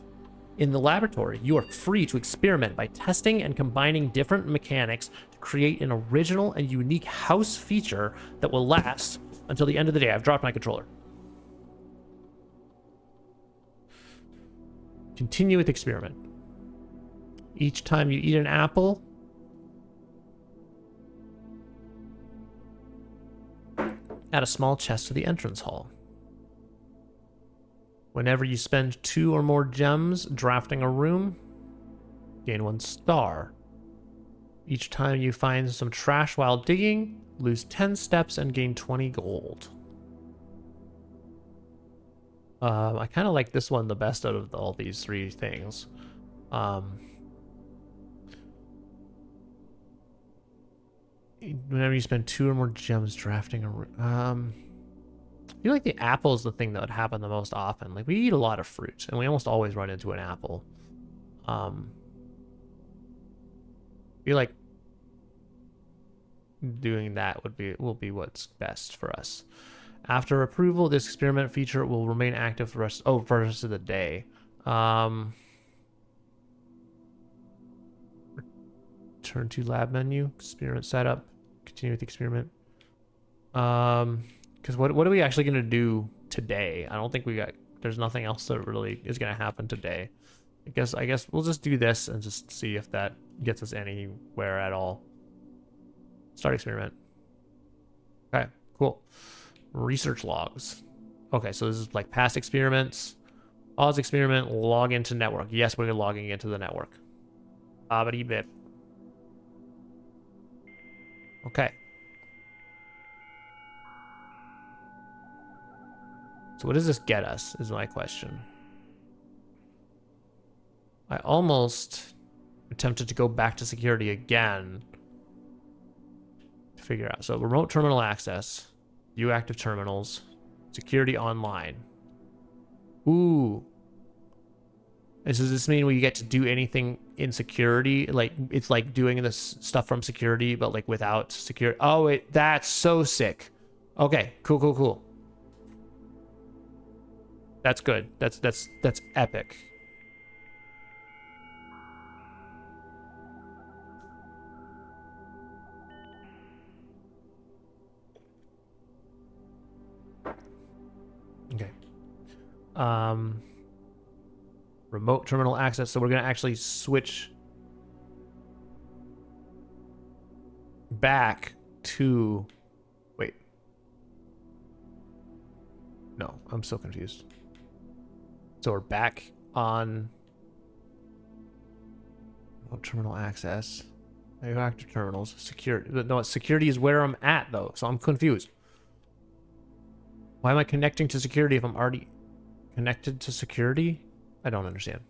In the laboratory, you are free to experiment by testing and combining different mechanics to create an original and unique house feature that will last until the end of the day. I've dropped my controller. Continue with experiment. Each time you eat an apple, add a small chest to the entrance hall. Whenever you spend 2 or more gems drafting a room, gain 1 star. Each time you find some trash while digging, lose 10 steps and gain 20 gold. I kind of like this one the best out of all these 3 things. Whenever you spend 2 or more gems drafting a room, I feel like the apple is the thing that would happen the most often. Like, we eat a lot of fruit, and we almost always run into an apple. I feel like doing that will be what's best for us. After approval, this experiment feature will remain active for us. Oh, for the rest of the day. Turn to lab menu. Experiment setup. Continue with the experiment. Because what are we actually gonna do today? I don't think there's nothing else that really is gonna happen today. I guess we'll just do this and just see if that gets us anywhere at all. Start experiment. Okay, cool. Research logs. Okay, so this is like past experiments. Pause experiment, log into network. Yes, we're logging into the network. Bobbity bip. Okay. So what does this get us, is my question. I almost attempted to go back to security again to figure out. So remote terminal access, view active terminals, security online. Ooh. And so does this mean we get to do anything in security? Like, it's like doing this stuff from security, but like without security. Oh, that's so sick. Okay, cool. That's good. That's epic. Okay. Remote terminal access. So we're gonna actually switch back to... Wait. No, I'm so confused. So we're back on terminal access. Active terminals. Security. No, security is where I'm at though, so I'm confused. Why am I connecting to security if I'm already connected to security? I don't understand.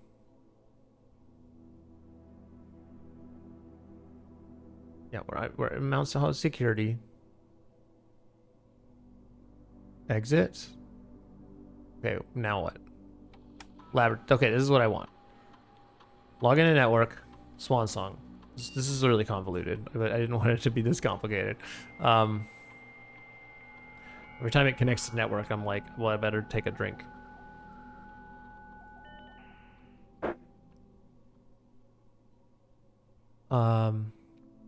Yeah, we're at Mount Holly security. Exit. Okay, now what? Okay, this is what I want. Log into network. Swan song. This is really convoluted, but I didn't want it to be this complicated. Every time it connects to the network, I'm like, well, I better take a drink. I'm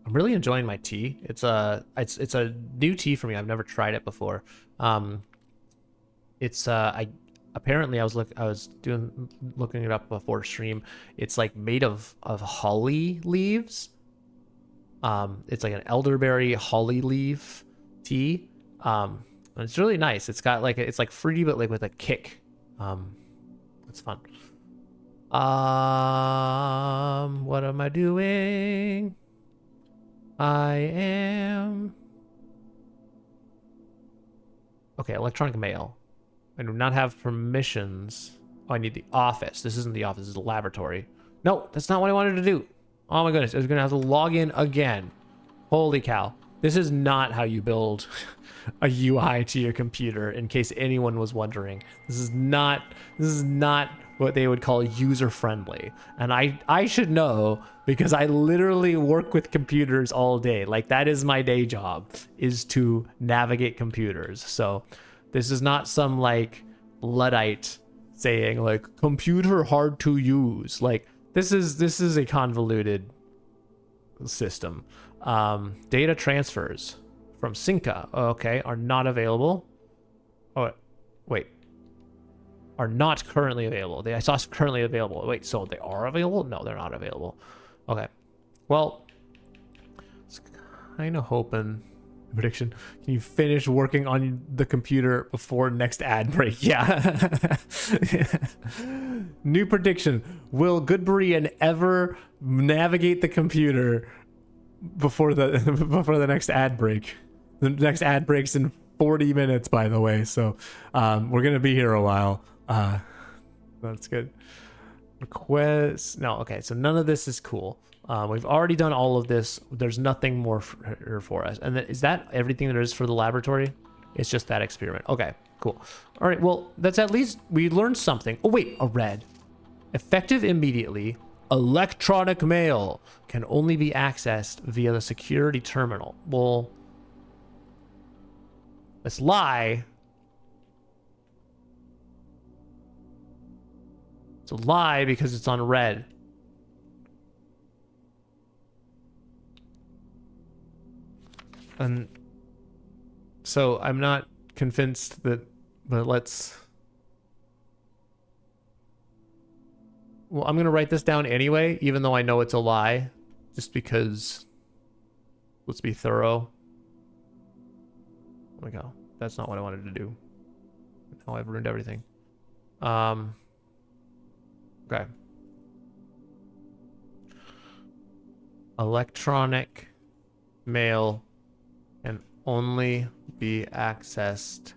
really enjoying my tea. It's a new tea for me. I've never tried it before. Apparently I was looking it up before stream. It's like made of holly leaves. It's like an elderberry holly leaf tea. And it's really nice. It's got like it's like fruity but like with a kick. It's fun. What am I doing? I am okay. Electronic mail. I do not have permissions. Oh, I need the office. This isn't the office. This is the laboratory. No, that's not what I wanted to do. Oh my goodness. I was gonna have to log in again. Holy cow. This is not how you build a UI to your computer, in case anyone was wondering. This is not what they would call user-friendly. And I should know, because I literally work with computers all day. Like, that is my day job, is to navigate computers. So this is not some like Luddite saying like computer hard to use. Like, this is a convoluted system. Data transfers from Synca, okay, are not available. Oh, wait. Are not currently available. I saw currently available. Wait, so they are available? No, they're not available. Okay. Well, it's kind of hoping. Prediction. Can you finish working on the computer before next ad break? Yeah. New prediction. Will GoodBerean ever navigate the computer before the next ad break? The next ad break's in 40 minutes, by the way. So we're going to be here a while. That's good. Request. No, okay. So none of this is cool. We've already done all of this. There's nothing more for us. And is that everything there is for the laboratory? It's just that experiment. Okay, cool. All right, well, that's at least we learned something. Oh, wait, a red. Effective immediately, electronic mail can only be accessed via the security terminal. Well, let's lie. It's a lie because it's on red. And so I'm not convinced that, but let's, well, I'm going to write this down anyway, even though I know it's a lie, just because, let's be thorough. There we go. That's not what I wanted to do. Now I've ruined everything. Okay. Electronic mail can only be accessed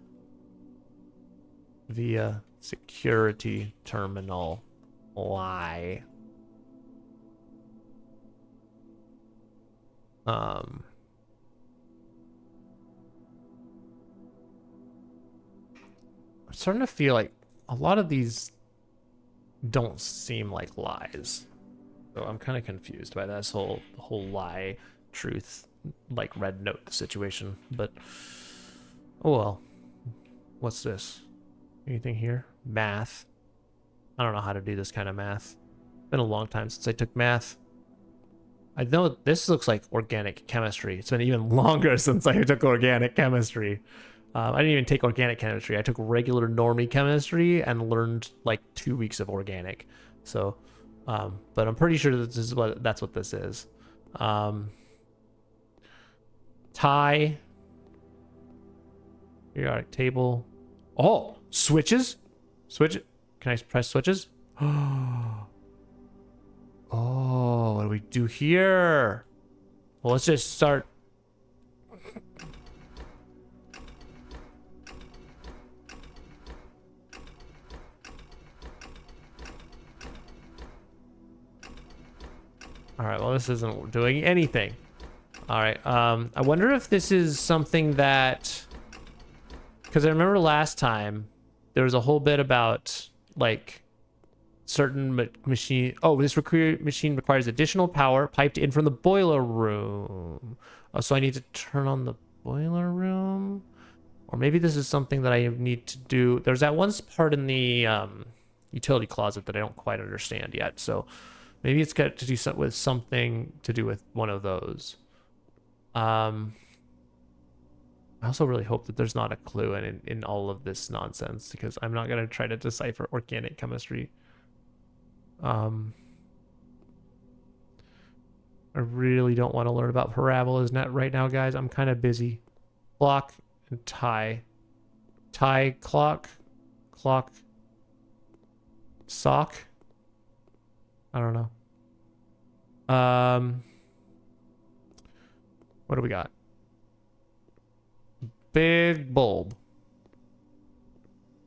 via security terminal. Lie. I'm starting to feel like a lot of these don't seem like lies. So I'm kind of confused by this whole lie, truth, like red note situation. But oh well. What's this? Anything here? Math. I don't know how to do this kind of math. It's been a long time since I took math. I know this looks like organic chemistry. It's been even longer since I took organic chemistry. I didn't even take organic chemistry. I took regular normie chemistry and learned like 2 weeks of organic. So, but I'm pretty sure that's what this is. Tie. Periodic table. Oh, switches. Switch. Can I press switches? Oh, what do we do here? Well, let's just start. All right, well, this isn't doing anything. All right, I wonder if this is something that, because I remember last time there was a whole bit about like certain machine. Oh, this machine requires additional power piped in from the boiler room. Oh, so I need to turn on the boiler room? Or maybe this is something that I need to do. There's that one part in the utility closet that I don't quite understand yet. So maybe it's got to do something to do with one of those. I also really hope that there's not a clue in all of this nonsense, because I'm not going to try to decipher organic chemistry. I really don't want to learn about parabolas right now, guys. I'm kind of busy. Clock and tie. Tie, clock, sock. I don't know. What do we got? Big bulb.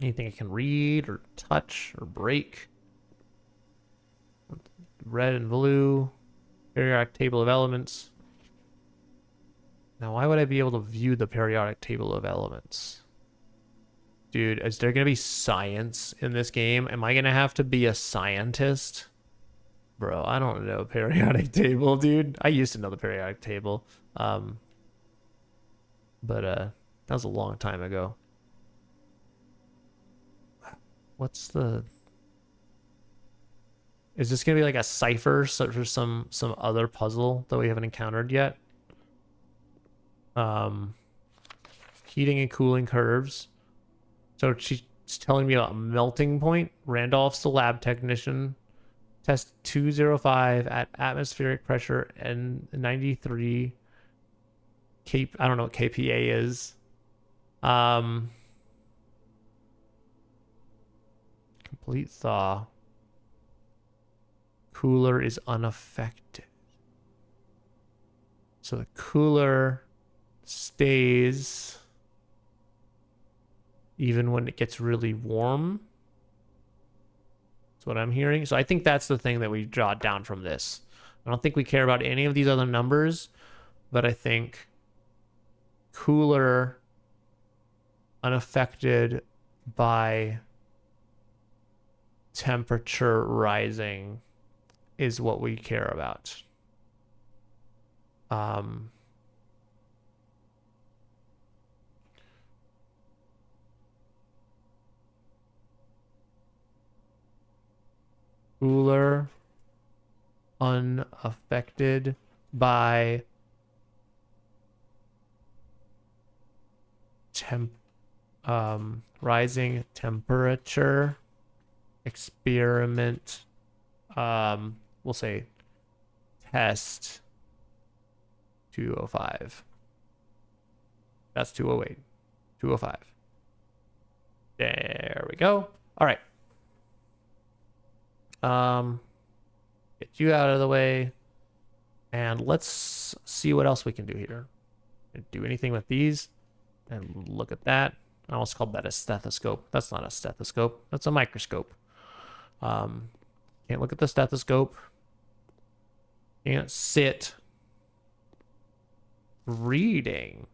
Anything I can read or touch or break? Red and blue. Periodic table of elements. Now, why would I be able to view the periodic table of elements? Dude, is there going to be science in this game? Am I going to have to be a scientist? Bro, I don't know periodic table, dude. I used to know the periodic table. But that was a long time ago. What's the... Is this going to be like a cipher for some other puzzle that we haven't encountered yet? Heating and cooling curves. So she's telling me about melting point. Randolph's the lab technician. Test 205 at atmospheric pressure and 93. I don't know what kPa is. Complete thaw. Cooler is unaffected. So the cooler stays even when it gets really warm. That's what I'm hearing. So I think that's the thing that we draw down from this. I don't think we care about any of these other numbers, but I think cooler, unaffected by temperature rising is what we care about. Cooler, unaffected by rising temperature. Experiment. We'll say test 205. That's 208. 205. There we go. All right. Get you out of the way. And let's see what else we can do here. Do anything with these. And look at that. I almost called that a stethoscope. That's not a stethoscope. That's a microscope. Can't look at the stethoscope. Can't sit. Reading.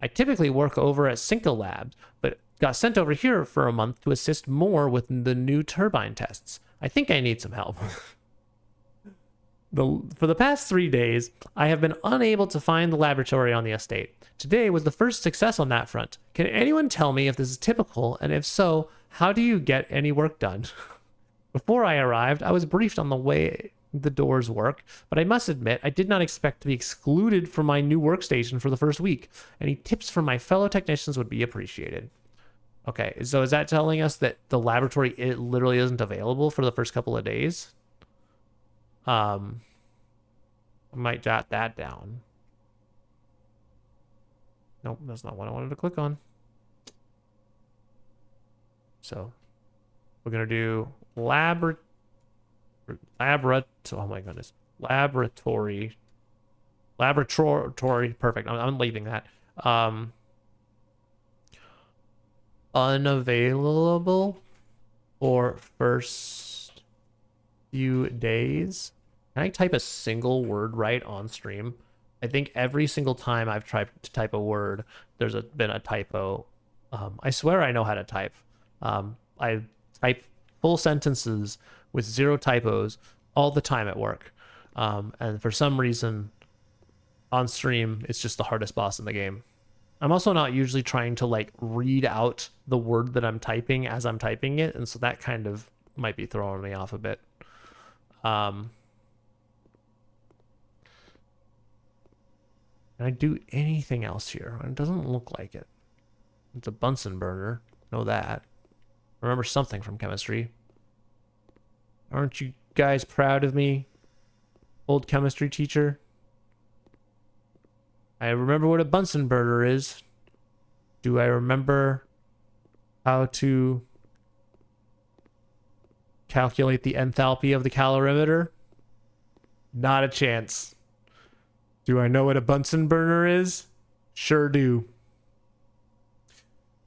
I typically work over at Cinco Labs, but got sent over here for a month to assist more with the new turbine tests. I think I need some help. For the past 3 days, I have been unable to find the laboratory on the estate. Today was the first success on that front. Can anyone tell me if this is typical, and if so, how do you get any work done? Before I arrived, I was briefed on the way the doors work, but I must admit I did not expect to be excluded from my new workstation for the first week. Any tips from my fellow technicians would be appreciated. Okay, so is that telling us that the laboratory it literally isn't available for the first couple of days? I might jot that down. Nope, that's not what I wanted to click on. So we're gonna do laboratory. Oh my goodness, laboratory. Perfect. I'm leaving that. Unavailable for first few days. Can I type a single word right on stream? I think every single time I've tried to type a word, there's been a typo. I swear I know how to type. I type full sentences with 0 typos all the time at work. And for some reason on stream, it's just the hardest boss in the game. I'm also not usually trying to like read out the word that I'm typing as I'm typing it. And so that kind of might be throwing me off a bit. Can I do anything else here? It doesn't look like it. It's a Bunsen burner. Know that. Remember something from chemistry. Aren't you guys proud of me? Old chemistry teacher. I remember what a Bunsen burner is. Do I remember how to calculate the enthalpy of the calorimeter? Not a chance. Do I know what a Bunsen burner is? Sure do.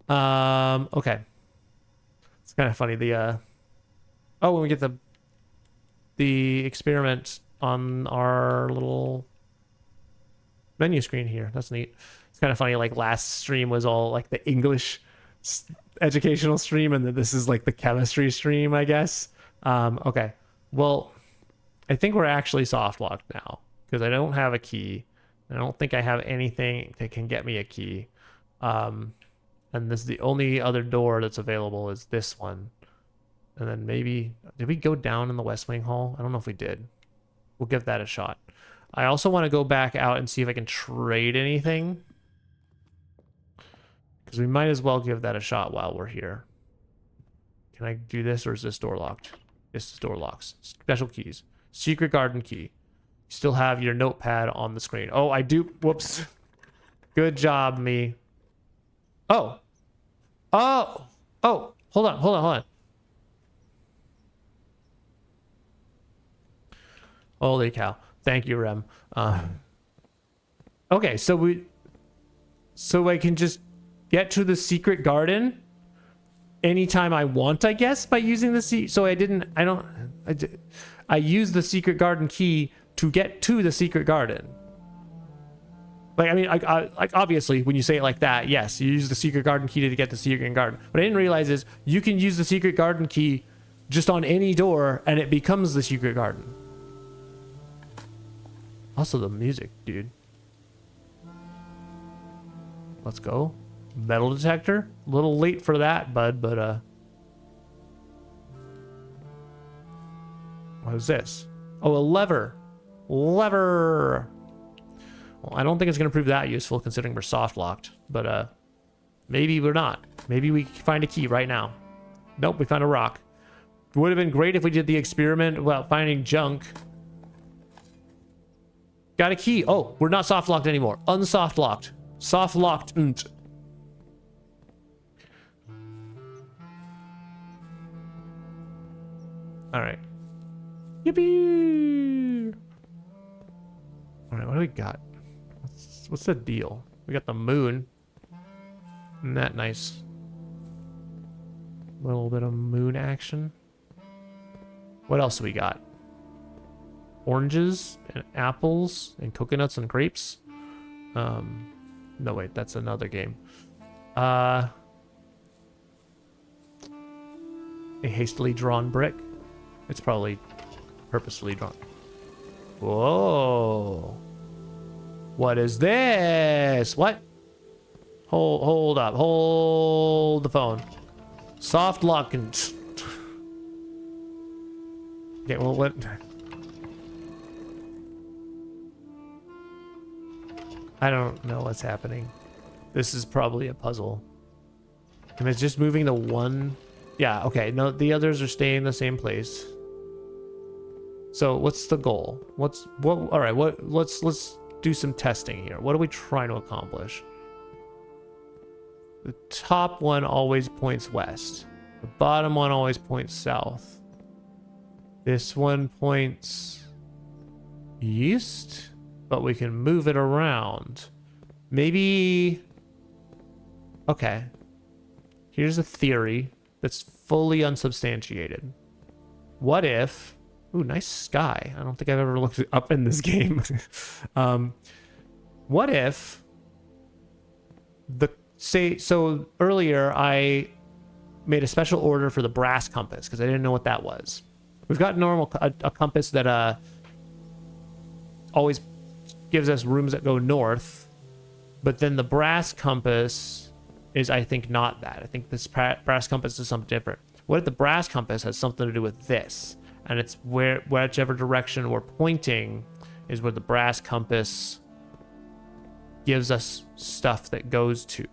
Okay. It's kind of funny. Oh, when we get the experiment on our little menu screen here. That's neat. It's kind of funny. Like last stream was all like the English educational stream, and then this is like the chemistry stream, I guess. Okay. Well, I think we're actually soft locked now because I don't have a key. I don't think I have anything that can get me a key. And this is the only other door that's available is this one. And then maybe, did we go down in the West Wing Hall? I don't know if we did. We'll give that a shot. I also want to go back out and see if I can trade anything. Because we might as well give that a shot while we're here. Can I do this, or is this door locked? This door locks. Special keys. Secret garden key. You still have your notepad on the screen. Oh, I do. Whoops. Good job, me. Oh. Oh. Oh. Hold on. Holy cow. Thank you, Rem. Okay, so I can just get to the secret garden anytime I want, I guess, by using the I use the secret garden key to get to the secret garden. Like, I mean, like obviously when you say it like that, yes, you use the secret garden key to get the secret garden. What I didn't realize is you can use the secret garden key just on any door and it becomes the secret garden. Also the music, dude. Let's go. Metal detector. A little late for that, bud, but what is this? Oh, a lever. Lever. Well, I don't think it's going to prove that useful considering we're soft locked, but maybe we're not. Maybe we find a key right now. Nope, we found a rock. It would have been great if we did the experiment without finding junk. Got a key. Oh, we're not soft locked anymore. Unsoft locked. Soft locked. All right. Yippee! All right, what do we got? What's the deal? We got the moon. Isn't that nice? A little bit of moon action. What else do we got? Oranges and apples and coconuts and grapes. No, wait, that's another game. A hastily drawn brick. It's probably purposefully drawn. Whoa. What is this? What? Hold up. Hold the phone. Soft lock and... Okay, well, what... I don't know what's happening. This is probably a puzzle. Am I just moving the one? Yeah, okay. No, the others are staying in the same place. So what's the goal? All right, let's do some testing here. What are we trying to accomplish? The top one always points west. The bottom one always points south. This one points east, but we can move it around. Maybe... Okay. Here's a theory that's fully unsubstantiated. What if... Ooh, nice sky. I don't think I've ever looked up in this game. What if... So earlier I made a special order for the brass compass because I didn't know what that was. We've got a compass that always gives us rooms that go north, but then the brass compass is, I think, not that. I think this brass compass is something different. What if the brass compass has something to do with this? And it's whichever direction we're pointing is where the brass compass gives us stuff that goes to.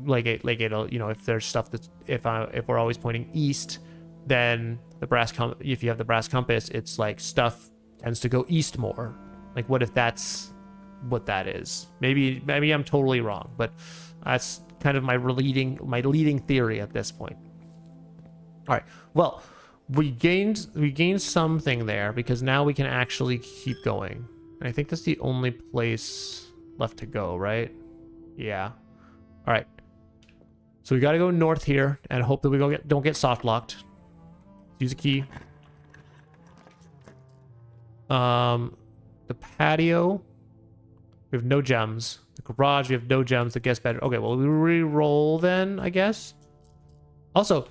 Like it'll, you know, if there's stuff that's, if we're always pointing east, then if you have the brass compass, it's like stuff tends to go east more. Like, what if that's what that is? Maybe I'm totally wrong, but that's kind of my leading theory at this point. All right, well, we gained something there because now we can actually keep going. And I think that's the only place left to go, right? Yeah. All right. So we got to go north here and hope that we don't get soft locked. Use a key. The patio, we have no gems. The garage, we have no gems. The guest bedroom. Okay, well, we re-roll then, I guess. Also,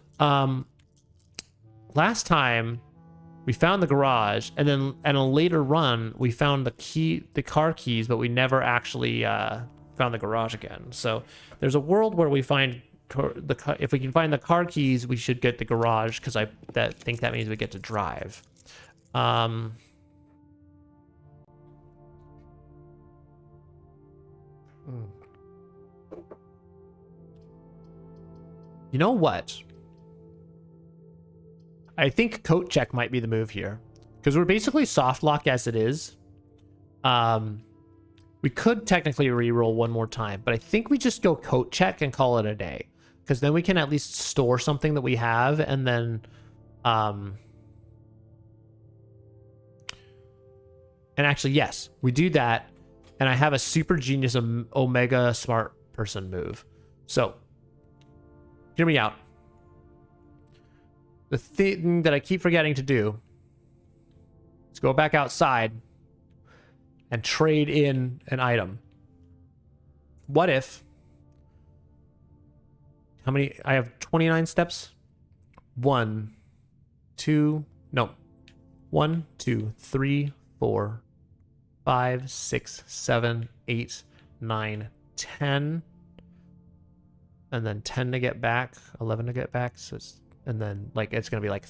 last time we found the garage, and then in a later run we found the car keys, but we never actually found the garage again. So there's a world where we find if we can find the car keys, we should get the garage, because I think that means we get to drive. You know what? I think coat check might be the move here, because we're basically soft lock as it is. We could technically re-roll one more time, but I think we just go coat check and call it a day, because then we can at least store something that we have, and then and actually, yes, we do that, and I have a super genius omega smart person move. So hear me out. The thing that I keep forgetting to do is go back outside and trade in an item. What if... How many? I have 29 steps. 1, 2... No. 1, 2, 3, 4, 5, 6, 7, 8, 9, 10. And then 10 to get back. 11 to get back. So and then like it's gonna be like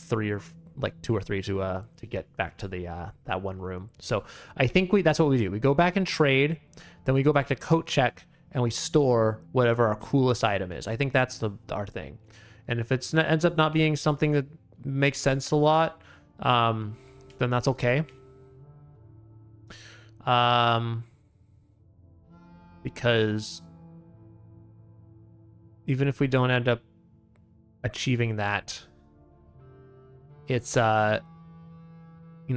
2 or 3 to get back to the that one room. So I think that's what we do. We go back and trade, then we go back to coat check and we store whatever our coolest item is. I think that's our thing. And if it ends up not being something that makes sense a lot, then that's okay. Because even if we don't end up achieving that, it's you know,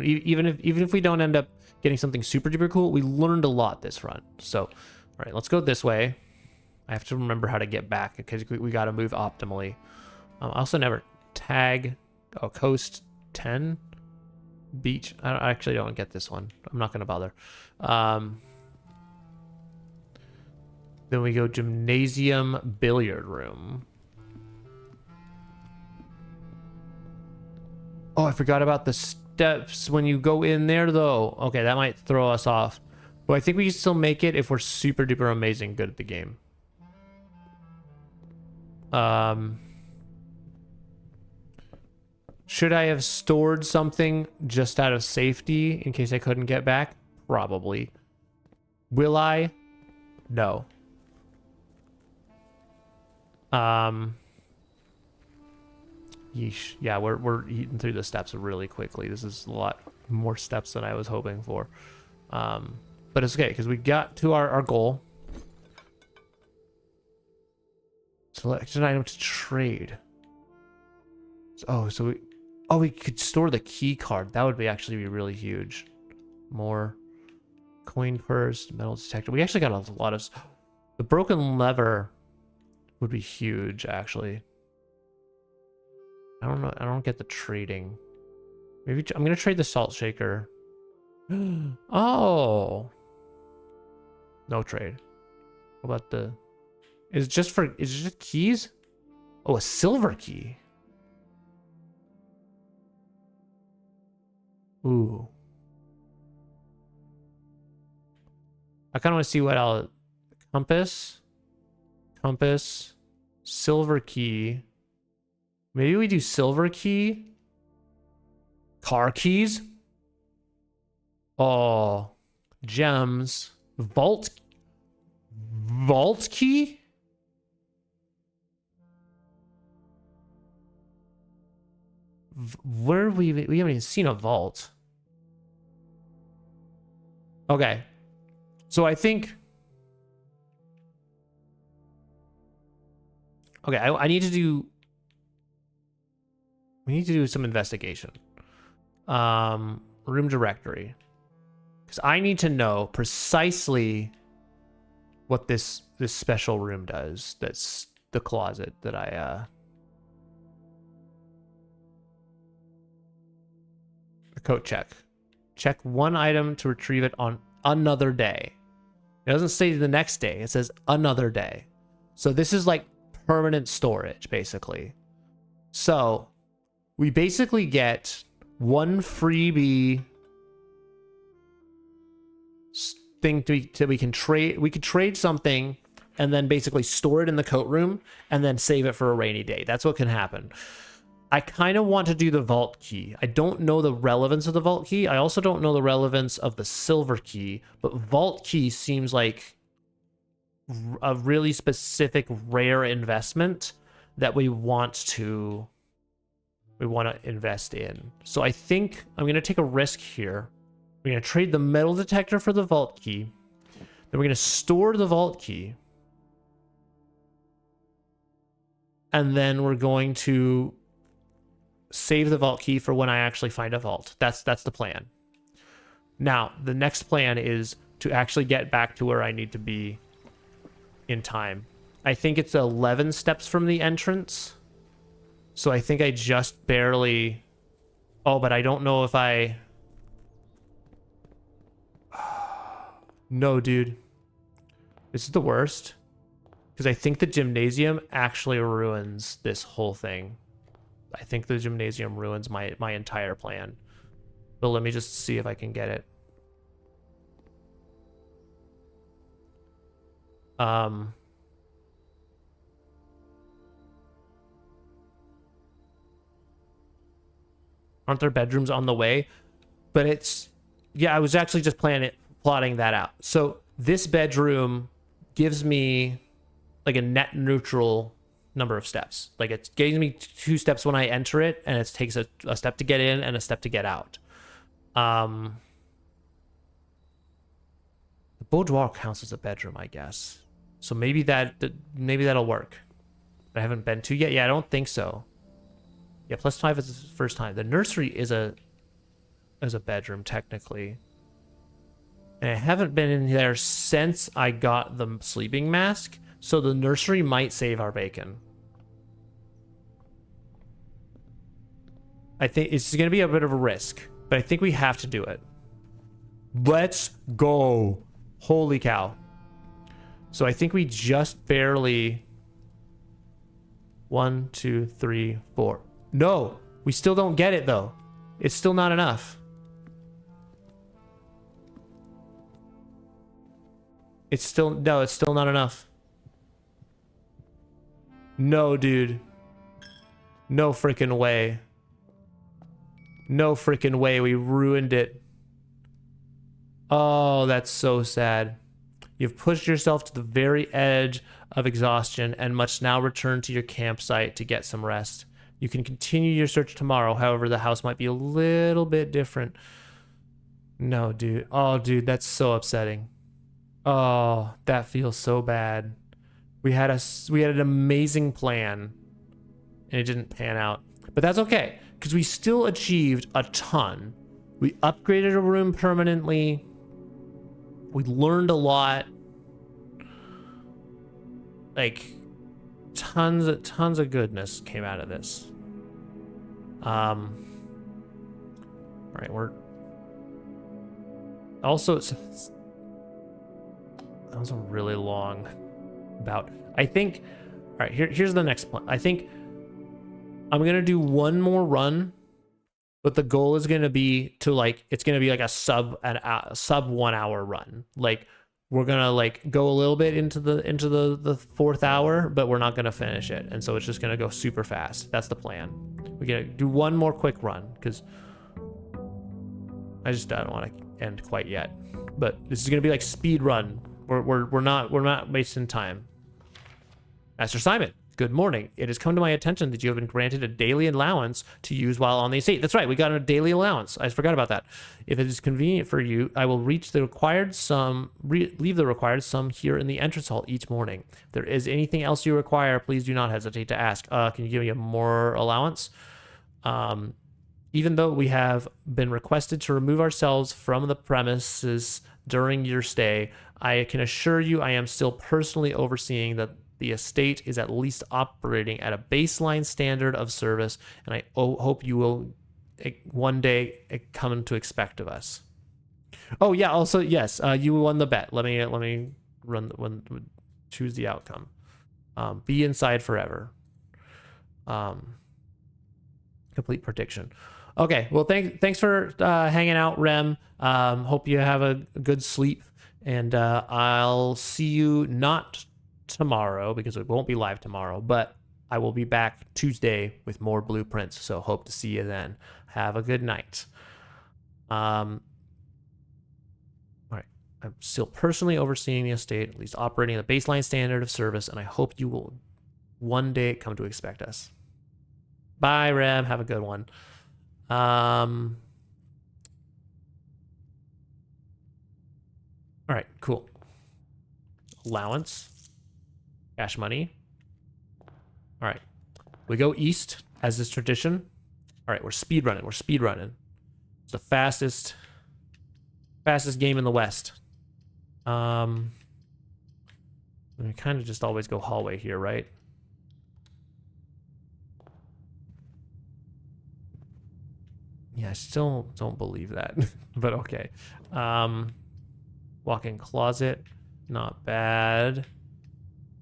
even if we don't end up getting something super duper cool, we learned a lot this run. So all right, let's go this way. I have to remember how to get back because we got to move optimally. I also never tag coast 10 beach. I actually don't get this one. I'm not gonna bother. Then we go gymnasium billiard room. Oh, I forgot about the steps when you go in there, though. Okay, that might throw us off. But I think we can still make it if we're super duper amazing good at the game. Should I have stored something just out of safety in case I couldn't get back? Probably. Will I? No. Yeesh. Yeah, we're eating through the steps really quickly. This is a lot more steps than I was hoping for. But it's okay, because we got to our goal. Select an item to trade. So we could store the key card. That would actually be really huge. More coin purse, metal detector. We actually got a lot of... The broken lever would be huge, actually. I don't know. I don't get the trading. Maybe I'm gonna trade the salt shaker. Oh, no trade. What about the? Is it just keys? Oh, a silver key. Ooh. I kind of want to see what I'll... Compass. Compass. Silver key. Maybe we do silver key. Car keys. Oh. Gems. Vault. Vault key? Where we haven't even seen a vault. Okay. So I think... Okay, I need to do... We need to do some investigation. Room directory. Because I need to know precisely what this special room does. That's the closet that I... Coat check. Check one item to retrieve it on another day. It doesn't say the next day. It says another day. So this is like permanent storage, basically. So we basically get one freebie thing to we can trade. We could trade something and then basically store it in the coat room and then save it for a rainy day. That's what can happen. I kind of want to do the vault key. I don't know the relevance of the vault key. I also don't know the relevance of the silver key, but vault key seems like a really specific rare investment that we want to invest in. So I think I'm going to take a risk here. We're going to trade the metal detector for the vault key. Then we're going to store the vault key. And then we're going to save the vault key for when I actually find a vault. That's the plan. Now, the next plan is to actually get back to where I need to be in time. I think it's 11 steps from the entrance. So I think I just barely... Oh, but I don't know if I... No, dude. This is the worst. Because I think the gymnasium actually ruins this whole thing. I think the gymnasium ruins my entire plan. But let me just see if I can get it. Aren't there bedrooms on the way? But it's... Yeah, I was actually just plotting that out. So this bedroom gives me like a net neutral number of steps. Like it gives me 2 steps when I enter it, and it takes a step to get in and a step to get out. The boudoir counts as a bedroom, I guess. So maybe that'll work. I haven't been to yet. Yeah, I don't think so. Yeah, +5 is the first time. The nursery is a bedroom technically. And I haven't been in there since I got the sleeping mask, so the nursery might save our bacon. I think it's going to be a bit of a risk, but I think we have to do it. Let's go. Holy cow. So I think we just barely... 1, 2, 3, 4. No, we still don't get it though. It's still not enough. It's still not enough. No, dude. No freaking way. No freaking way. We ruined it. Oh, that's so sad. You've pushed yourself to the very edge of exhaustion and must now return to your campsite to get some rest. You can continue your search tomorrow. However, the house might be a little bit different. No, dude. Oh, dude, that's so upsetting. Oh, that feels so bad. We had an amazing plan, and it didn't pan out. But that's okay, because we still achieved a ton. We upgraded a room permanently. We learned a lot. Like, tons of goodness came out of this. All right, we're also... That was a really long bout. I think right, here's the next plan. I think I'm gonna do one more run, but the goal is gonna be to like, it's gonna be like a sub 1 hour run. Like we're gonna like go a little bit into the 4th hour, but we're not gonna finish it, and so it's just gonna go super fast. That's the plan. We're gonna do one more quick run because I just don't want to end quite yet. But this is gonna be like speed run. We're not wasting time. Master Simon, good morning. It has come to my attention that you have been granted a daily allowance to use while on the estate. That's right, we got a daily allowance. I forgot about that. If it is convenient for you, I will leave the required sum here in the entrance hall each morning. If there is anything else you require, please do not hesitate to ask. Can you give me a more allowance? Even though we have been requested to remove ourselves from the premises during your stay, I can assure you I am still personally overseeing that the estate is at least operating at a baseline standard of service, and I hope you will one day come to expect of us. Oh yeah, also yes, you won the bet. Let me choose the outcome. Be inside forever. Complete prediction. Okay, well thanks for hanging out, Rem. Hope you have a good sleep, and I'll see you not tomorrow because it won't be live tomorrow, but I will be back Tuesday with more blueprints, so hope to see you then. Have a good night. All right, I'm still personally overseeing the estate, at least operating at a baseline standard of service, and I hope you will one day come to expect us. Bye, Rem. Have a good one. All right, cool. Allowance. Cash money. All right. We go east, as is tradition. All right, we're speed running. It's the fastest game in the West. We kind of just always go hallway here, right? Yeah, I still don't believe that, but okay. Walk-in closet, not bad.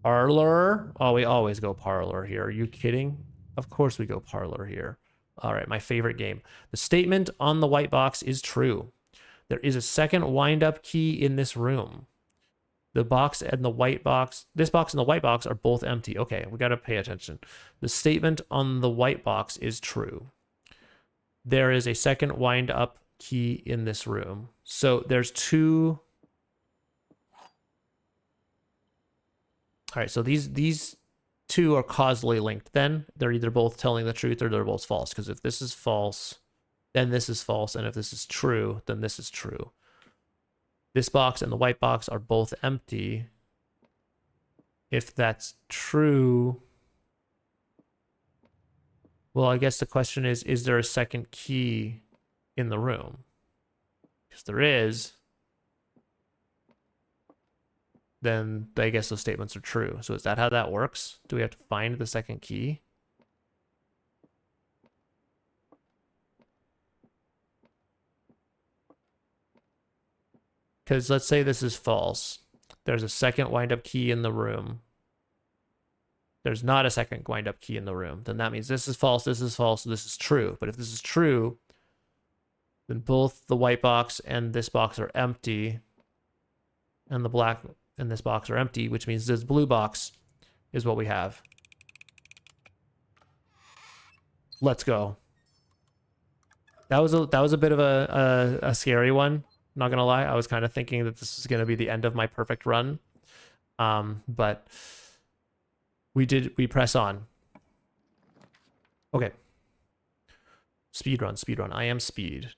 Parlor. Oh, we always go parlor here. Are you kidding? Of course we go parlor here. All right, my favorite game. The statement on the white box is true. There is a second wind-up key in this room. The box and the white box, this box and the white box are both empty. Okay, we got to pay attention. The statement on the white box is true. There is a second wind-up key in this room. So there's two. All right, so these two are causally linked then. They're either both telling the truth or they're both false, because if this is false, then this is false, and if this is true, then this is true. This box and the white box are both empty. If that's true, well, I guess the question is there a second key in the room? Because there is, then I guess those statements are true. So is that how that works? Do we have to find the second key? Because let's say this is false. There's a second wind-up key in the room. There's not a second wind-up key in the room. Then that means this is false, this is false, this is true. But if this is true, then both the white box and this box are empty, and the black and this box are empty, which means this blue box is what we have. Let's go. That was a bit of a scary one. Not gonna lie, I was kind of thinking that this was gonna be the end of my perfect run, but we press on. Okay. Speed run. I am speed.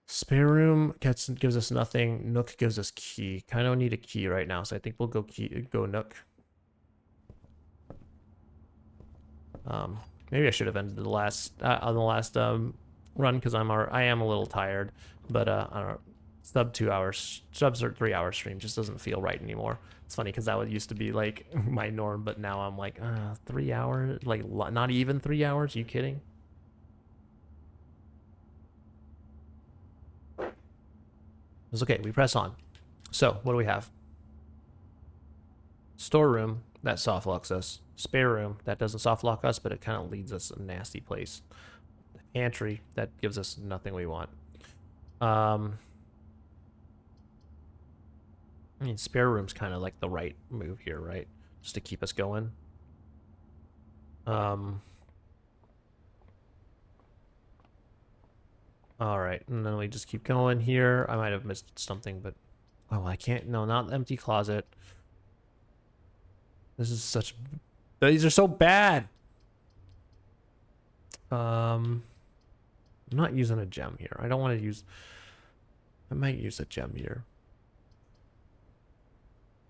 Spare room gives us nothing. Nook gives us key. Kind of need a key right now, so I think we'll go Nook. Maybe I should have ended the last on the last run because I am a little tired, but I don't know. Sub 3 hour stream just doesn't feel right anymore. It's funny because that used to be like my norm, but now I'm like 3 hours, like not even 3 hours. Are you kidding? It's okay. We press on. So what do we have? Storeroom, that soft locks us. Spare room, that doesn't soft lock us, but it kind of leads us a nasty place. Pantry, that gives us nothing we want. I mean, spare room's kind of like the right move here, right? Just to keep us going. All right, and then we just keep going here. I might have missed something, but oh, I can't. No, not empty closet. This is such. These are so bad. I'm not using a gem here. I don't want to use. I might use a gem here.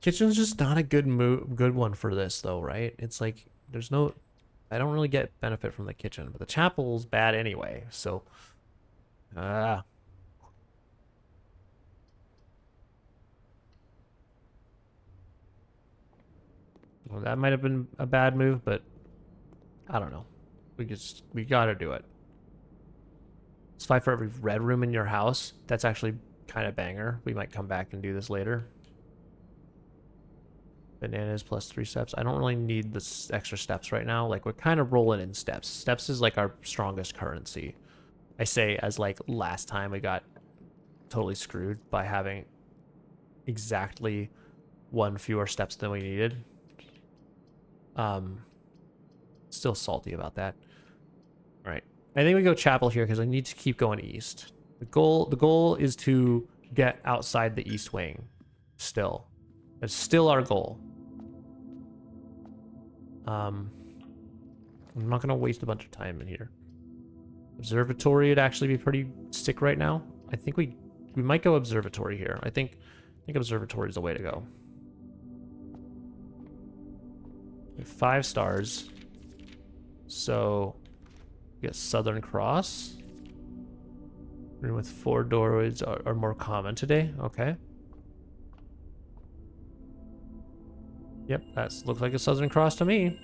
Kitchen's just not a good one for this though, right? It's like there's no. I don't really get benefit from the kitchen, but the chapel's bad anyway. So, well, that might have been a bad move, but I don't know. We gotta do it. It's 5 for every red room in your house. That's actually kind of banger. We might come back and do this later. Bananas plus 3 steps. I don't really need the extra steps right now. Like, we're kind of rolling in steps. Steps is like our strongest currency. I say as like last time we got totally screwed by having exactly 1 fewer steps than we needed. Still salty about that. All right. I think we go chapel here because I need to keep going east. The goal is to get outside the east wing. Still. That's still our goal. I'm not gonna waste a bunch of time in here. Observatory would actually be pretty sick right now. I think we might go observatory here. I think observatory is the way to go. We have 5 stars. So we get Southern Cross. Room with 4 doorways are more common today. Okay. Yep, that looks like a Southern Cross to me.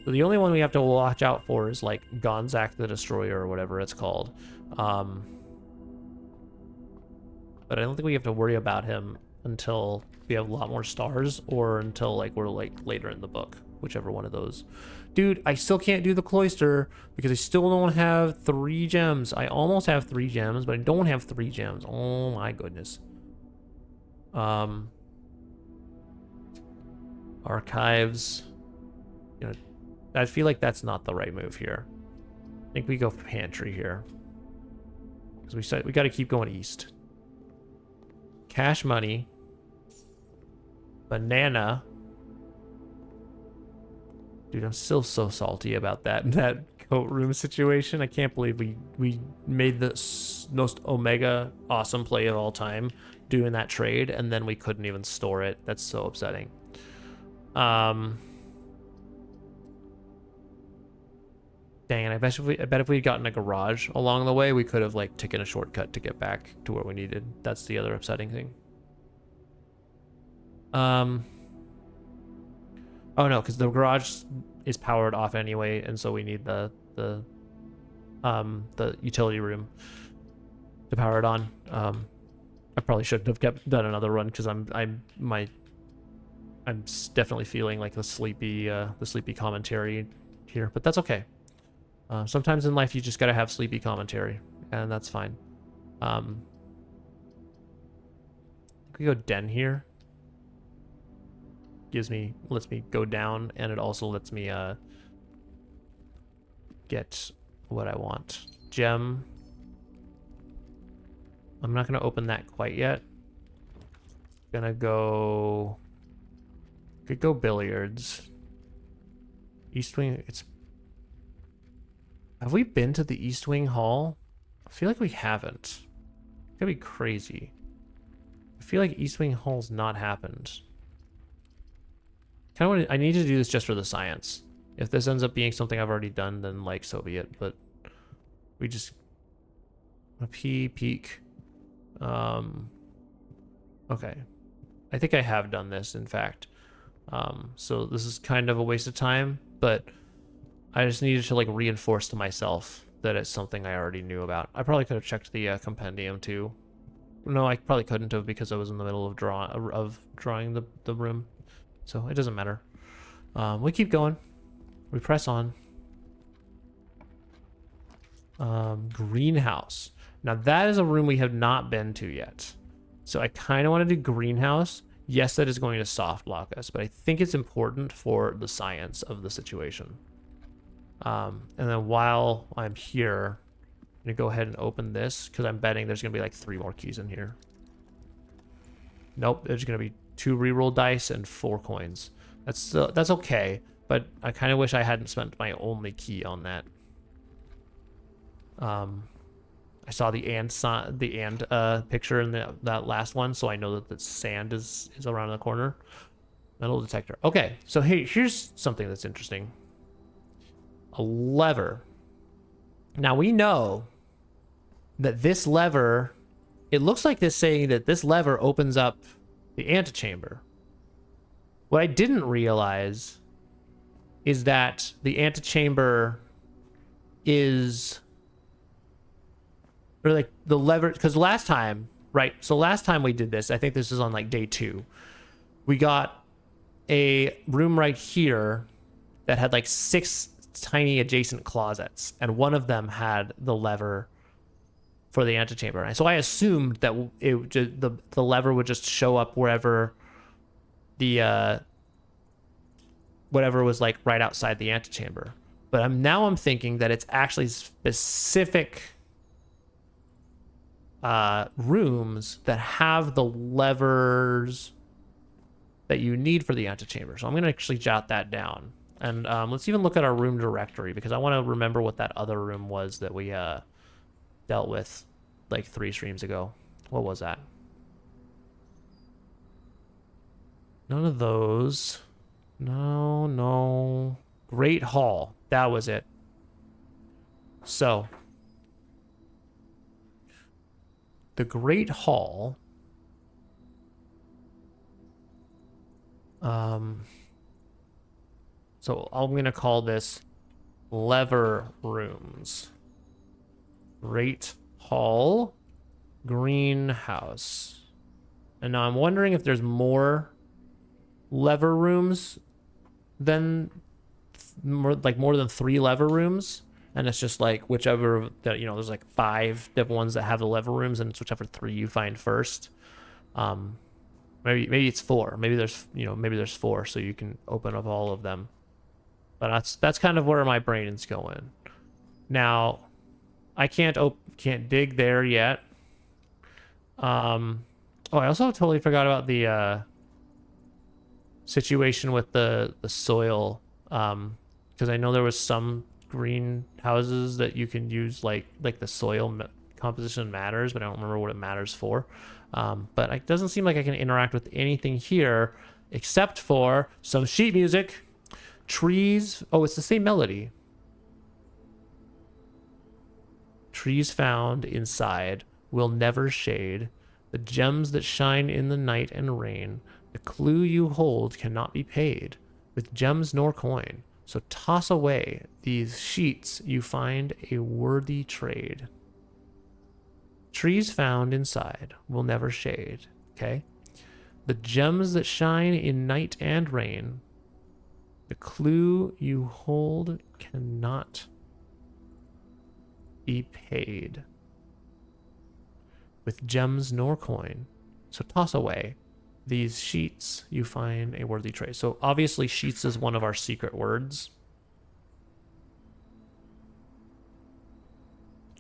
So the only one we have to watch out for is like Gonzac the Destroyer or whatever it's called. But I don't think we have to worry about him until we have a lot more stars or until like we're like later in the book, whichever one of those. Dude, I still can't do the cloister because I still don't have 3 gems. I almost have 3 gems, but I don't have 3 gems. Oh my goodness. Archives. You know, I feel like that's not the right move here. I think we go pantry here. Because we said we got to keep going east. Cash money. Banana. Dude, I'm still so salty about that coat room situation. I can't believe we made the most omega awesome play of all time doing that trade, and then we couldn't even store it. That's so upsetting. Dang it, I bet if we'd gotten a garage along the way, we could have like taken a shortcut to get back to where we needed. That's the other upsetting thing. Oh no, because the garage is powered off anyway, and so we need the utility room to power it on. I probably shouldn't have done another run because I'm definitely feeling like the sleepy commentary here, but that's okay. Sometimes in life you just gotta have sleepy commentary, and that's fine. I think we go den here. Lets me go down, and it also lets me get what I want. Gem. I'm not gonna open that quite yet. Gonna go. Could go billiards. East Wing. Have we been to the East Wing Hall? I feel like we haven't. It's gonna be crazy. I feel like East Wing Hall's not happened. I need to do this just for the science. If this ends up being something I've already done, then like so be it. But we just a peak. Okay. I think I have done this, in fact. So this is kind of a waste of time, but I just needed to like reinforce to myself that it's something I already knew about. I probably could have checked the compendium too. No, I probably couldn't have because I was in the middle of drawing the room. So it doesn't matter. We keep going. We press on. Greenhouse. Now that is a room we have not been to yet. So I kind of want to do greenhouse. Yes, that is going to soft lock us, but I think it's important for the science of the situation. And then while I'm here, I'm gonna go ahead and open this because I'm betting there's gonna be like 3 more keys in here. Nope, there's gonna be 2 reroll dice and 4 coins. That's okay, but I kind of wish I hadn't spent my only key on that. I saw the and picture in that last one, so I know that the sand is around the corner. Metal detector. Okay, so hey, here's something that's interesting. A lever. Now we know that this lever, it looks like this saying that this lever opens up the antechamber. What I didn't realize is that the antechamber is, or like the lever, because last time, right? So last time we did this, I think this is on like day 2. We got a room right here that had like 6 tiny adjacent closets, and one of them had the lever for the antechamber. And so I assumed that the lever would just show up wherever the whatever was like right outside the antechamber. But I'm thinking that it's actually specific rooms that have the levers that you need for the antechamber. So I'm going to actually jot that down. And let's even look at our room directory, because I want to remember what that other room was that we dealt with like 3 streams ago. What was that? None of those. No. Great Hall. That was it. So the Great Hall. So I'm going to call this lever rooms. Great Hall, greenhouse. And now I'm wondering if there's more lever rooms than more than 3 lever rooms. And it's just like whichever, there's like 5 different ones that have the lever rooms, and it's whichever 3 you find first. Maybe it's 4. Maybe there's 4, so you can open up all of them. But that's kind of where my brain is going. Now, I can't dig there yet. I also totally forgot about the situation with the soil. Because I know there was some greenhouses that you can use like the soil composition matters, but I don't remember what it matters for. But it doesn't seem like I can interact with anything here except for some sheet music. Trees. Oh, it's the same melody. Trees found inside will never shade. The gems that shine in the night and rain. The clue you hold cannot be paid with gems nor coin. So toss away these sheets, you find a worthy trade. Trees found inside will never shade. Okay. The gems that shine in night and rain. The clue you hold cannot be paid with gems nor coin. So toss away these sheets, you find a worthy trade. So obviously sheets is one of our secret words.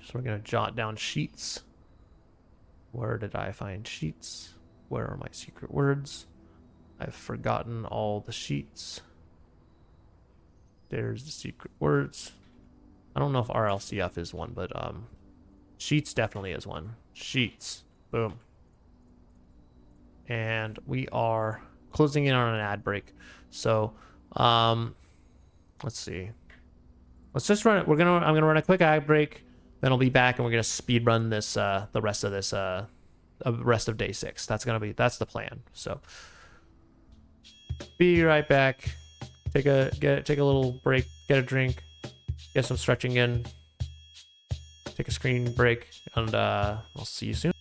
So we're going to jot down sheets. Where did I find sheets? Where are my secret words? I've forgotten all the sheets. There's the secret words. I don't know if RLCF is one, but sheets definitely is one. Sheets. Boom. And we are closing in on an ad break. So let's see. Let's just run it. I'm gonna run a quick ad break, then I'll be back and we're gonna speed run this the rest of this rest of day 6. That's the plan. So be right back. Take a little break, get a drink, get some stretching in, take a screen break, and I'll see you soon.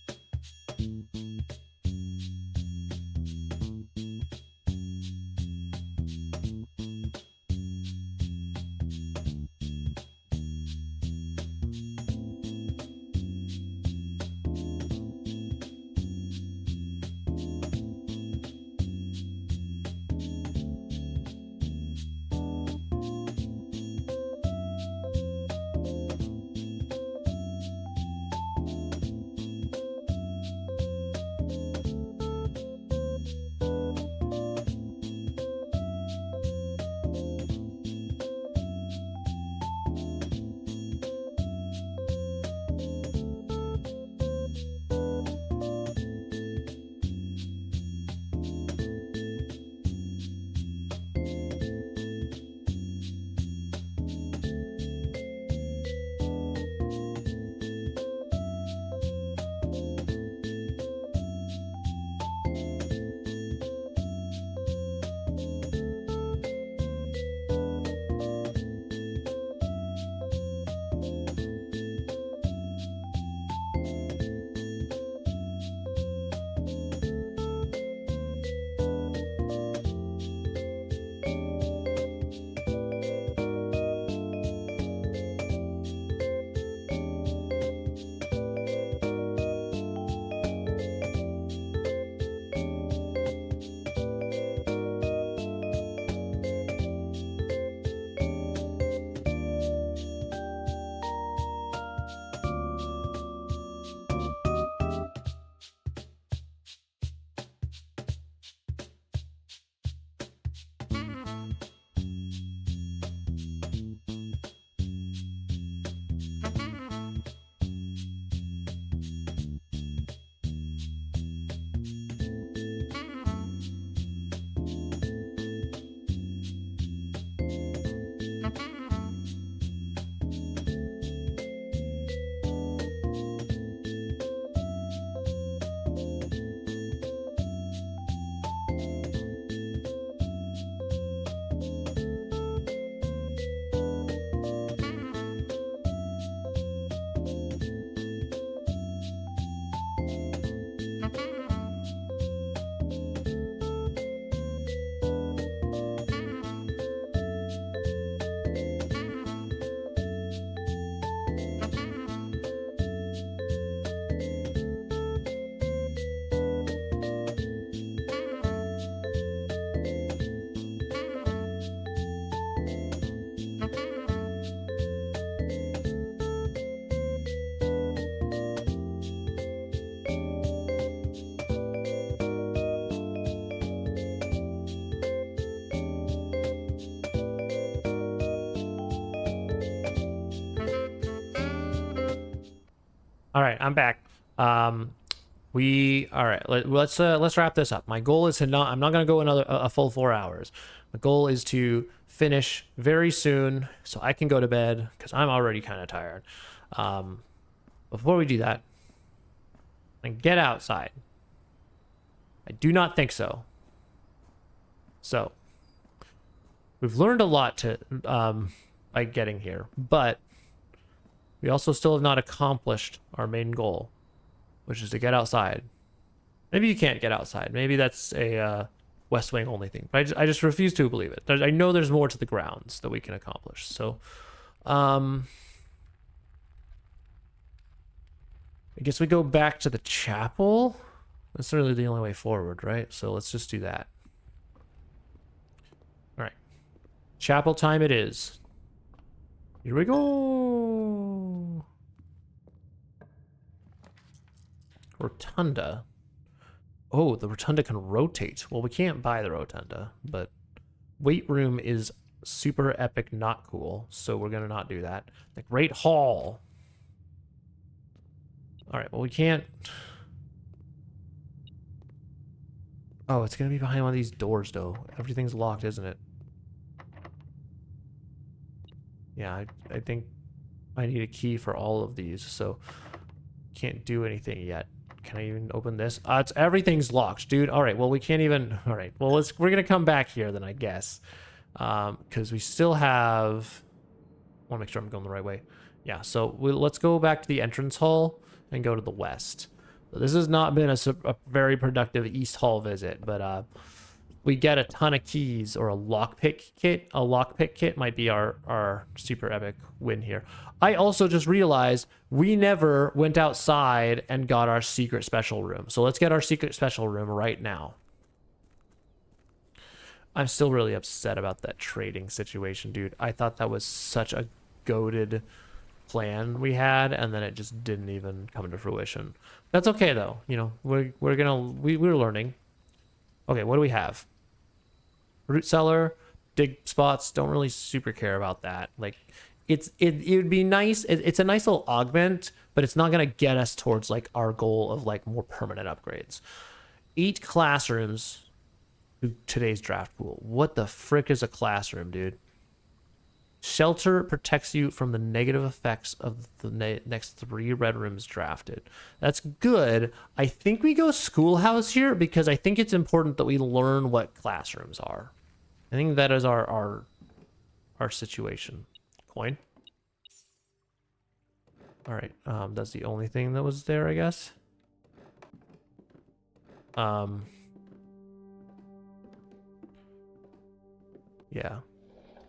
All right, I'm back. All right. Let's wrap this up. My goal is to not. I'm not gonna go another a full 4 hours. The goal is to finish very soon so I can go to bed because I'm already kind of tired. Before we do that, and get outside. I do not think so. So we've learned a lot to by getting here, but we also still have not accomplished our main goal, which is to get outside. Maybe you can't get outside. Maybe that's a West Wing only thing. But I just refuse to believe it. I know there's more to the grounds that we can accomplish. So, I guess we go back to the chapel. That's really the only way forward, right? So let's just do that. All right. Chapel time it is. Here we go. Rotunda. Oh, the rotunda can rotate. Well, we can't buy the rotunda, but weight room is super epic not cool, so we're gonna not do that. The Great Hall. All right, well, we can't. Oh, it's gonna be behind one of these doors, though. Everything's locked, isn't it? Yeah, I think I need a key for all of these, so can't do anything yet. Can I even open this? Everything's locked, dude. All right, well, we can't even. All right, well, we're gonna come back here then, I guess, because we still have. I want to make sure I'm going the right way. Yeah, so let's go back to the entrance hall and go to the west. So this has not been a very productive East Hall visit, but we get a ton of keys or a lockpick kit. A lockpick kit might be our super epic win here. I also just realized we never went outside and got our secret special room. So let's get our secret special room right now. I'm still really upset about that trading situation, dude. I thought that was such a goated plan we had, and then it just didn't even come to fruition. That's okay though. You know, we're learning. Okay, what do we have? Root cellar, dig spots. Don't really super care about that. Like, it would be nice. It's a nice little augment, but it's not gonna get us towards like our goal of like more permanent upgrades. 8 classrooms. Today's draft pool. What the frick is a classroom, dude? Shelter protects you from the negative effects of the next 3 red rooms drafted. That's good. I think we go schoolhouse here because I think it's important that we learn what classrooms are. I think that is our situation. Coin. All right. That's the only thing that was there, I guess. Yeah.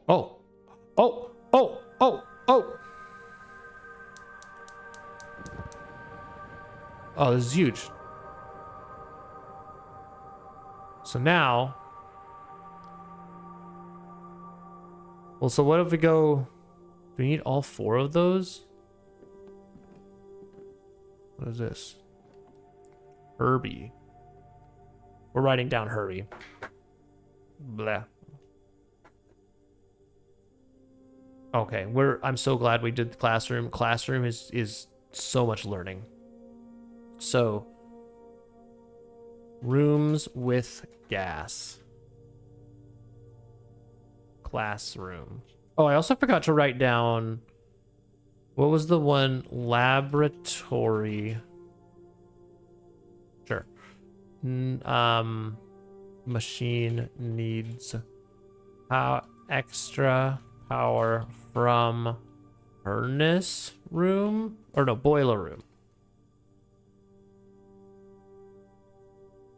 Oh. Oh. Oh. Oh. Oh. Oh, this is huge. So now. Well, so what if we go. Do we need all 4 of those? What is this? Herbie. We're writing down Herbie. Blah. Okay, I'm so glad we did the classroom. Classroom is so much learning. So, rooms with gas. Classroom. Oh, I also forgot to write down, what was the one? Laboratory. Sure. Machine needs extra power from furnace room, or no, boiler room.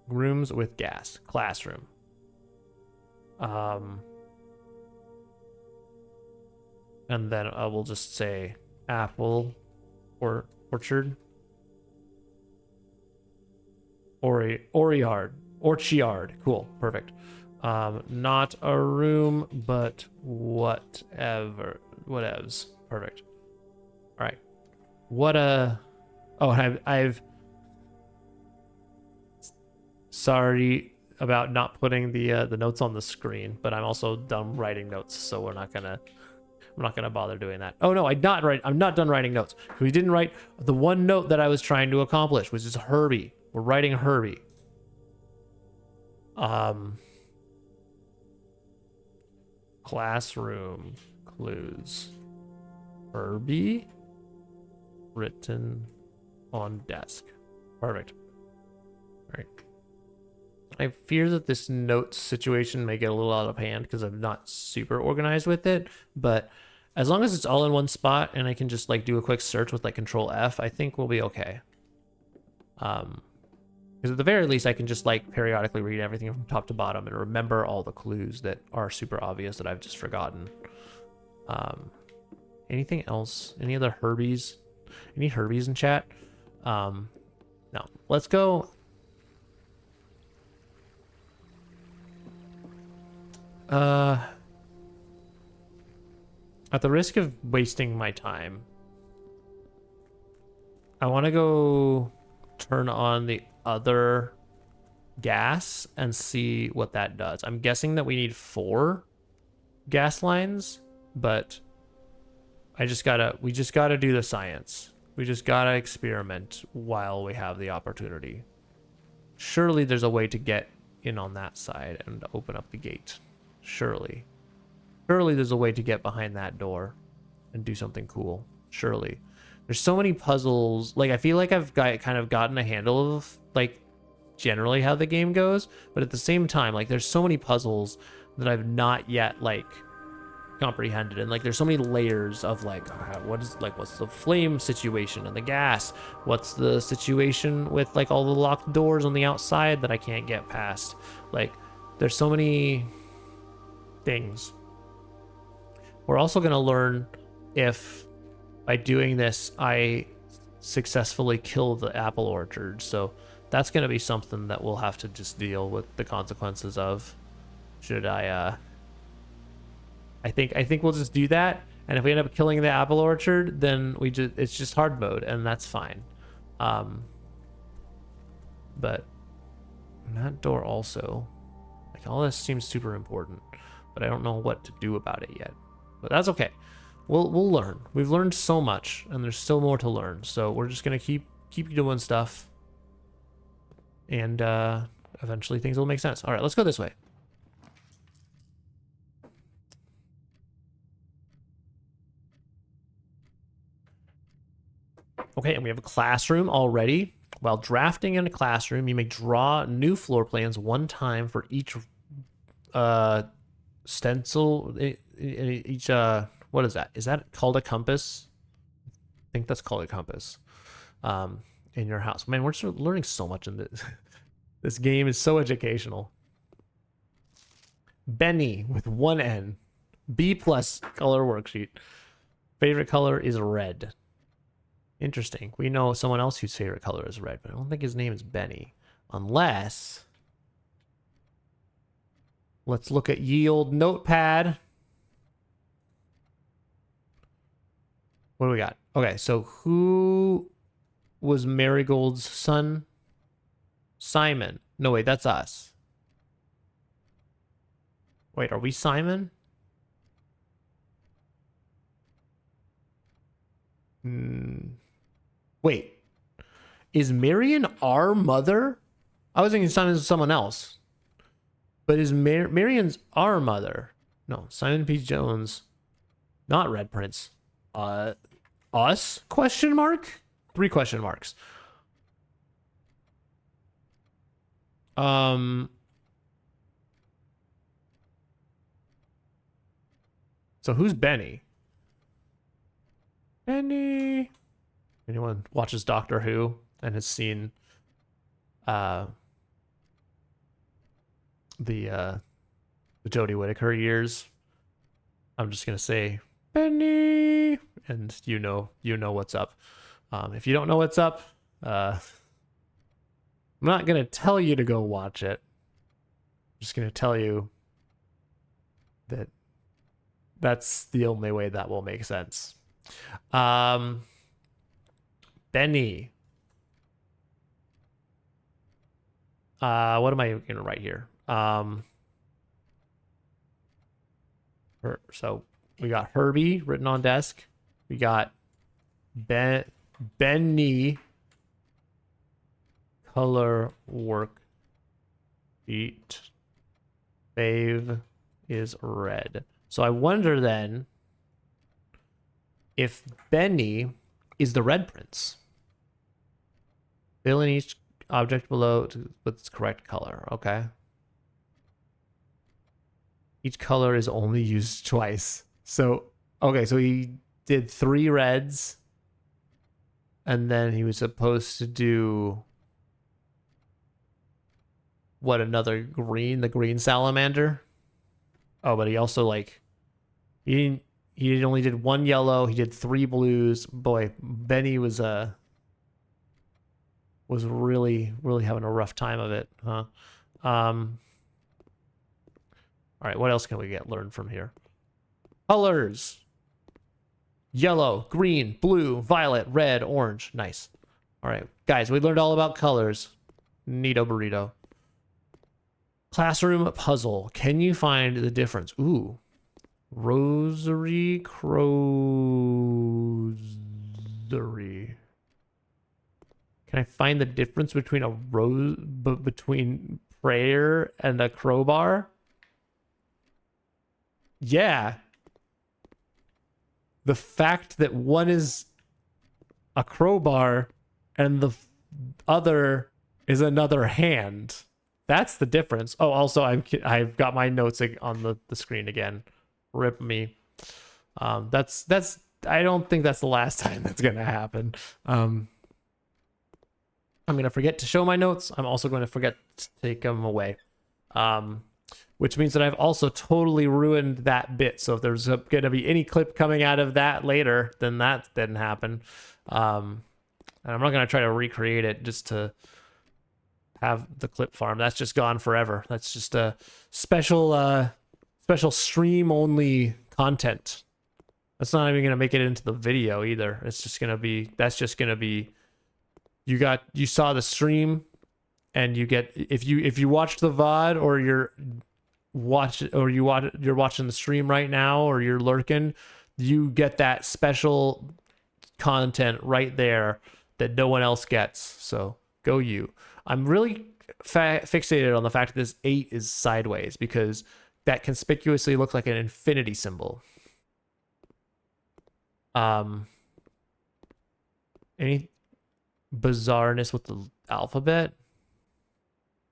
Rooms with gas. Classroom. And then we'll just say apple or orchard. Orchard. Cool. Perfect. Not a room, but whatever. Whatevs. Perfect. All right. Oh, I've sorry about not putting the notes on the screen, but I'm also done writing notes, so we're not gonna I'm not gonna bother doing that. Oh no, I'm not done writing notes. We didn't write the one note that I was trying to accomplish, which is Herbie. We're writing Herbie. Classroom clues. Herbie written on desk. Perfect. All right. I fear that this notes situation may get a little out of hand because I'm not super organized with it, but as long as it's all in one spot and I can just like do a quick search with like Control F, I think we'll be okay. Because at the very least, I can just like periodically read everything from top to bottom and remember all the clues that are super obvious that I've just forgotten. Anything else? Any other Herbies? Any Herbies in chat? No. Let's go. At the risk of wasting my time, I want to go turn on the other gas and see what that does. I'm guessing that we need 4 gas lines, but we just gotta do the science. We just gotta experiment while we have the opportunity. Surely there's a way to get in on that side and open up the gate. Surely there's a way to get behind that door and do something cool. Surely. There's so many puzzles. Like, I feel like I've kind of gotten a handle of, like, generally how the game goes. But at the same time, like, there's so many puzzles that I've not yet, like, comprehended. And, like, there's so many layers of, like, what's the flame situation and the gas? What's the situation with, like, all the locked doors on the outside that I can't get past? Like, there's so many things. We're also going to learn if by doing this I successfully kill the apple orchard. So that's going to be something that we'll have to just deal with the consequences of. Should I think we'll just do that, and if we end up killing the apple orchard, then it's just hard mode, and that's fine. But that door also, like, all this seems super important, but I don't know what to do about it yet. But that's okay. We'll learn. We've learned so much, and there's still more to learn. So we're just gonna keep doing stuff, and eventually things will make sense. All right, let's go this way. Okay, and we have a classroom already. While drafting in a classroom, you may draw new floor plans one time for each stencil. Each what is that? Is that called a compass? I think that's called a compass. In your house, man, we're learning so much in this. This game is so educational. Benny with 1 N. B+ color worksheet. Favorite color is red. Interesting. We know someone else whose favorite color is red, but I don't think his name is Benny. Unless... Let's look at ye old notepad. What do we got? Okay, so who was Marigold's son? Simon. No, wait, that's us. Wait, are we Simon? Wait, is Marion our mother? I was thinking Simon is someone else. But is Marion's our mother? No, Simon P. Jones, not Red Prince. Us? Question mark? 3 question marks. So who's Benny? Benny. Anyone watches Doctor Who and has seen the Jodie Whittaker years? I'm just gonna say Benny, and you know what's up. If you don't know what's up, I'm not gonna tell you to go watch it. I'm just gonna tell you that that's the only way that will make sense. Benny. What am I gonna write here? So We got Herbie written on desk. We got Benny color work sheet. Fave is red. So I wonder then if Benny is the red prince. Fill in each object below with its correct color. Okay. Each color is only used twice. So, okay, so he did 3 reds. And then he was supposed to do what, another green, the green salamander? Oh, but he also like he only did 1 yellow, he did 3 blues. Boy, Benny was really having a rough time of it, huh? All right, what else can we learn from here? Colors. Yellow, green, blue, violet, red, orange. Nice. All right, guys, we learned all about colors. Neato burrito. Classroom puzzle. Can you find the difference? Ooh. Rosary crozary. Can I find the difference between a between prayer and a crowbar? Yeah. The fact that one is a crowbar and the other is another hand. That's the difference. Oh, also I've got my notes on the screen again. Rip me. That's I don't think that's the last time that's gonna happen. I'm gonna forget to show my notes. I'm also going to forget to take them away. Which means that I've also totally ruined that bit. So if there's going to be any clip coming out of that later, then that didn't happen. And I'm not going to try to recreate it just to have the clip farm. That's just gone forever. That's just a special stream only content. That's not even going to make it into the video either. It's just going to be, that's just going to be, you saw the stream and you get, if you watched the VOD or you're watching the stream right now or you're lurking, you get that special content right there that no one else gets. So go you. I'm really fixated on the fact that this 8 is sideways because that conspicuously looks like an infinity symbol. Any bizarreness with the alphabet?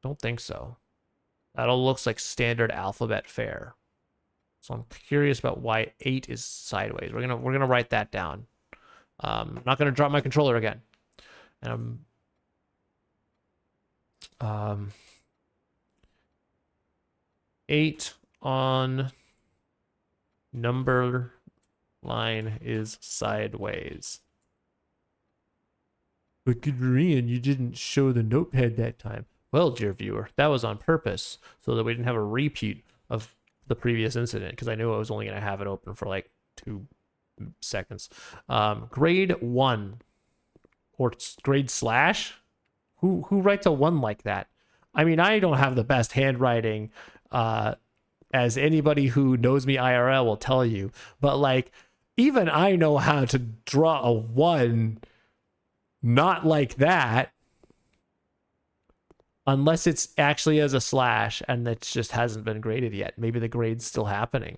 Don't think so. That all looks like standard alphabet fare. So I'm curious about why 8 is sideways. We're gonna write that down. I'm not gonna drop my controller again. And 8 on number line is sideways. But GoodBerean, you didn't show the notepad that time. Well, dear viewer, that was on purpose so that we didn't have a repeat of the previous incident because I knew I was only going to have it open for like 2 seconds. Grade 1 or grade slash? Who writes a 1 like that? I mean, I don't have the best handwriting, as anybody who knows me IRL will tell you, but like even I know how to draw a 1 not like that. Unless it's actually as a slash and it just hasn't been graded yet. Maybe the grade's still happening.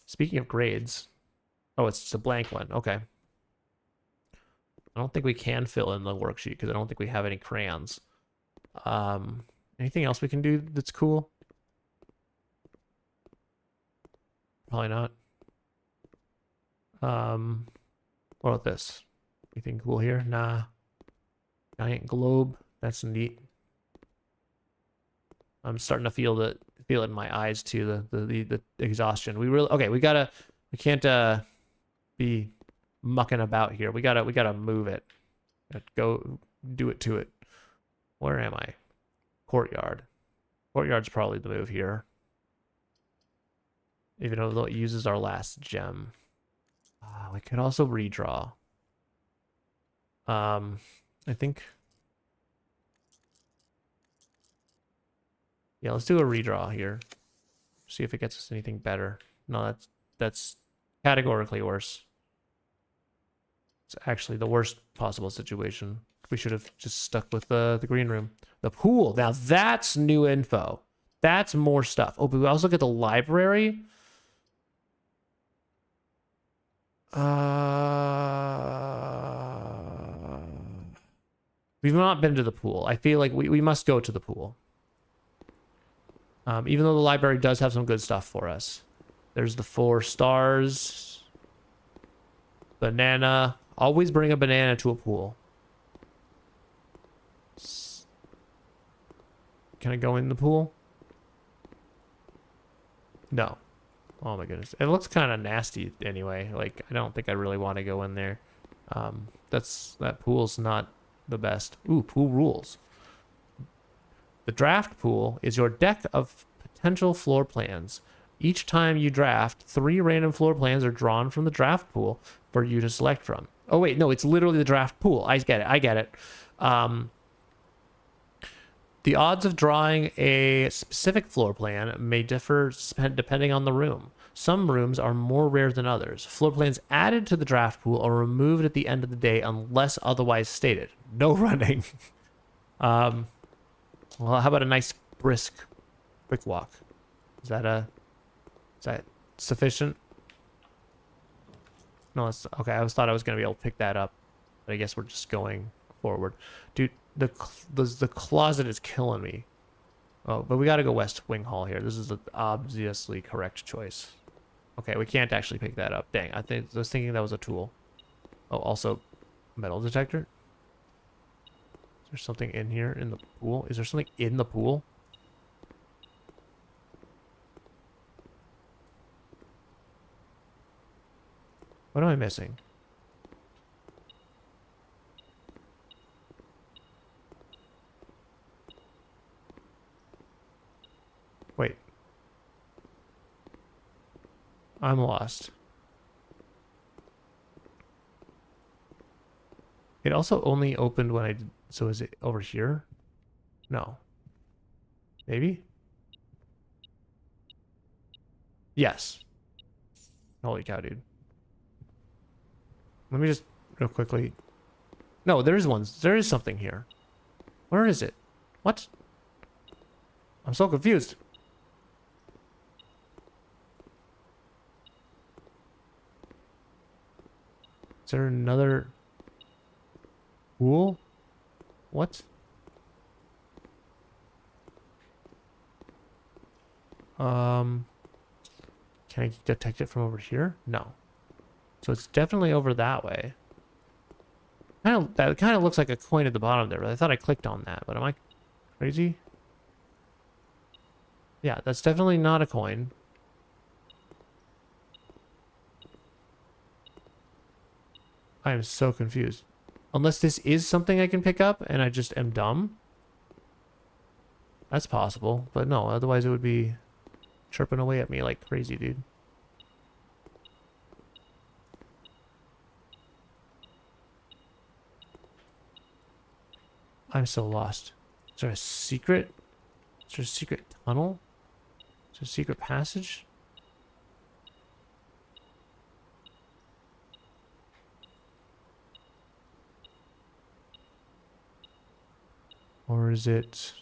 Speaking of grades. Oh, it's just a blank one. Okay. I don't think we can fill in the worksheet because I don't think we have any crayons. Anything else we can do that's cool? Probably not. What about this? Anything cool here? Nah. Giant globe. That's neat. I'm starting to feel it in my eyes too. The exhaustion. We can't be mucking about here. We gotta move it. Go do it to it. Where am I? Courtyard. Courtyard's probably the move here. Even though it uses our last gem. We could also redraw. I think. Yeah, let's do a redraw here. See if it gets us anything better. No, that's categorically worse. It's actually the worst possible situation. We should have just stuck with the green room. The pool. Now that's new info. That's more stuff. Oh, but we also get the library. We've not been to the pool. I feel like we must go to the pool. Even though the library does have some good stuff for us. There's the 4 stars. Banana. Always bring a banana to a pool. Can I go in the pool? No. Oh my goodness. It looks kind of nasty anyway. Like, I don't think I really want to go in there. That pool's not the best. Ooh, pool rules. The draft pool is your deck of potential floor plans. Each time you draft, 3 random floor plans are drawn from the draft pool for you to select from. Oh wait, no, it's literally the draft pool. I get it. The odds of drawing a specific floor plan may differ depending on the room. Some rooms are more rare than others. Floor plans added to the draft pool are removed at the end of the day unless otherwise stated. No running. Well, how about a nice brisk quick walk? Is that sufficient? No, it's okay. I thought I was gonna be able to pick that up, but I guess we're just going forward, dude. The closet is killing me. Oh, but we gotta go West Wing Hall here. This is the obviously correct choice. Okay, we can't actually pick that up. Dang, I was thinking that was a tool. Oh, also metal detector. Is there something in here in the pool? Is there something in the pool? What am I missing? Wait. I'm lost. It also only opened when I did... So is it over here? No. Maybe? Yes. Holy cow, dude. Let me just real quickly... No, there is one. There is something here. Where is it? What? I'm so confused. Is there another pool? What? Can I detect it from over here? No. So it's definitely over that way. That kind of looks like a coin at the bottom there, but I thought I clicked on that. But am I crazy? Yeah, that's definitely not a coin. I am so confused. Unless this is something I can pick up and I just am dumb. That's possible, but no, otherwise it would be chirping away at me like crazy, dude. I'm so lost. Is there a secret? Is there a secret tunnel? Is there a secret passage? Or is it...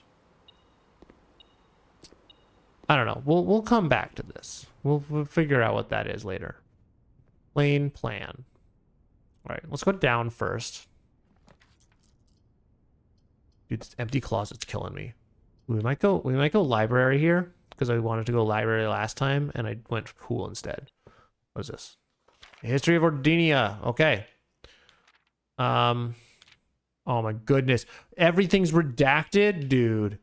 I don't know. We'll come back to this. We'll figure out what that is later. Plain plan. All right, let's go down first. Dude, this empty closet's killing me. We might go library here because I wanted to go library last time and I went pool instead. What is this? History of Ordinia. Okay. Oh my goodness. Everything's redacted, dude.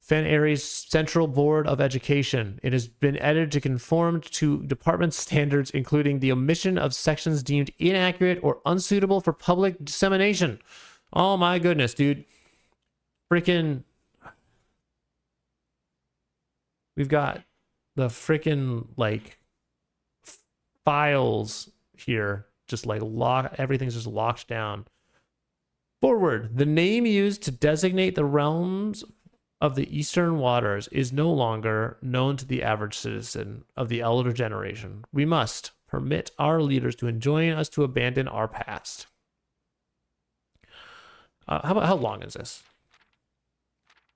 Fen Aries Central Board of Education. It has been edited to conform to department standards, including the omission of sections deemed inaccurate or unsuitable for public dissemination. Oh my goodness, dude. Freaking... We've got the freaking, like, files here. Just, like, everything's just locked down. Forward. The name used to designate the realms of the eastern waters is no longer known to the average citizen of the elder generation. We must permit our leaders to enjoin us to abandon our past. How long is this?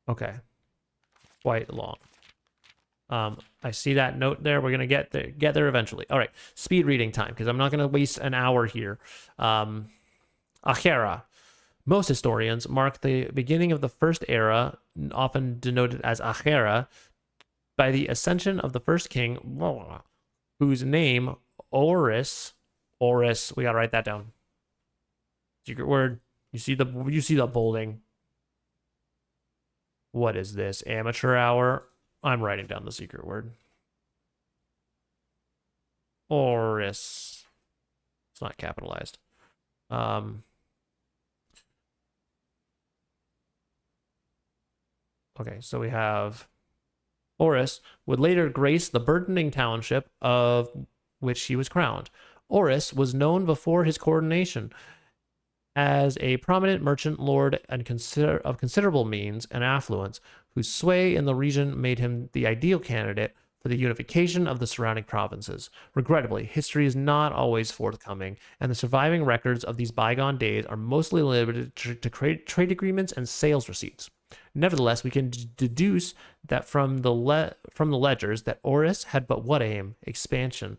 Okay, quite long. I see that note there. We're gonna get there eventually. All right, speed reading time because I'm not gonna waste an hour here. Ahera. Most historians mark the beginning of the first era, often denoted as Ahera, by the ascension of the first king, whose name Oris. We gotta write that down. Secret word. You see the bolding. What is this? Amateur hour. I'm writing down the secret word. Oris. It's not capitalized. Okay, so we have Oris would later grace the burgeoning township of which he was crowned. Oris was known before his coronation as a prominent merchant lord and of considerable means and affluence, whose sway in the region made him the ideal candidate for the unification of the surrounding provinces. Regrettably, history is not always forthcoming, and the surviving records of these bygone days are mostly limited to trade agreements and sales receipts. Nevertheless, we can deduce that from the ledgers that Oris had but one aim: expansion.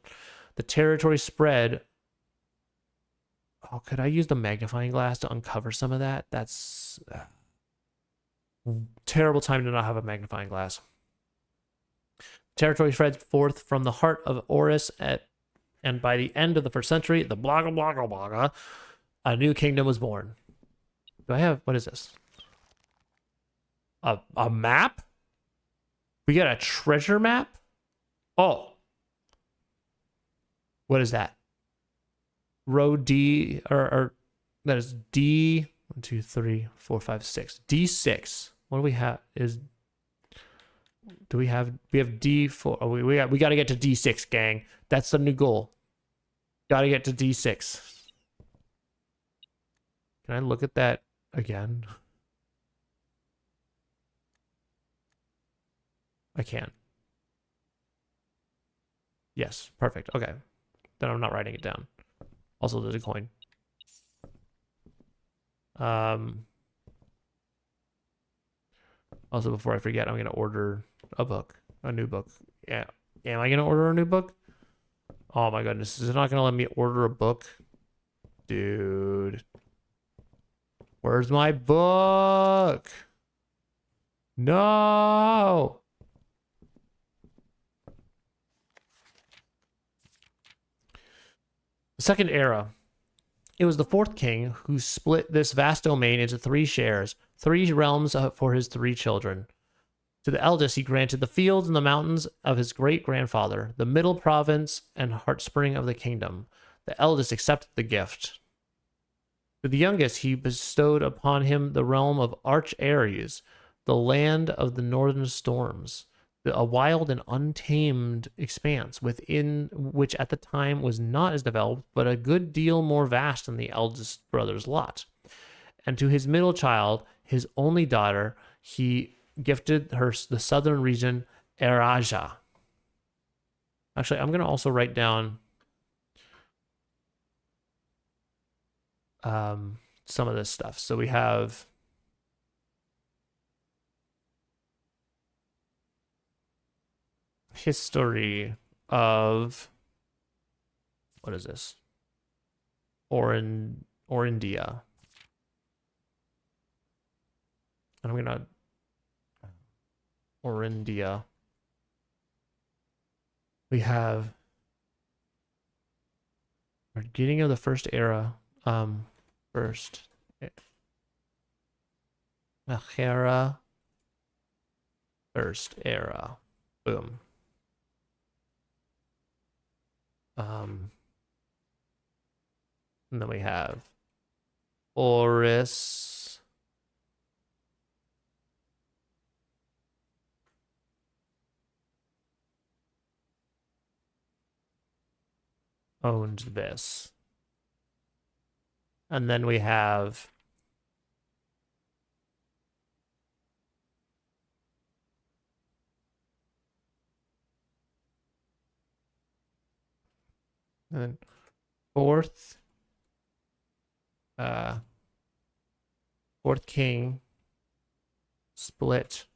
The territory spread. Oh, could I use the magnifying glass to uncover some of that? That's terrible time to not have a magnifying glass. Territory spread forth from the heart of Oris and by the end of the first century, the blaga, a new kingdom was born. Do I have, what is this? A map? We got a treasure map? Oh. What is that? Row D, or that is D, 1, 2, 3, 4, 5, 6. D6. What do we have? We have D4. Oh, we got to get to D6, gang. That's the new goal. Got to get to D6. Can I look at that again? I can. Yes, perfect. Okay. Then I'm not writing it down. Also, there's a coin. Also, before I forget, I'm going to order a new book. Yeah. Am I going to order a new book? Oh my goodness. Is it not going to let me order a book? Dude. Where's my book? No. The second era. It was the fourth king who split this vast domain into 3 shares, 3 realms for his 3 children. To the eldest, he granted the fields and the mountains of his great-grandfather, the middle province and heartspring of the kingdom. The eldest accepted the gift. To the youngest, he bestowed upon him the realm of Arch Ares, the land of the northern storms, a wild and untamed expanse within which at the time was not as developed, but a good deal more vast than the eldest brother's lot. And to his middle child, his only daughter, he gifted her the southern region, Eraja. Actually, I'm going to also write down some of this stuff. So we have history of, what is this? Orindia. And I'm gonna Orindia. We have the beginning of the first era. First era. First era. Boom. And then we have Oris. Owned this. And then we have And then fourth, fourth king split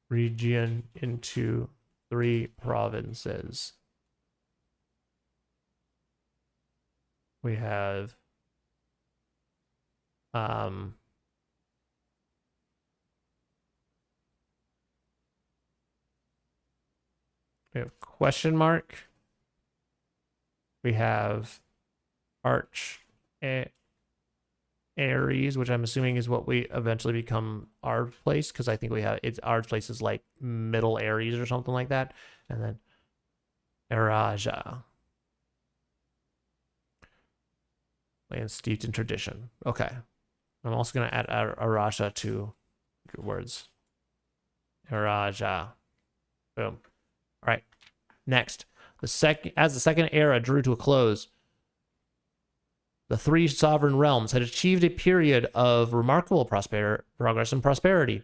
region into 3 provinces. We have question mark. We have Arch Aries, which I'm assuming is what we eventually become our place, because I think we have our place is like Middle Aries or something like that. And then Araja. Land steeped in tradition. Okay. I'm also going to add Araja to your words. Araja. Boom. All right. Next, as the second era drew to a close, the 3 sovereign realms had achieved a period of remarkable progress and prosperity.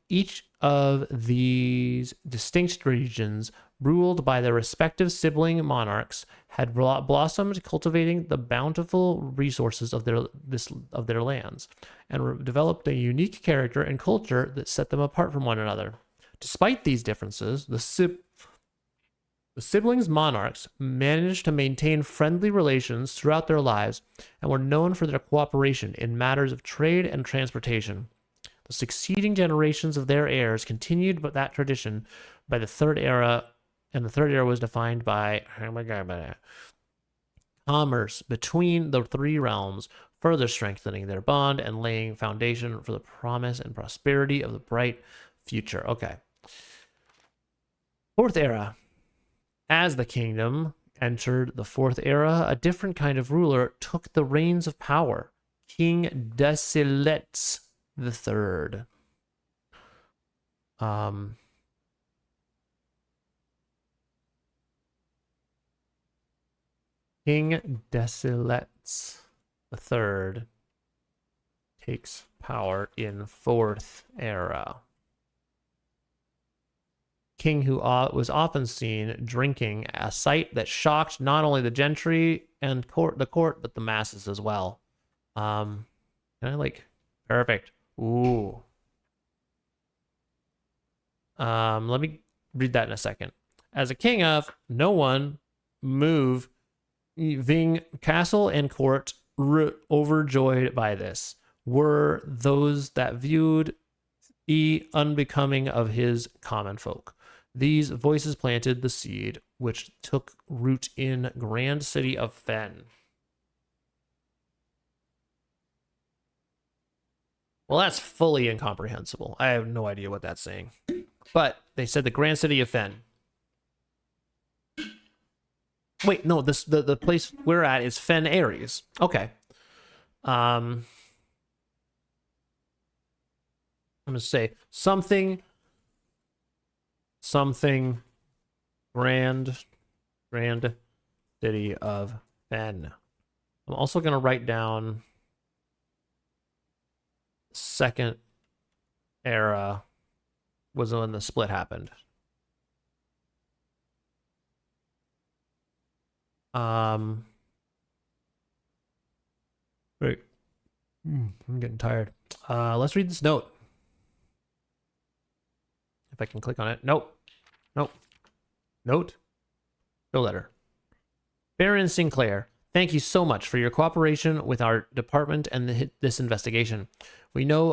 Each of these distinct regions, ruled by their respective sibling monarchs, had blossomed, cultivating the bountiful resources of their lands, and developed a unique character and culture that set them apart from one another. Despite these differences, the siblings' monarchs managed to maintain friendly relations throughout their lives and were known for their cooperation in matters of trade and transportation. The succeeding generations of their heirs continued that tradition by the Third Era, and the Third Era was defined by commerce between the 3 realms, further strengthening their bond and laying foundation for the promise and prosperity of the bright future. Okay. Fourth Era. As the kingdom entered the 4th era, a different kind of ruler took the reins of power. King Dasiletz III. King Dasiletz III takes power in 4th era. King who was often seen drinking, a sight that shocked not only the gentry and the court, but the masses as well. Kind of like perfect. Ooh. Let me read that in a second. As a king of, no one move Ving castle and court overjoyed by this were those that viewed unbecoming of his common folk. These voices planted the seed, which took root in grand city of Fen. Well, that's fully incomprehensible. I have no idea what that's saying. But they said the grand city of Fen. Wait, no, the place we're at is Fen Aries. Okay. I'm gonna say something grand city of Fen. I'm also gonna write down second era was when the split happened. Wait. I'm getting tired. Let's read this note. If I can click on it. Nope. Nope. Note. No letter. Baron Sinclair, thank you so much for your cooperation with our department and this investigation. We know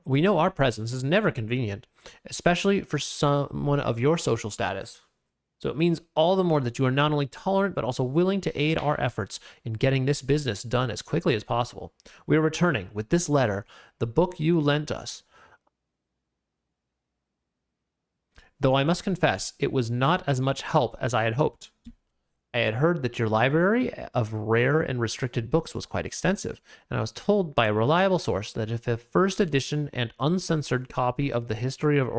our presence is never convenient, especially for someone of your social status. So it means all the more that you are not only tolerant, but also willing to aid our efforts in getting this business done as quickly as possible. We are returning with this letter, the book you lent us. Though I must confess, it was not as much help as I had hoped. I had heard that your library of rare and restricted books was quite extensive, and I was told by a reliable source that if a first edition and uncensored copy of the history of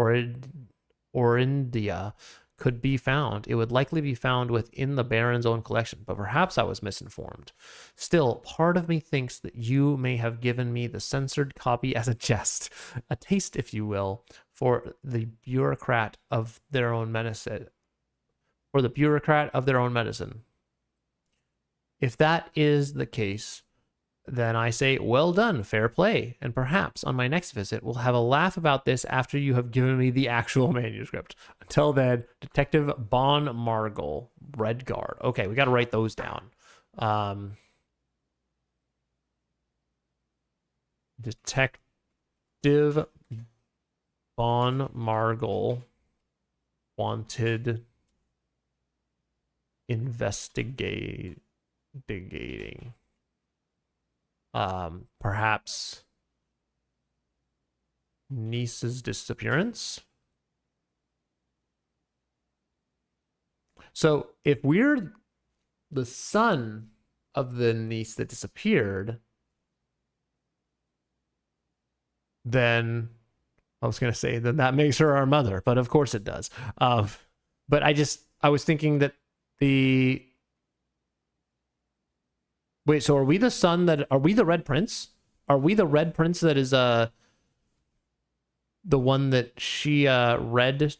Orindia could be found, it would likely be found within the Baron's own collection, but perhaps I was misinformed. Still, part of me thinks that you may have given me the censored copy as a jest, a taste, if you will, for the bureaucrat of their own medicine. If that is the case, then I say, well done, fair play. And perhaps on my next visit, we'll have a laugh about this after you have given me the actual manuscript. Until then, Detective Bon Margle, Red Guard. Okay, we got to write those down. Detective Bon Margle, wanted investigating. Perhaps niece's disappearance. So if we're the son of the niece that disappeared, then I was going to say then that makes her our mother, but of course it does. But I was thinking that wait, so are we the son are we the Red Prince? Are we the Red Prince that is the one that she read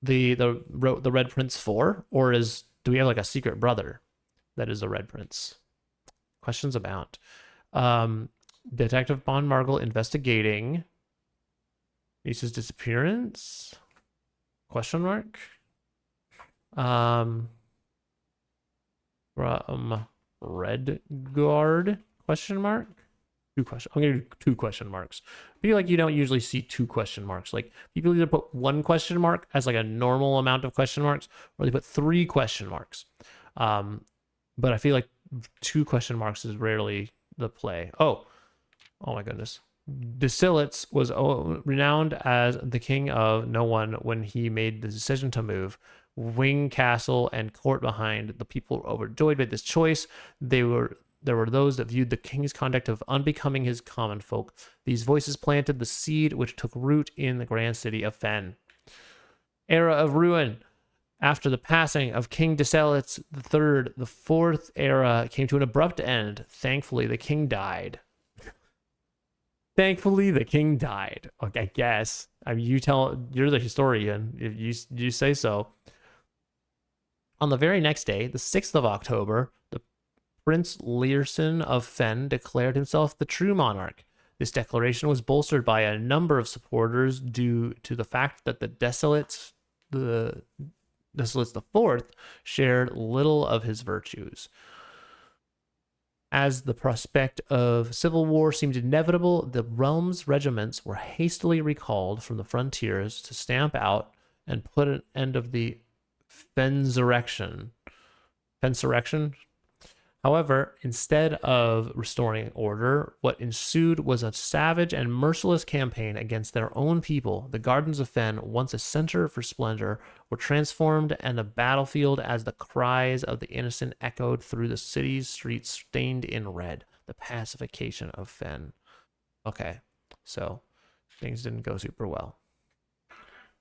the Red Prince for? Or do we have like a secret brother that is the Red Prince? Questions abound. Detective Bon Margle investigating niece's disappearance? Question mark. From Red Guard? Question mark. I'm gonna do 2 question marks. I feel like you don't usually see 2 question marks. Like people either put 1 question mark as like a normal amount of question marks, or they put 3 question marks. But I feel like 2 question marks is rarely the play. Oh my goodness. Desilets was renowned as the king of no one when he made the decision to move wing castle and court behind. The people were overjoyed by this choice. There were those that viewed the king's conduct of unbecoming his common folk. These voices planted the seed which took root in the grand city of Fen. Era of ruin. After the passing of King Desilets III, the 4th era came to an abrupt end. Thankfully, the king died. Thankfully, the king died. Okay, I guess. I mean, you're the historian. If you say so. On the very next day, the 6th of October, the Prince Learson of Fen declared himself the true monarch. This declaration was bolstered by a number of supporters due to the fact that the Desilets IV shared little of his virtues. As the prospect of civil war seemed inevitable, the realm's regiments were hastily recalled from the frontiers to stamp out and put an end of the Fensurrection. However, instead of restoring order, what ensued was a savage and merciless campaign against their own people. The gardens of Fen, once a center for splendor, were transformed and a battlefield as the cries of the innocent echoed through the city's streets stained in red. The pacification of Fen. Okay, so things didn't go super well.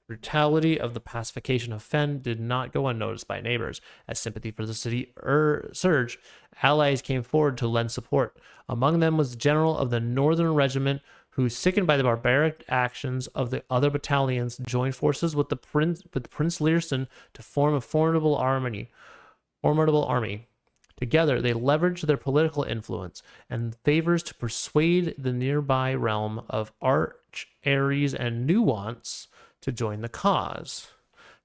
Brutality of the pacification of Fen did not go unnoticed by neighbors. As sympathy for the city surged, allies came forward to lend support. Among them was the general of the Northern Regiment, who, sickened by the barbaric actions of the other battalions, joined forces with Prince Learson to form a formidable army. Together, they leveraged their political influence and favors to persuade the nearby realm of Arch, Ares, and Nuance to join the cause.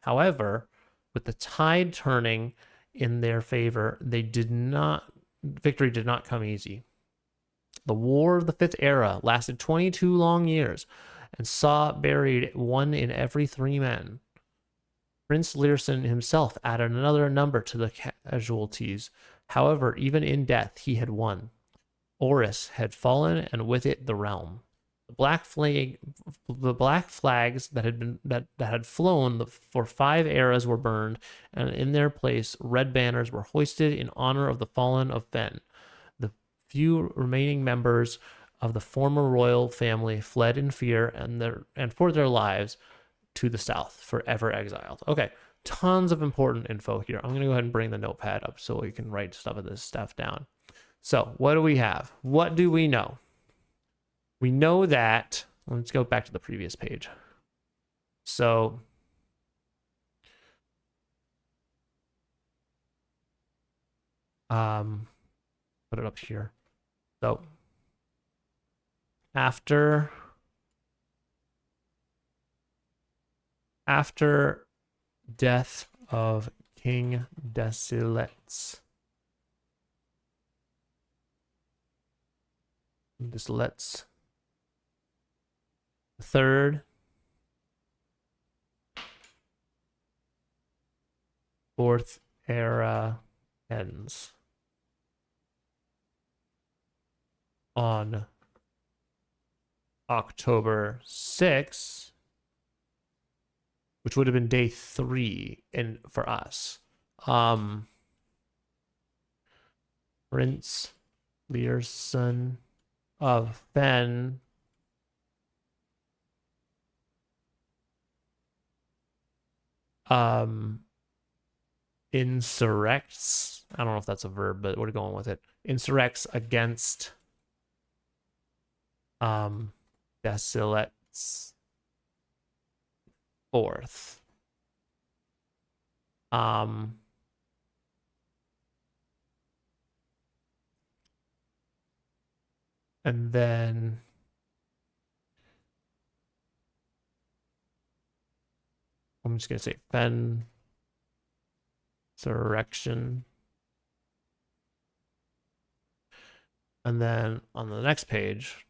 However, with the tide turning in their favor, victory did not come easy. The War of the 5th Era lasted 22 long years and saw buried 1 in every 3 men. Prince Learson himself added another number to the casualties. However, even in death, he had won. Oris had fallen, and with it the realm. The black flags that had flown for 5 eras were burned, and in their place, red banners were hoisted in honor of the fallen of Fen. The few remaining members of the former royal family fled in fear and for their lives to the south, forever exiled. Okay, tons of important info here. I'm going to go ahead and bring the notepad up so we can write some of this stuff down. So, what do we have? What do we know? We know that, let's go back to the previous page. So, Put it up here. So after death of King Desiletz. Third, fourth era ends on October 6th, which would have been day 3 for us. Prince Learson of Fen insurrects. I don't know if that's a verb, but we're going with it. Insurrects against Desilet's fourth. And then I'm just gonna say Fen insurrection. And then on the next page,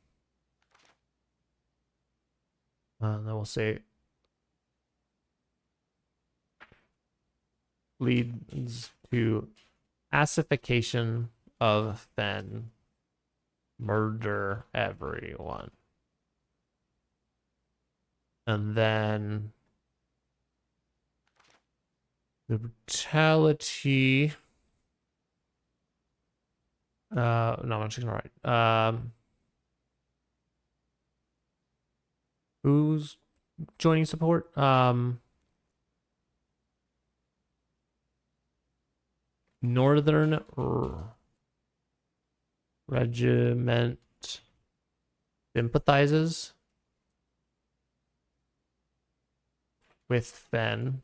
then we'll say leads to pacification of Fen, murder everyone. And then the brutality. No, I'm just gonna write. Who's joining support? Northern Regiment sympathizes with Fen.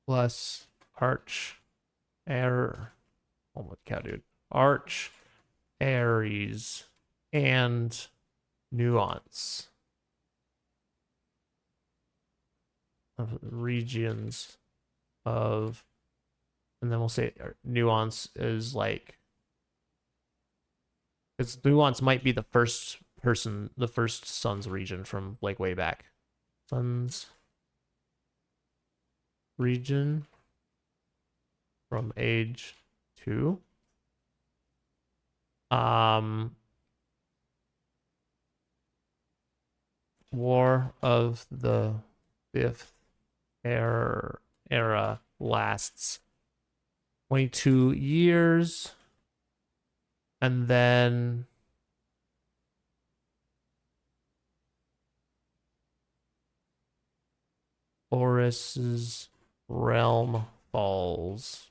Plus Arch Air. Oh my cow, dude. Arch Aries and Nuance of regions of, and then we'll say Nuance is like, because Nuance might be the first person, the first Sun's region from like way back. Sun's region from age 2. War of the 5th era lasts 22 years. And then Horus's realm falls.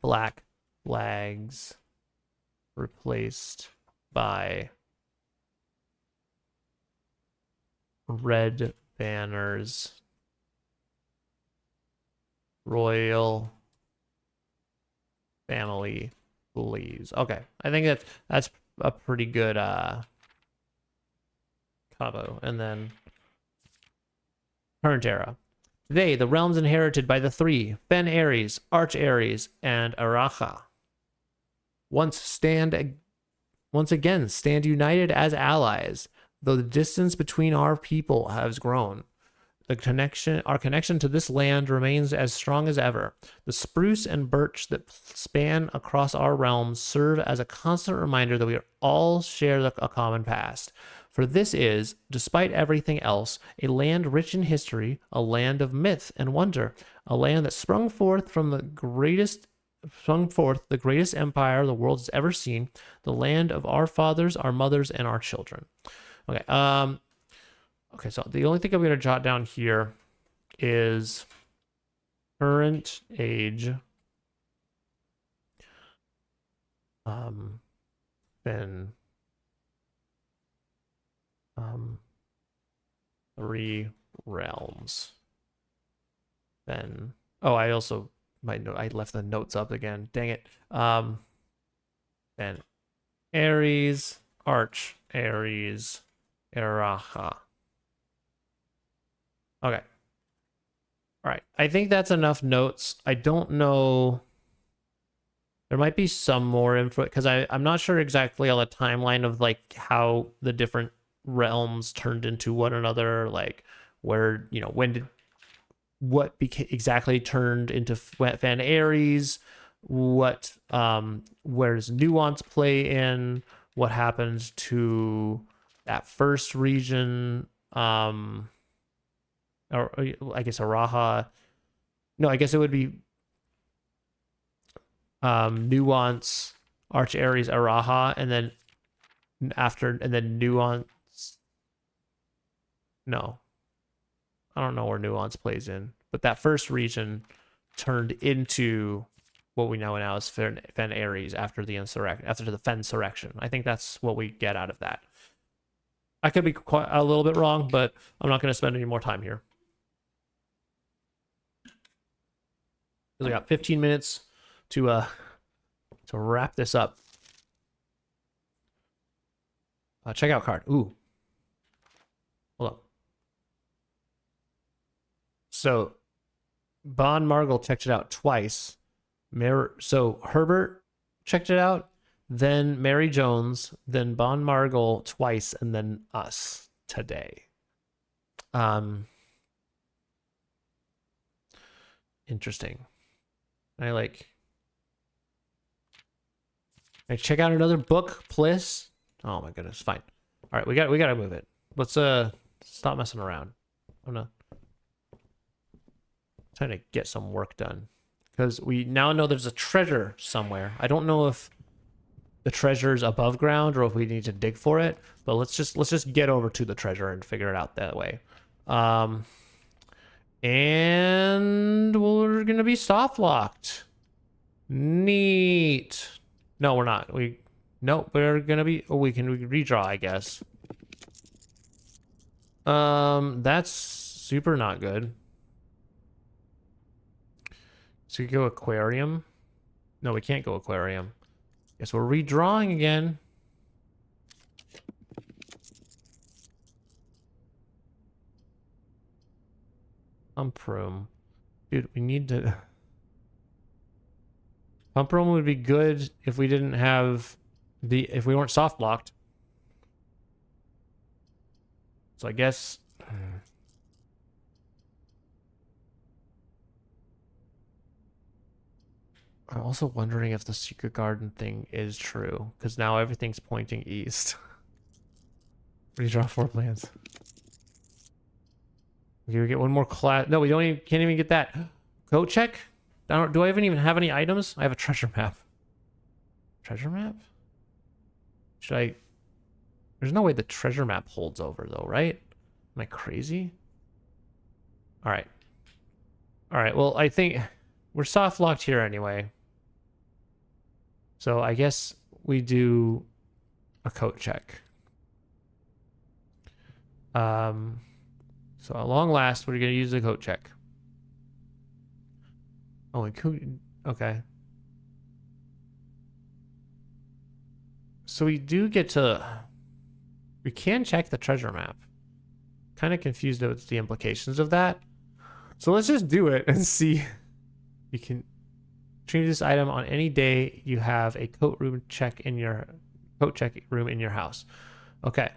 Black flags replaced by red banners. Royal family flees. Okay, I think that's a pretty good combo. And then current era. Today, the realms inherited by the 3, Fen Ares, Arch Ares, and Aracha, once again stand united as allies, though the distance between our people has grown. Our connection to this land remains as strong as ever. The spruce and birch that span across our realms serve as a constant reminder that we all share a common past. For this is, despite everything else, a land rich in history, a land of myth and wonder, a land that sprung forth the greatest empire the world has ever seen, the land of our fathers, our mothers, and our children. Okay, okay, so the only thing I'm going to jot down here is current age. Then 3 realms. Then, oh, I also I left the notes up again. Dang it. Then Aries, Arch Aries, Eraha. Okay. All right. I think that's enough notes. I don't know. There might be some more info because I'm not sure exactly on the timeline of like how the different realms turned into one another, like where, you know, when did what became exactly turned into Fan Aries, what where's nuance play in, what happens to that first region, or I guess Araha. No, I guess it would be nuance, Arch Aries, Araha, and then nuance. No, I don't know where nuance plays in, but that first region turned into what we know now as Fen Aries after the Fensurrection. I think that's what we get out of that. I could be quite a little bit wrong, but I'm not going to spend any more time here. We got 15 minutes to wrap this up. Checkout card. Ooh. Hold up. So Bon Margle checked it out twice. So Herbert checked it out, then Mary Jones, then Bon Margle twice, and then us today. Interesting. I check out another book, please. Oh my goodness, fine. All right, we gotta move it. Let's stop messing around. I'm trying to get some work done because we now know there's a treasure somewhere. I don't know if the treasure is above ground or if we need to dig for it, but let's just get over to the treasure and figure it out that way. And we're gonna be soft locked. Neat. No, we're not. Nope, we're gonna be. Oh, we can redraw, I guess. That's super not good. So we go aquarium. No, we can't go aquarium. Guess we're redrawing again. Pump room. Dude, we need to... Pump room would be good if we didn't have if we weren't soft locked. So I guess... I'm also wondering if the secret garden thing is true, because now everything's pointing east. Redraw 4 plans. Okay, we get one more class. No, we can't even get that. Code check? Do I even have any items? I have a treasure map. Treasure map? Should I... There's no way the treasure map holds over though, right? Am I crazy? All right. All right, well, I think we're soft locked here anyway. So I guess we do a coat check. So at long last, we're going to use the coat check. Oh, we could... Okay. So we do get to... We can check the treasure map. Kind of confused about the implications of that. So let's just do it and see. You can retrieve this item on any day you have a coat check room in your house. Okay.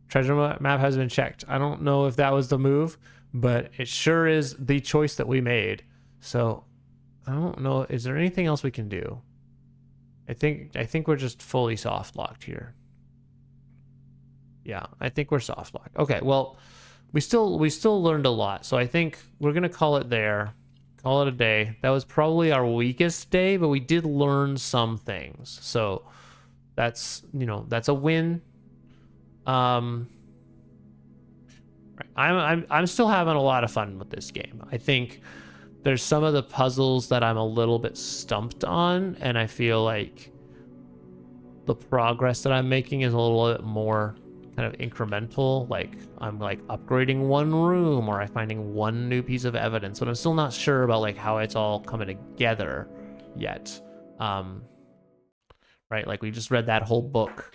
Treasure map has been checked. I don't know if that was the move, but it sure is the choice that we made. So I don't know. Is there anything else we can do? I think we're just fully soft locked here. Yeah, I think we're soft locked. Okay, well, we still learned a lot. So I think we're gonna call it there. Call it a day. That was probably our weakest day, but we did learn some things. So that's, you know, that's a win. I'm still having a lot of fun with this game. I think there's some of the puzzles that I'm a little bit stumped on, and I feel like the progress that I'm making is a little bit more kind of incremental, like I'm like upgrading one room or I'm finding one new piece of evidence, but I'm still not sure about like how it's all coming together yet. Right, like we just read that whole book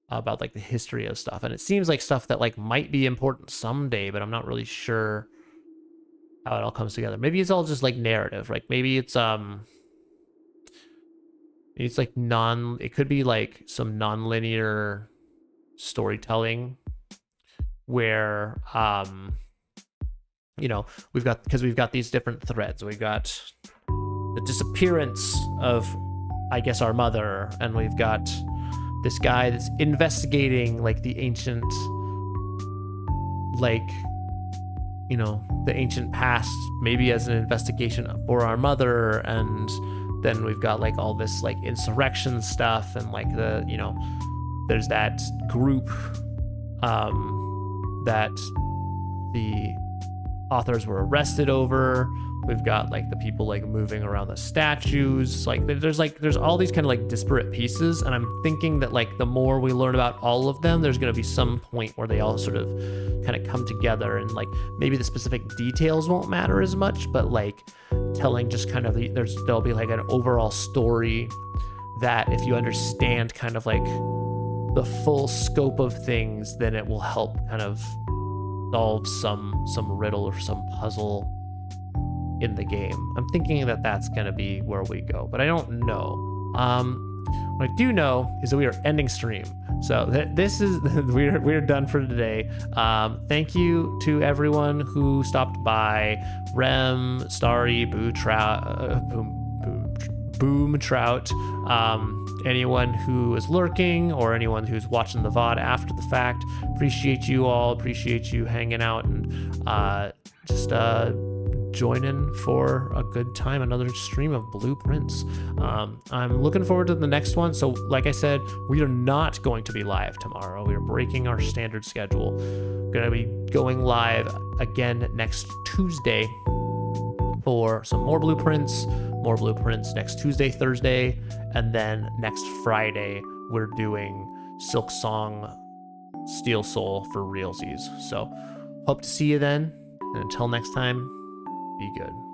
about like the history of stuff, and it seems like stuff that like might be important someday, but I'm not really sure how it all comes together. Maybe it's all just like narrative, like maybe it's like it could be like some non-linear storytelling where you know, we've got these different threads. We've got the disappearance of, I guess, our mother, and we've got this guy that's investigating like the ancient, like, you know, the ancient past, maybe as an investigation for our mother. And then we've got like all this like insurrection stuff, and like the, you know, there's that group that the authors were arrested over. We've got like the people like moving around the statues. Like there's all these kind of like disparate pieces, and I'm thinking that like the more we learn about all of them, there's going to be some point where they all sort of kind of come together, and like maybe the specific details won't matter as much, but like telling just kind of there'll be like an overall story that if you understand kind of like the full scope of things, then it will help kind of solve some riddle or some puzzle in the game. I'm thinking that that's going to be where we go, but I don't know. What I do know is that we are ending stream. So this is we're done for today. Thank you to everyone who stopped by. Rem, Starry, Boom Trout, anyone who is lurking or anyone who's watching the VOD after the fact. Appreciate you all. Appreciate you hanging out and just join in for a good time. Another stream of Blueprints. I'm looking forward to the next one. So like I said, we are not going to be live tomorrow. We are breaking our standard schedule. Gonna be going live again next Tuesday for some more Blueprints next Tuesday, Thursday, and then next Friday we're doing Silk Song Steel Soul for realsies. So hope to see you then, and until next time, be good.